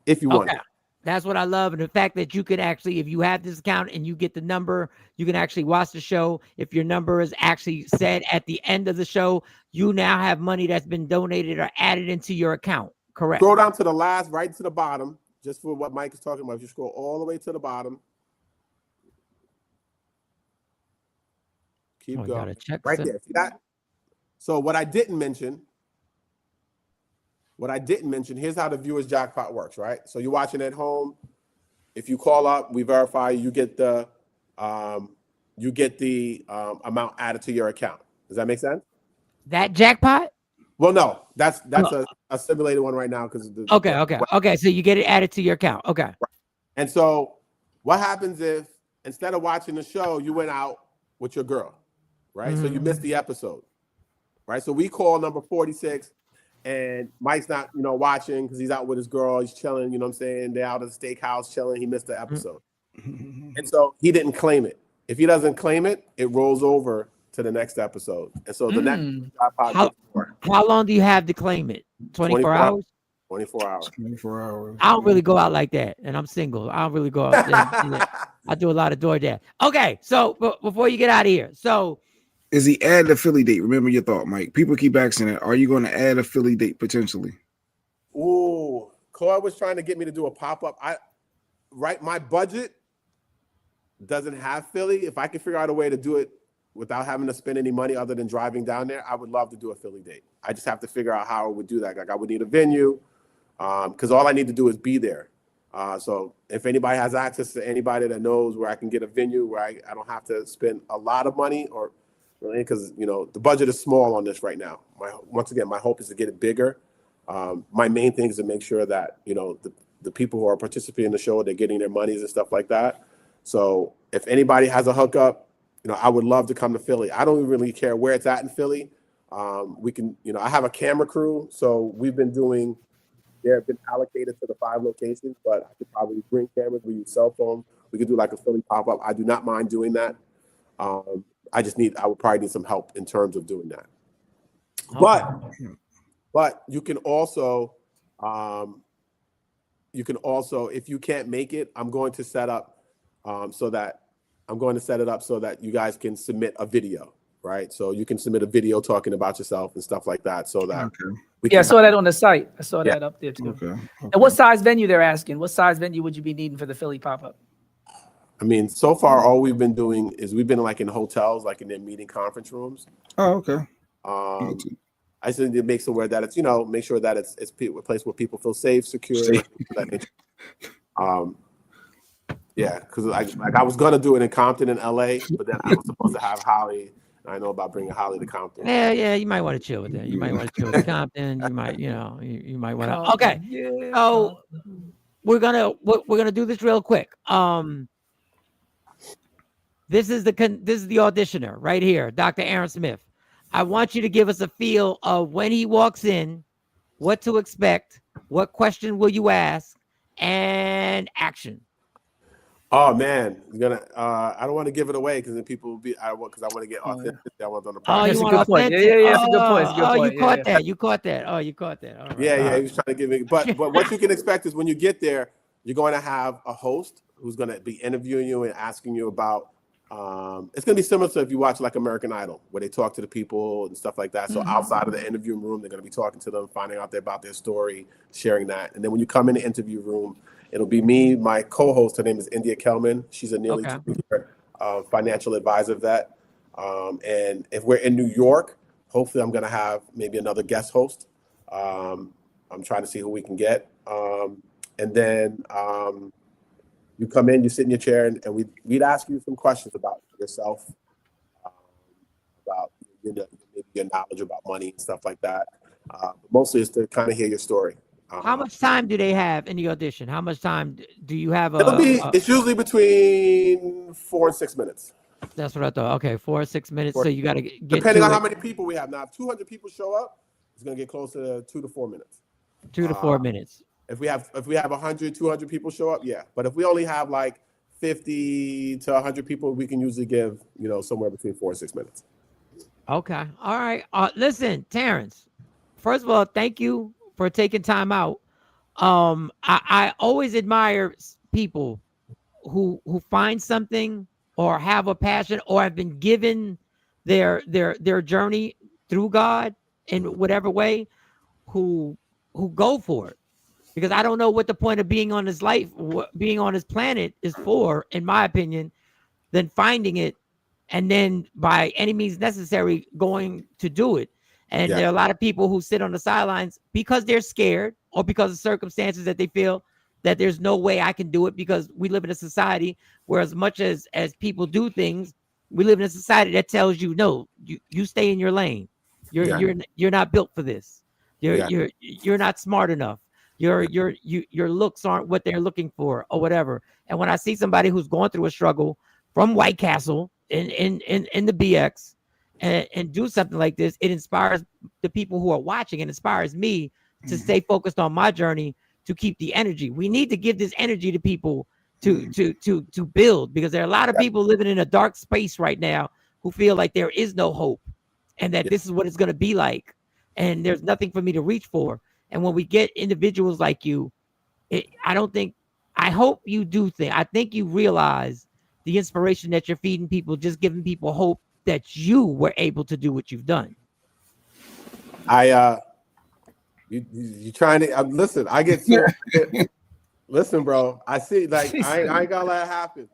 if you want it. That's what I love. And the fact that you can actually, if you have this account and you get the number, you can actually watch the show. If your number is actually said at the end of the show, you now have money that's been donated or added into your account. Correct. Scroll down to the last, right to the bottom, just for what Mike is talking about. If you scroll all the way to the bottom, keep going. Check right there. See that? So what I didn't mention What I didn't mention, here's how the viewers jackpot works, right? So you're watching at home. If you call up, we verify, you get the amount added to your account. Does that make sense? That jackpot? Well, no, that's a simulated one right now because okay. So you get it added to your account. Okay. And so what happens if instead of watching the show, you went out with your girl, right? So you missed the episode, right? So we call number 46 and Mike's not, watching because he's out with his girl. He's chilling, you know what I'm saying? They're out at the steakhouse chilling. He missed the episode. And so he didn't claim it. If he doesn't claim it, it rolls over to the next episode. And so the next how long do you have to claim it? 24 hours? 24 hours. 24 hours. I don't really go out like that, and I'm single. I don't really go out there. I do a lot of DoorDash. Okay, so before you get out of here, so is he add a Philly date? Remember your thought, Mike. People keep asking that. Are you going to add a Philly date potentially? Ooh, Claude was trying to get me to do a pop-up. My budget doesn't have Philly. If I could figure out a way to do it without having to spend any money other than driving down there, I would love to do a Philly date. I just have to figure out how I would do that. Like I would need a venue because all I need to do is be there. So if anybody has access to anybody that knows where I can get a venue where I don't have to spend a lot of money or really, because, the budget is small on this right now. Once again, my hope is to get it bigger. My main thing is to make sure that, the people who are participating in the show, they're getting their monies and stuff like that. So if anybody has a hookup, I would love to come to Philly. I don't really care where it's at in Philly. We can, I have a camera crew. So they've been allocated to the 5 locations, but I could probably bring cameras. We use cell phones. We could do like a Philly pop-up. I do not mind doing that. I would probably need some help in terms of doing that. Okay. But you can also, if you can't make it, I'm going to set up so that you guys can submit a video, right? So you can submit a video talking about yourself and stuff like that so that I saw that on the site. I saw that up there too. Okay. And what size venue they're asking? What size venue would you be needing for the Philly pop-up? I mean, so far, all we've been doing is we've been like in hotels, like in their meeting conference rooms. Oh, okay. I said to make sure that it's, make sure that it's a place where people feel safe, secure. Yeah, because I was gonna do it in Compton in LA, but then I was supposed to have Holly. I know about bringing Holly to Compton. Yeah, you might want to chill with that. You might want to chill with Compton. You might, you might want to. Okay, so we're gonna do this real quick. This is the auditioner right here, Dr. Aaron Smith. I want you to give us a feel of when he walks in, what to expect, what question will you ask, and action. Oh man, I don't want to give it away because then people will be. I want to get authentic. I want on the podcast. Oh, you want authentic? Yeah, it's a good point. It's a good point. You caught that. You caught that. Oh, you caught that. All right. Yeah. He was trying to give me. But what you can expect is when you get there, you're going to have a host who's going to be interviewing you and asking you about. It's going to be similar to if you watch like American Idol, where they talk to the people and stuff like that. So outside of the interview room, they're going to be talking to them, finding out about their story, sharing that. And then when you come in the interview room, it'll be me, my co-host. Her name is India Kelman. She's a nearly 2-year financial advisor vet. And if we're in New York, hopefully I'm going to have maybe another guest host. I'm trying to see who we can get. And then you come in, you sit in your chair, and we'd ask you some questions about yourself, about maybe your knowledge about money and stuff like that. Mostly it's to kind of hear your story. How much time do they have in the audition? How much time do you have? It's usually between 4 and 6 minutes. That's what I thought. Okay, 4 or 6 minutes. So you got to get depending on how many people we have. Now, if 200 people show up, it's going to get close to 2 to 4 minutes. 2 to 4 minutes. If we have 100, 200 people show up, yeah. But if we only have like 50 to 100 people, we can usually give, somewhere between 4 and 6 minutes. Okay. All right. Listen, Terrence, first of all, thank you for taking time out. I always admire people who find something or have a passion or have been given their journey through God in whatever way, who go for it. Because I don't know what the point of being on this planet is for, in my opinion, than finding it and then by any means necessary going to do it. And there are a lot of people who sit on the sidelines because they're scared or because of circumstances that they feel that there's no way I can do it, because we live in a society where as much as people do things, we live in a society that tells you, no, you stay in your lane. You're not built for this. You're not smart enough. Your looks aren't what they're looking for or whatever. And when I see somebody who's going through a struggle from White Castle in the BX and do something like this, it inspires the people who are watching and inspires me to stay focused on my journey, to keep the energy. We need to give this energy to people to build, because there are a lot of people living in a dark space right now who feel like there is no hope and that this is what it's going to be like. And there's nothing for me to reach for. And when we get individuals like you, I hope you do think, I think you realize the inspiration that you're feeding people, just giving people hope that you were able to do what you've done. You trying to listen? I get so listen, bro. I see, like I ain't gonna let it happen.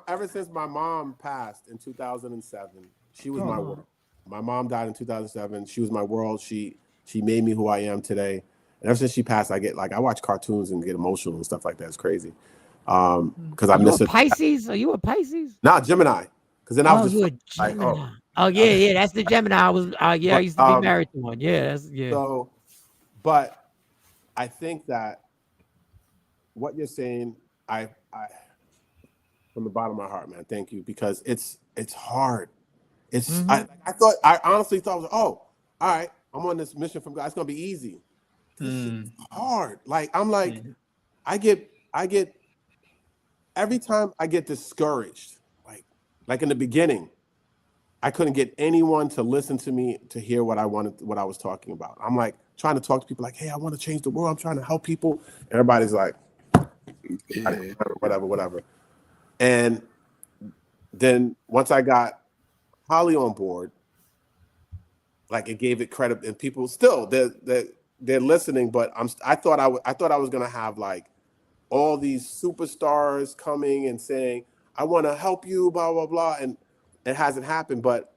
Ever since my mom passed in 2007, she was my world. My mom died in 2007. She was my world. She made me who I am today. And ever since she passed, I watch cartoons and get emotional and stuff like that. It's crazy. Because I miss it. Pisces? Are you a Pisces? Nah, Gemini. Because then I was just Gemini. Yeah, that's the Gemini. I used to be married to one. Yeah, So, but I think that what you're saying, I from the bottom of my heart, man, thank you, because it's hard. It's I honestly thought, all right, I'm on this mission from God. It's gonna be easy. It's hard. Like I'm like, I get every time I get discouraged, like in the beginning, I couldn't get anyone to listen to me, to hear what I was talking about. I'm like trying to talk to people like, hey, I want to change the world. I'm trying to help people. Everybody's like, whatever. And then once I got Holly on board, like it gave it credit, and people still they're listening. But I thought I was gonna have like all these superstars coming and saying, I want to help you, blah blah blah, and it hasn't happened. But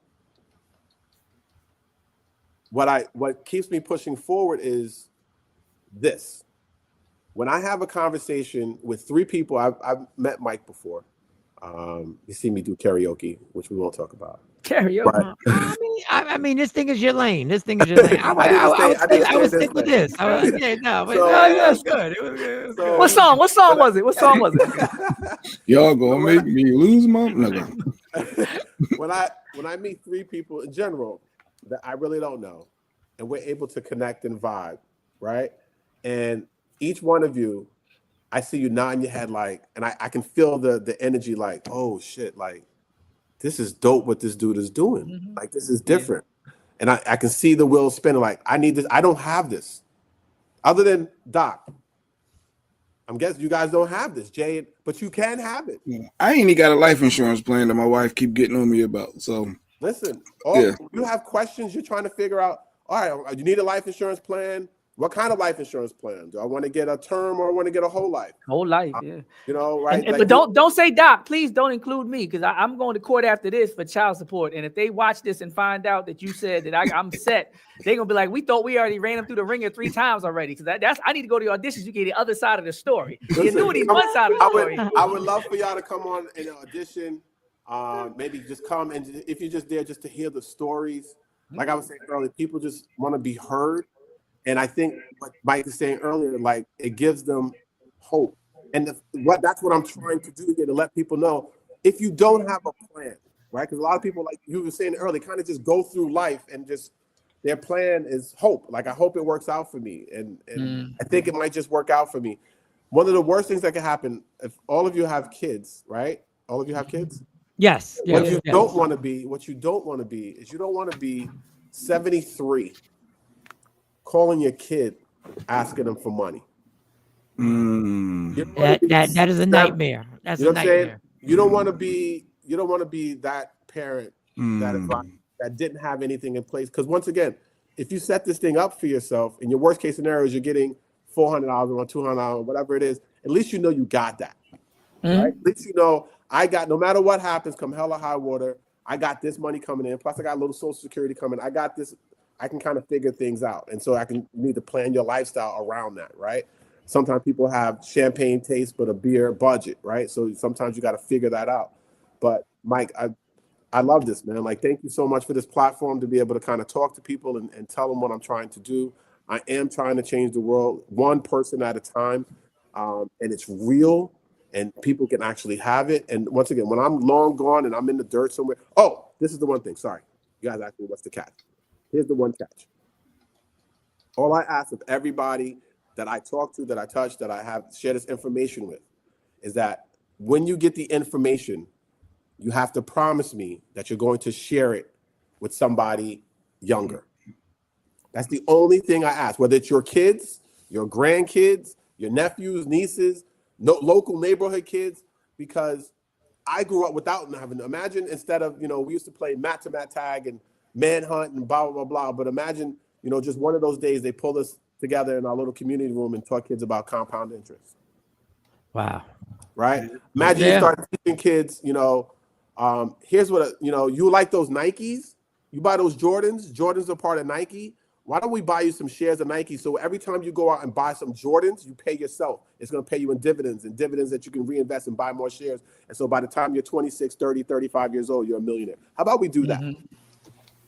what keeps me pushing forward is this. When I have a conversation with three people, I've met Mike before. You see me do karaoke, which we won't talk about. Karaoke. Right. I mean, this thing is your lane. This thing is your lane. I would stick with this. That's good. It was good. What song was it? Y'all gonna make me lose my When I meet three people in general that I really don't know, and we're able to connect and vibe, right? And each one of you, I see you nodding your head like, and I can feel the energy like, oh shit, like this is dope what this dude is doing. Like this is different. And I can see the wheels spinning like, I need this. I don't have this. Other than Doc. I'm guessing you guys don't have this, Jay, but you can have it. Yeah. I ain't even got a life insurance plan that my wife keep getting on me about. So listen, you have questions you're trying to figure out. All right, you need a life insurance plan. What kind of life insurance plan? Do I want to get a term or I want to get a whole life? Whole life, yeah. You know, right? But don't say Doc. Please don't include me, because I'm going to court after this for child support. And if they watch this and find out that you said that I'm set, they're gonna be like, we thought we already ran him through the ringer 3 times already. Because that's I need to go to the auditions. You get the other side of the story. You knew he's one side of the story. I would love for y'all to come on in an audition. Maybe just come, and if you're just there just to hear the stories. Like I was saying earlier, people just want to be heard. And I think what Mike was saying earlier, like it gives them hope. And that's what I'm trying to do here, to let people know, if you don't have a plan, right? Because a lot of people, like you were saying earlier, kind of just go through life and just their plan is hope. Like I hope it works out for me. And I think it might just work out for me. One of the worst things that can happen, if all of you have kids, right? All of you have kids? Yes. What you don't want to be is you don't want to be 73. Calling your kid, asking them for money. That is a nightmare. That's a nightmare. You don't want to be that parent that didn't have anything in place. Because once again, if you set this thing up for yourself, and your worst case scenario is you're getting $400 or $200, whatever it is, at least you know you got that. Right? At least you know I got, no matter what happens, come hell or high water, I got this money coming in, plus I got a little Social Security coming. I got this. I can kind of figure things out. And so you need to plan your lifestyle around that, right? Sometimes people have champagne taste, but a beer budget, right? So sometimes you got to figure that out. But Mike, I love this, man. Like, thank you so much for this platform to be able to kind of talk to people and tell them what I'm trying to do. I am trying to change the world one person at a time. And it's real and people can actually have it. And once again, when I'm long gone and I'm in the dirt somewhere, oh, this is the one thing. Sorry. You guys asked me what's the catch. Here's the one catch. All I ask of everybody that I talk to, that I touch, that I have share this information with, is that when you get the information, you have to promise me that you're going to share it with somebody younger. That's the only thing I ask, whether it's your kids, your grandkids, your nephews, nieces, local neighborhood kids, because I grew up without having to imagine instead of, we used to play mat-to-mat tag and manhunt and blah, blah, blah, blah. But imagine, just one of those days they pulled us together in our little community room and taught kids about compound interest. Wow. Right? Imagine you start teaching kids, here's what, you like those Nikes? You buy those Jordans? Jordans are part of Nike. Why don't we buy you some shares of Nike? So every time you go out and buy some Jordans, you pay yourself. It's going to pay you in dividends that you can reinvest and buy more shares. And so by the time you're 26, 30, 35 years old, you're a millionaire. How about we do that?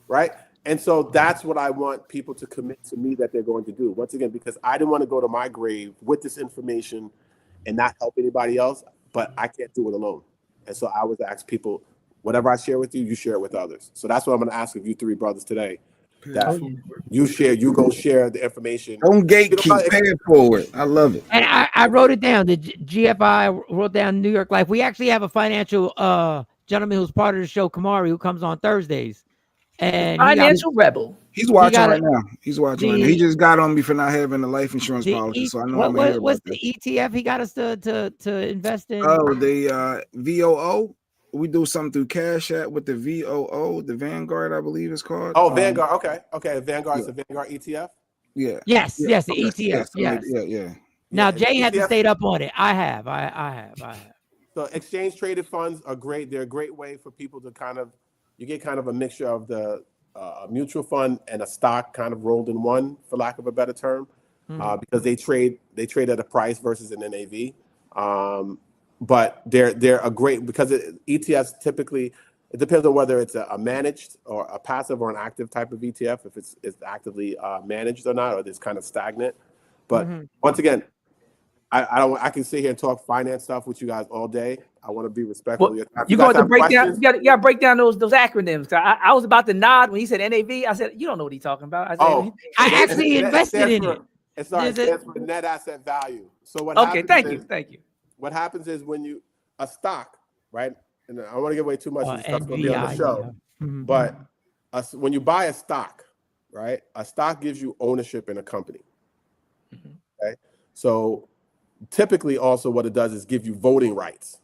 Right? And so that's what I want people to commit to me that they're going to do. Once again, because I didn't want to go to my grave with this information and not help anybody else, but I can't do it alone. And so I always ask people, whatever I share with you, you share it with others. So that's what I'm going to ask of you three brothers today. That you go share the information. Don't gatekeep, pay it forward. I love it. And I wrote it down. The GFI wrote down New York Life. We actually have a financial gentleman who's part of the show, Kamari, who comes on Thursdays. And Financial Rebel. He's watching right now. He's watching right now. He just got on me for not having a life insurance policy, so I know I'm gonna hear what's about the ETF he got us to invest in? Oh, the VOO. We do something through Cash App with the VOO, the Vanguard, I believe it's called. Oh, Vanguard. Okay. Vanguard's the Vanguard ETF. Yeah. Yes, the ETF. Yes. Yeah. Now Jay hasn't stayed up on it. I have. So exchange traded funds are great. They're a great way for people to you get kind of a mixture of the mutual fund and a stock kind of rolled in one, for lack of a better term, because they trade at a price versus an NAV. But they're a great, because ETFs typically, it depends on whether it's a managed or a passive or an active type of ETF, if it's actively managed or not, or it's kind of stagnant. But once again, I can sit here and talk finance stuff with you guys all day. I want to be respectful. Well, you got to break down. You got to break down those acronyms. I was about to nod when he said NAV. I said, you don't know what he's talking about. I said, I actually invested in it. It stands for net asset value. So what? Okay, thank you. What happens is when a stock, right? And I don't want to give away too much of the stuff's going to be on the show. But when you buy a stock, right? A stock gives you ownership in a company. Okay, so typically also what it does is give you voting rights,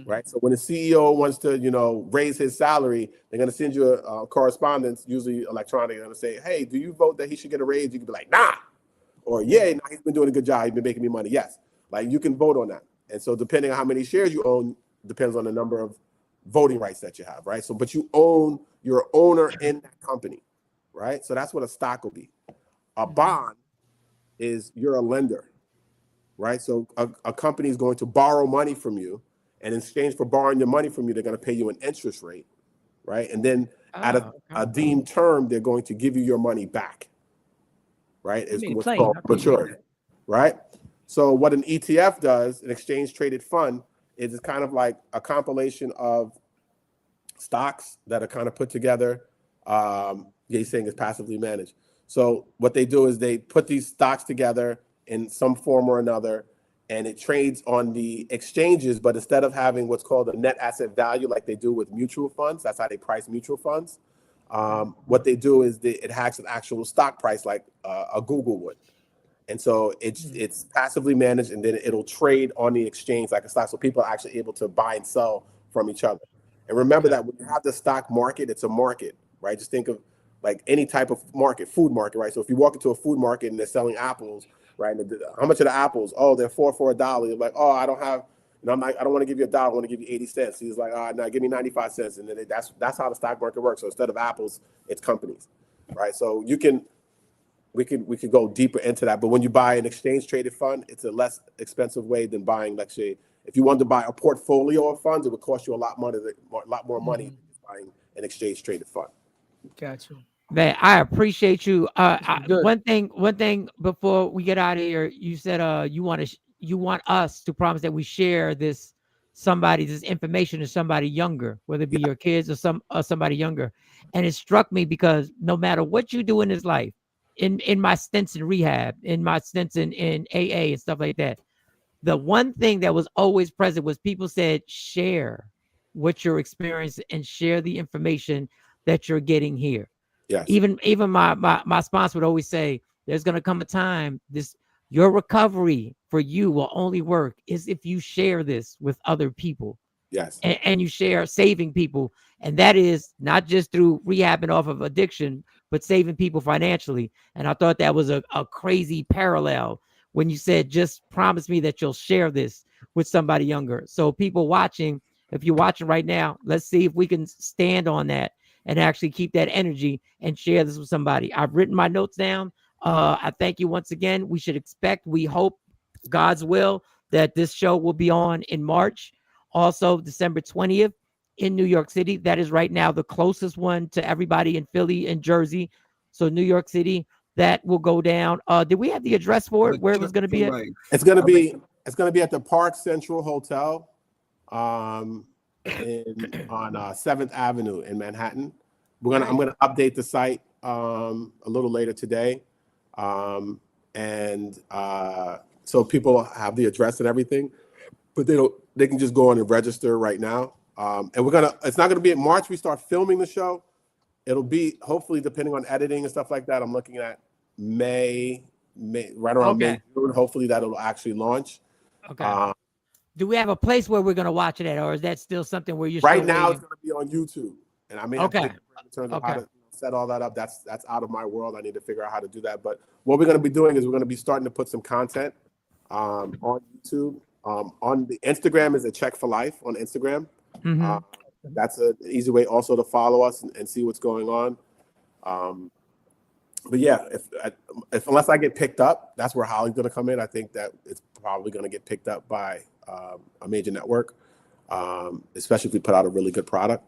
right? So when the CEO wants to, raise his salary, they're going to send you a correspondence, usually electronic. They're going to say, hey, do you vote that he should get a raise? You can be like, nah. Or, yeah, nah, he's been doing a good job. He's been making me money. Yes. Like, you can vote on that. And so depending on how many shares you own, depends on the number of voting rights that you have, right? So, but you're an owner in that company, right? So that's what a stock will be. A bond is you're a lender, right? So a company is going to borrow money from you, and in exchange for borrowing your money from you, they're going to pay you an interest rate, right? And then at a deemed term, they're going to give you your money back, right? It's what's called maturity, right? So what an ETF does, an exchange traded fund, is it's kind of like a compilation of stocks that are kind of put together. He's saying it's passively managed. So what they do is they put these stocks together in some form or another, and it trades on the exchanges, but instead of having what's called a net asset value like they do with mutual funds, that's how they price mutual funds. What they do is it has an actual stock price like a Google would. And so it's passively managed, and then it'll trade on the exchange like a stock. So people are actually able to buy and sell from each other. And remember that when you have the stock market, it's a market, right? Just think of like any type of market, food market, right? So if you walk into a food market and they're selling apples, right? And how much are the apples? Oh, they're $4 for $1. You're like, oh, I don't have, And I'm like, I don't want to give you $1. I want to give you 80 cents. He's like, no, give me 95 cents. And then that's how the stock market works. So instead of apples, it's companies, right? So we could go deeper into that. But when you buy an exchange traded fund, it's a less expensive way than buying, let's say, if you wanted to buy a portfolio of funds, it would cost you a lot more money than buying an exchange traded fund. Gotcha. Man, I appreciate you. One thing before we get out of here, you said you want us to promise that we share this information to somebody younger, whether it be your kids or somebody younger. And it struck me because no matter what you do in this life, in my stints in rehab, in my stints in AA and stuff like that, the one thing that was always present was people said, share what you're experiencing and share the information that you're getting here. Yes. Even my sponsor would always say, there's going to come a time your recovery for you will only work is if you share this with other people. Yes. And you share saving people. And that is not just through rehabbing off of addiction, but saving people financially. And I thought that was a crazy parallel when you said, just promise me that you'll share this with somebody younger. So people watching, if you're watching right now, let's see if we can stand on that and actually keep that energy and share this with somebody. I've written my notes down. I thank you once again. We hope, God's will, that this show will be on in March. Also, December 20th in New York City. That is right now the closest one to everybody in Philly and Jersey. So New York City, that will go down. Did we have the address for it? Where it was going to be at? It's going to be at the Park Central Hotel on 7th Avenue in Manhattan. I'm going to update the site a little later today. So people have the address and everything, but they can just go on and register right now. And it's not going to be in March. We start filming the show. It'll be hopefully, depending on editing and stuff like that, I'm looking at May, right around May, June. Hopefully that'll actually launch. Okay. Do we have a place where we're going to watch it at, or is that still something where you're right now it's going to be on YouTube? And I mean, okay. in terms of how to set all that up, that's out of my world. I need to figure out how to do that. But what we're going to be doing is we're going to be starting to put some content on YouTube. On the Instagram is a Check for Life on Instagram. Mm-hmm. That's an easy way also to follow us and see what's going on. But yeah, if unless I get picked up, that's where Holly's going to come in. I think that it's probably going to get picked up by a major network, especially if we put out a really good product,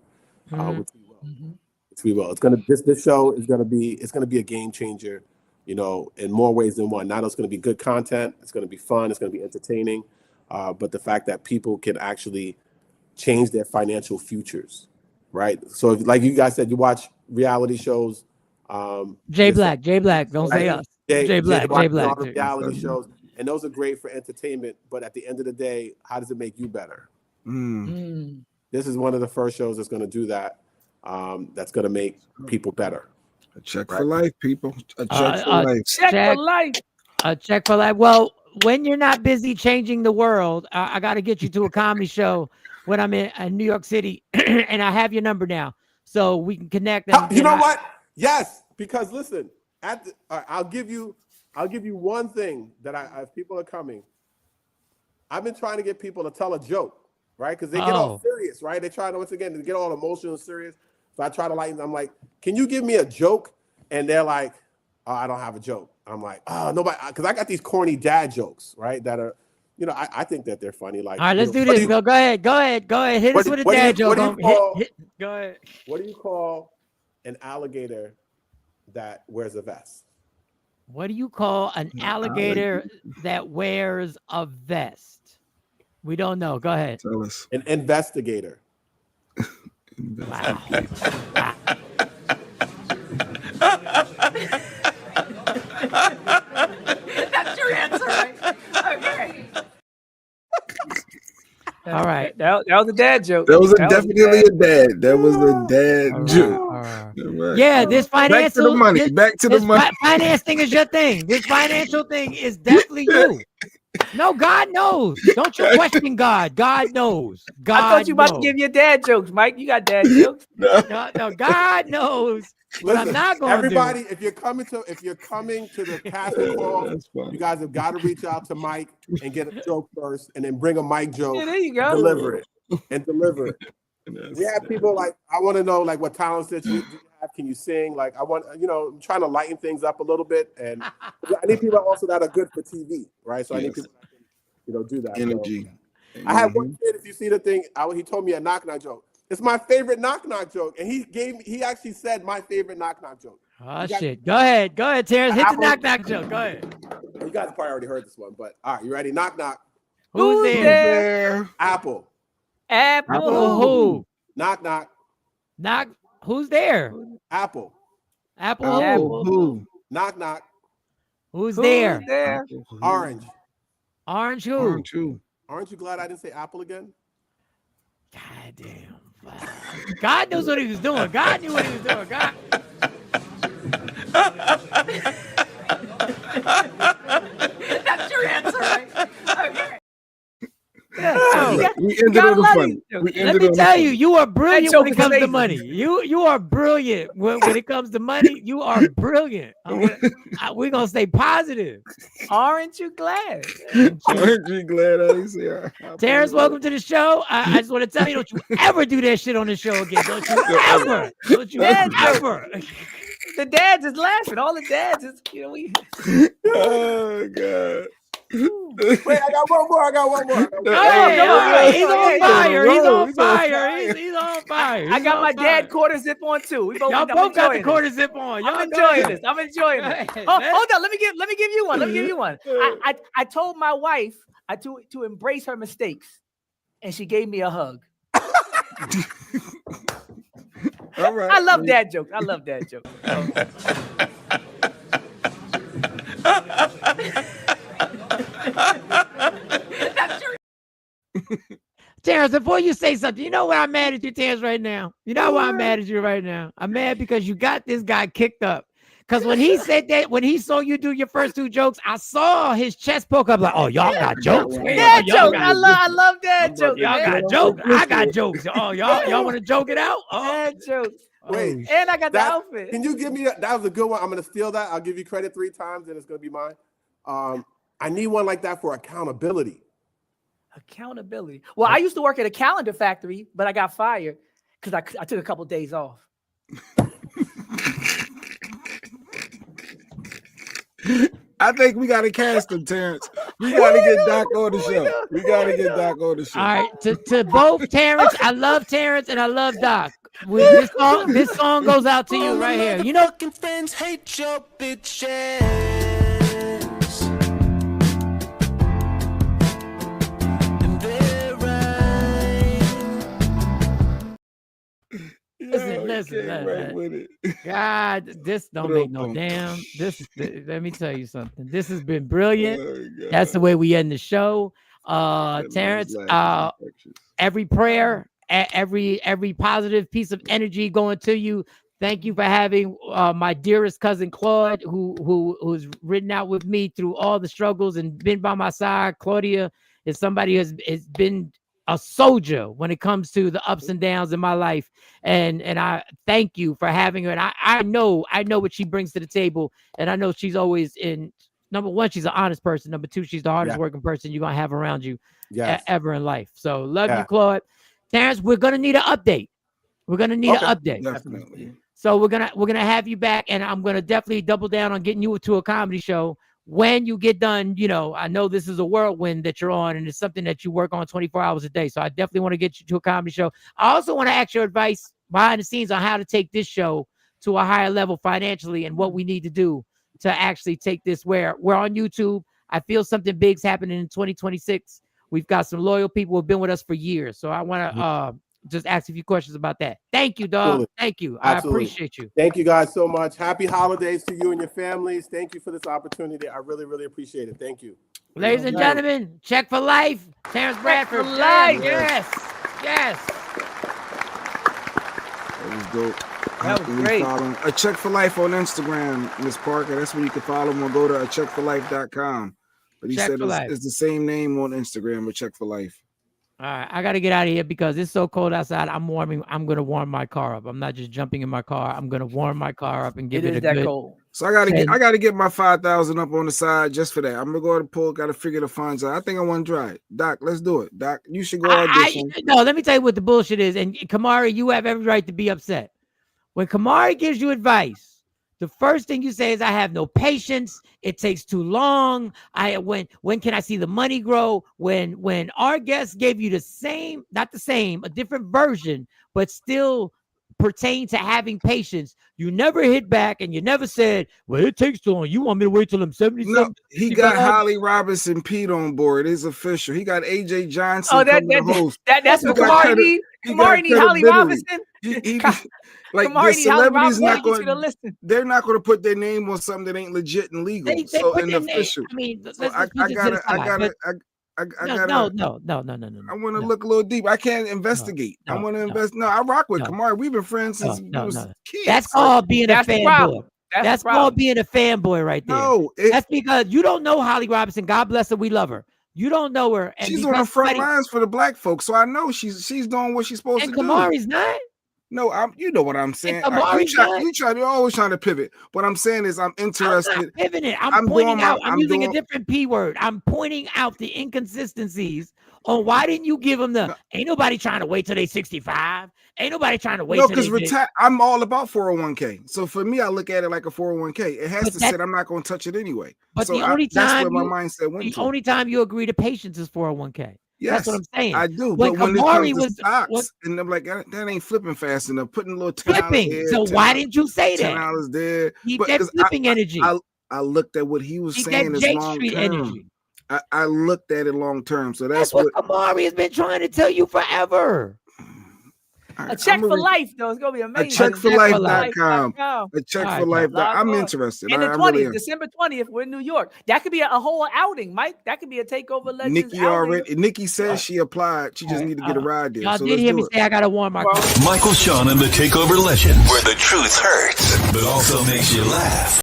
which we will. It's going to this show is going to be a game changer, in more ways than one. Not only it's going to be good content, it's going to be fun, it's going to be entertaining, but the fact that people can actually change their financial futures, right? So if, like you guys said, you watch reality shows. Jay Black, don't say us. Jay Black. Reality shows, and those are great for entertainment. But at the end of the day, how does it make you better? This is one of the first shows that's going to do that. That's going to make people better. A check for life, people. A check for life. Check for life. A check for life. Well, when you're not busy changing the world, I got to get you to a comedy show when I'm in New York City, and I have your number now, so we can connect. You know what? Yes, because listen, I'll give you one thing that if people are coming, I've been trying to get people to tell a joke, right? Because they get all serious, right? They try to, once again, to get all emotional and serious. So I try to lighten. I'm like, can you give me a joke? And they're like, oh, I don't have a joke. I'm like, oh, nobody, because I got these corny dad jokes, right? That are, I think that they're funny. Like, all right, let's do this, Bill. Go ahead. Hit us with a dad joke. Go ahead. What do you call an alligator that wears a vest? What do you call an alligator that wears a vest? We don't know. Go ahead. Tell us. An investigator. Wow. That's your answer, right? Okay. All right. That was a dad joke. That was definitely a dad. That was a dad joke. Right. Yeah, this financial back to the money. Back to the money. Finance thing is your thing. This financial thing is definitely you. No, God knows. Don't you question God. God knows. God I thought you about knows. to give your dad jokes, Mike. You got dad jokes. No, God knows I'm not going everybody, if you're coming to the casting call, you guys have got to reach out to Mike and get a joke first, and then bring a Mike joke. Yeah, there you go. Deliver it. We have people like, I want to know like what talents that you have. Can you sing? Like I want, I'm trying to lighten things up a little bit, and I need people also that are good for TV, right? So I need people that can, do that. Energy. So, I had one kid. If you see the thing, he told me a knock-knock joke. It's my favorite knock-knock joke, and he actually said my favorite knock-knock joke. Oh shit! Go ahead, Terrence. Hit the knock-knock joke. Go ahead. You guys probably already heard this one, but all right, you ready? Knock-knock. Who's there? Apple. Apple who? Knock-knock. Knock. Who's there? Apple. Apple who? Knock-knock. Who's there? Orange. Orange who? Orange who? Aren't you glad I didn't say Apple again? God damn. God knows what he was doing. God knew what he was doing. God. That's your answer, right? Okay. We ended on the fun. Let me tell you, you are brilliant when it comes to money. You are brilliant when it comes to money. You are brilliant. We're gonna stay positive. Aren't you glad? Aren't you glad? Terrence, welcome to the show. I just want to tell you, don't you ever do that shit on the show again. Don't you ever. Don't you ever. The dads is laughing. All the dads is, we. Oh God. Wait, I got one more. He's on fire. He's on fire. I got my dad quarter zip on too. Y'all both got the quarter zip on. I'm enjoying this. Oh, hold on. Let me give you one. I told my wife to embrace her mistakes, and she gave me a hug. All right. I love dad jokes. Terrence, before you say something, you know why I'm mad at you, Terrence, right now? You know why I'm mad at you right now? I'm mad because you got this guy kicked up. Because when he said that, when he saw you do your first two jokes, I saw his chest poke up like, oh, y'all got jokes. Dad joke. I love dad jokes. Y'all got jokes. I got jokes. Oh, y'all want to joke it out? Oh. Dad jokes. Wait, and I got the outfit. Can you give me that was a good one. I'm gonna steal that. I'll give you credit 3 times, and it's gonna be mine. I need one like that for accountability. Accountability. Well, I used to work at a calendar factory, but I got fired because I took a couple of days off. I think we got to cast him, Terrence. We got to get Doc on the show. All right, to both Terrence, I love Terrence and I love Doc. This song goes out to you right here. You know, friends hate your bitches. Listen. God, this don't make no damn. Let me tell you something. This has been brilliant. That's the way we end the show. Terrence, every prayer, every positive piece of energy going to you. Thank you for having my dearest cousin Claude, who's ridden out with me through all the struggles and been by my side. Claudia is somebody who has been a soldier when it comes to the ups and downs in my life. And I thank you for having her. And I know what she brings to the table. And I know she's always number one, she's an honest person. Number two, she's the hardest working person you're going to have around you ever in life. So love you, Claude. Terrence, we're going to need an update. Definitely. So we're gonna have you back, and I'm gonna definitely double down on getting you to a comedy show when you get done. You know, I know this is a whirlwind that you're on, and it's something that you work on 24 hours a day. So I definitely want to get you to a comedy show. I also want to ask your advice behind the scenes on how to take this show to a higher level financially and what we need to do to actually take this where we're on YouTube. I feel something big's happening in 2026. We've got some loyal people who have been with us for years. So I want to just ask a few questions about that. Thank you, dog. Absolutely. Thank you. Absolutely. I appreciate you. Thank you guys so much. Happy holidays to you and your families. Thank you for this opportunity. I really, really apprate it. Thank you. Ladies and gentlemen, Check for Life. Terrence Bradford. For life. Yes. That was dope. That was great. A Check for Life on Instagram, Miss Parker. That's where you can follow him or go to checkforlife.com. But he said it's the same name on Instagram, but Check for Life. All right, I got to get out of here because it's so cold outside. I'm warming. I'm going to warm my car up. I'm not just jumping in my car. I'm going to warm my car up and give it a that good. cold. So I gotta get my 5,000 up on the side just for that. I'm gonna go to the pool. Got to figure the funds out. I think I want to try it. Doc, let's do it. Doc, you should go audition. No, let me tell you what the bullshit is. And Kamari, you have every right to be upset. When Kamari gives you advice, the first thing you say is, I have no patience. It takes too long. When can I see the money grow? When our guest gave you the same, not the same, a different version, but still pertain to having patience, you never hit back and you never said, well, it takes too long. You want me to wait till I'm 77? No, he got Holly Robinson Pete on board. It's official. He got AJ Johnson coming to host. That's what Kamari need. Kamari need Holly Robinson. Like the celebrities not going. They're not going to put their name on something that ain't legit and legal. So and official. I mean, I gotta. No. I want to look a little deep. I can't investigate. I want to invest. No, I rock with Kamari. We've been friends since we was kids. That's called being a fanboy. That's called being a fanboy right there. No, that's because you don't know Holly Robinson. God bless her. We love her. You don't know her. And she's on the front lines for the black folks, so I know she's doing what she's supposed to do. And Kamari's not. No, you know what I'm saying. You're always trying to pivot. What I'm saying is I'm interested. I'm not pivoting. I'm pointing out. I'm using a different P word. I'm pointing out the inconsistencies on why didn't you give them the. Ain't nobody trying to wait till they 65. Ain't nobody trying to wait. No, because I'm all about 401k. So for me, I look at it like a 401k. It has to sit. I'm not going to touch it anyway. But so the only time that's where my mindset went. The only time you agree to patience is 401k. Yes, that's what I'm saying. I do. But when it comes to stocks, and I'm like, that ain't flipping fast enough. Putting a little flipping. So why didn't you say that? $10 there. Keep that flipping energy. I looked at what he was saying is long term. I looked at it long term. So that's what Kamari has been trying to tell you forever. A check for life, though. It's gonna be amazing. A checkforlife.com. A check for life. I'm interested. And the 20th, December 20th, we're in New York. That could be a whole outing, Mike. That could be a Takeover Legends. Nikki says she applied. She just need to get a ride there. Y'all did hear me say I gotta warm my car. Michael Sean and the Takeover Legend, where the truth hurts, but also makes you laugh.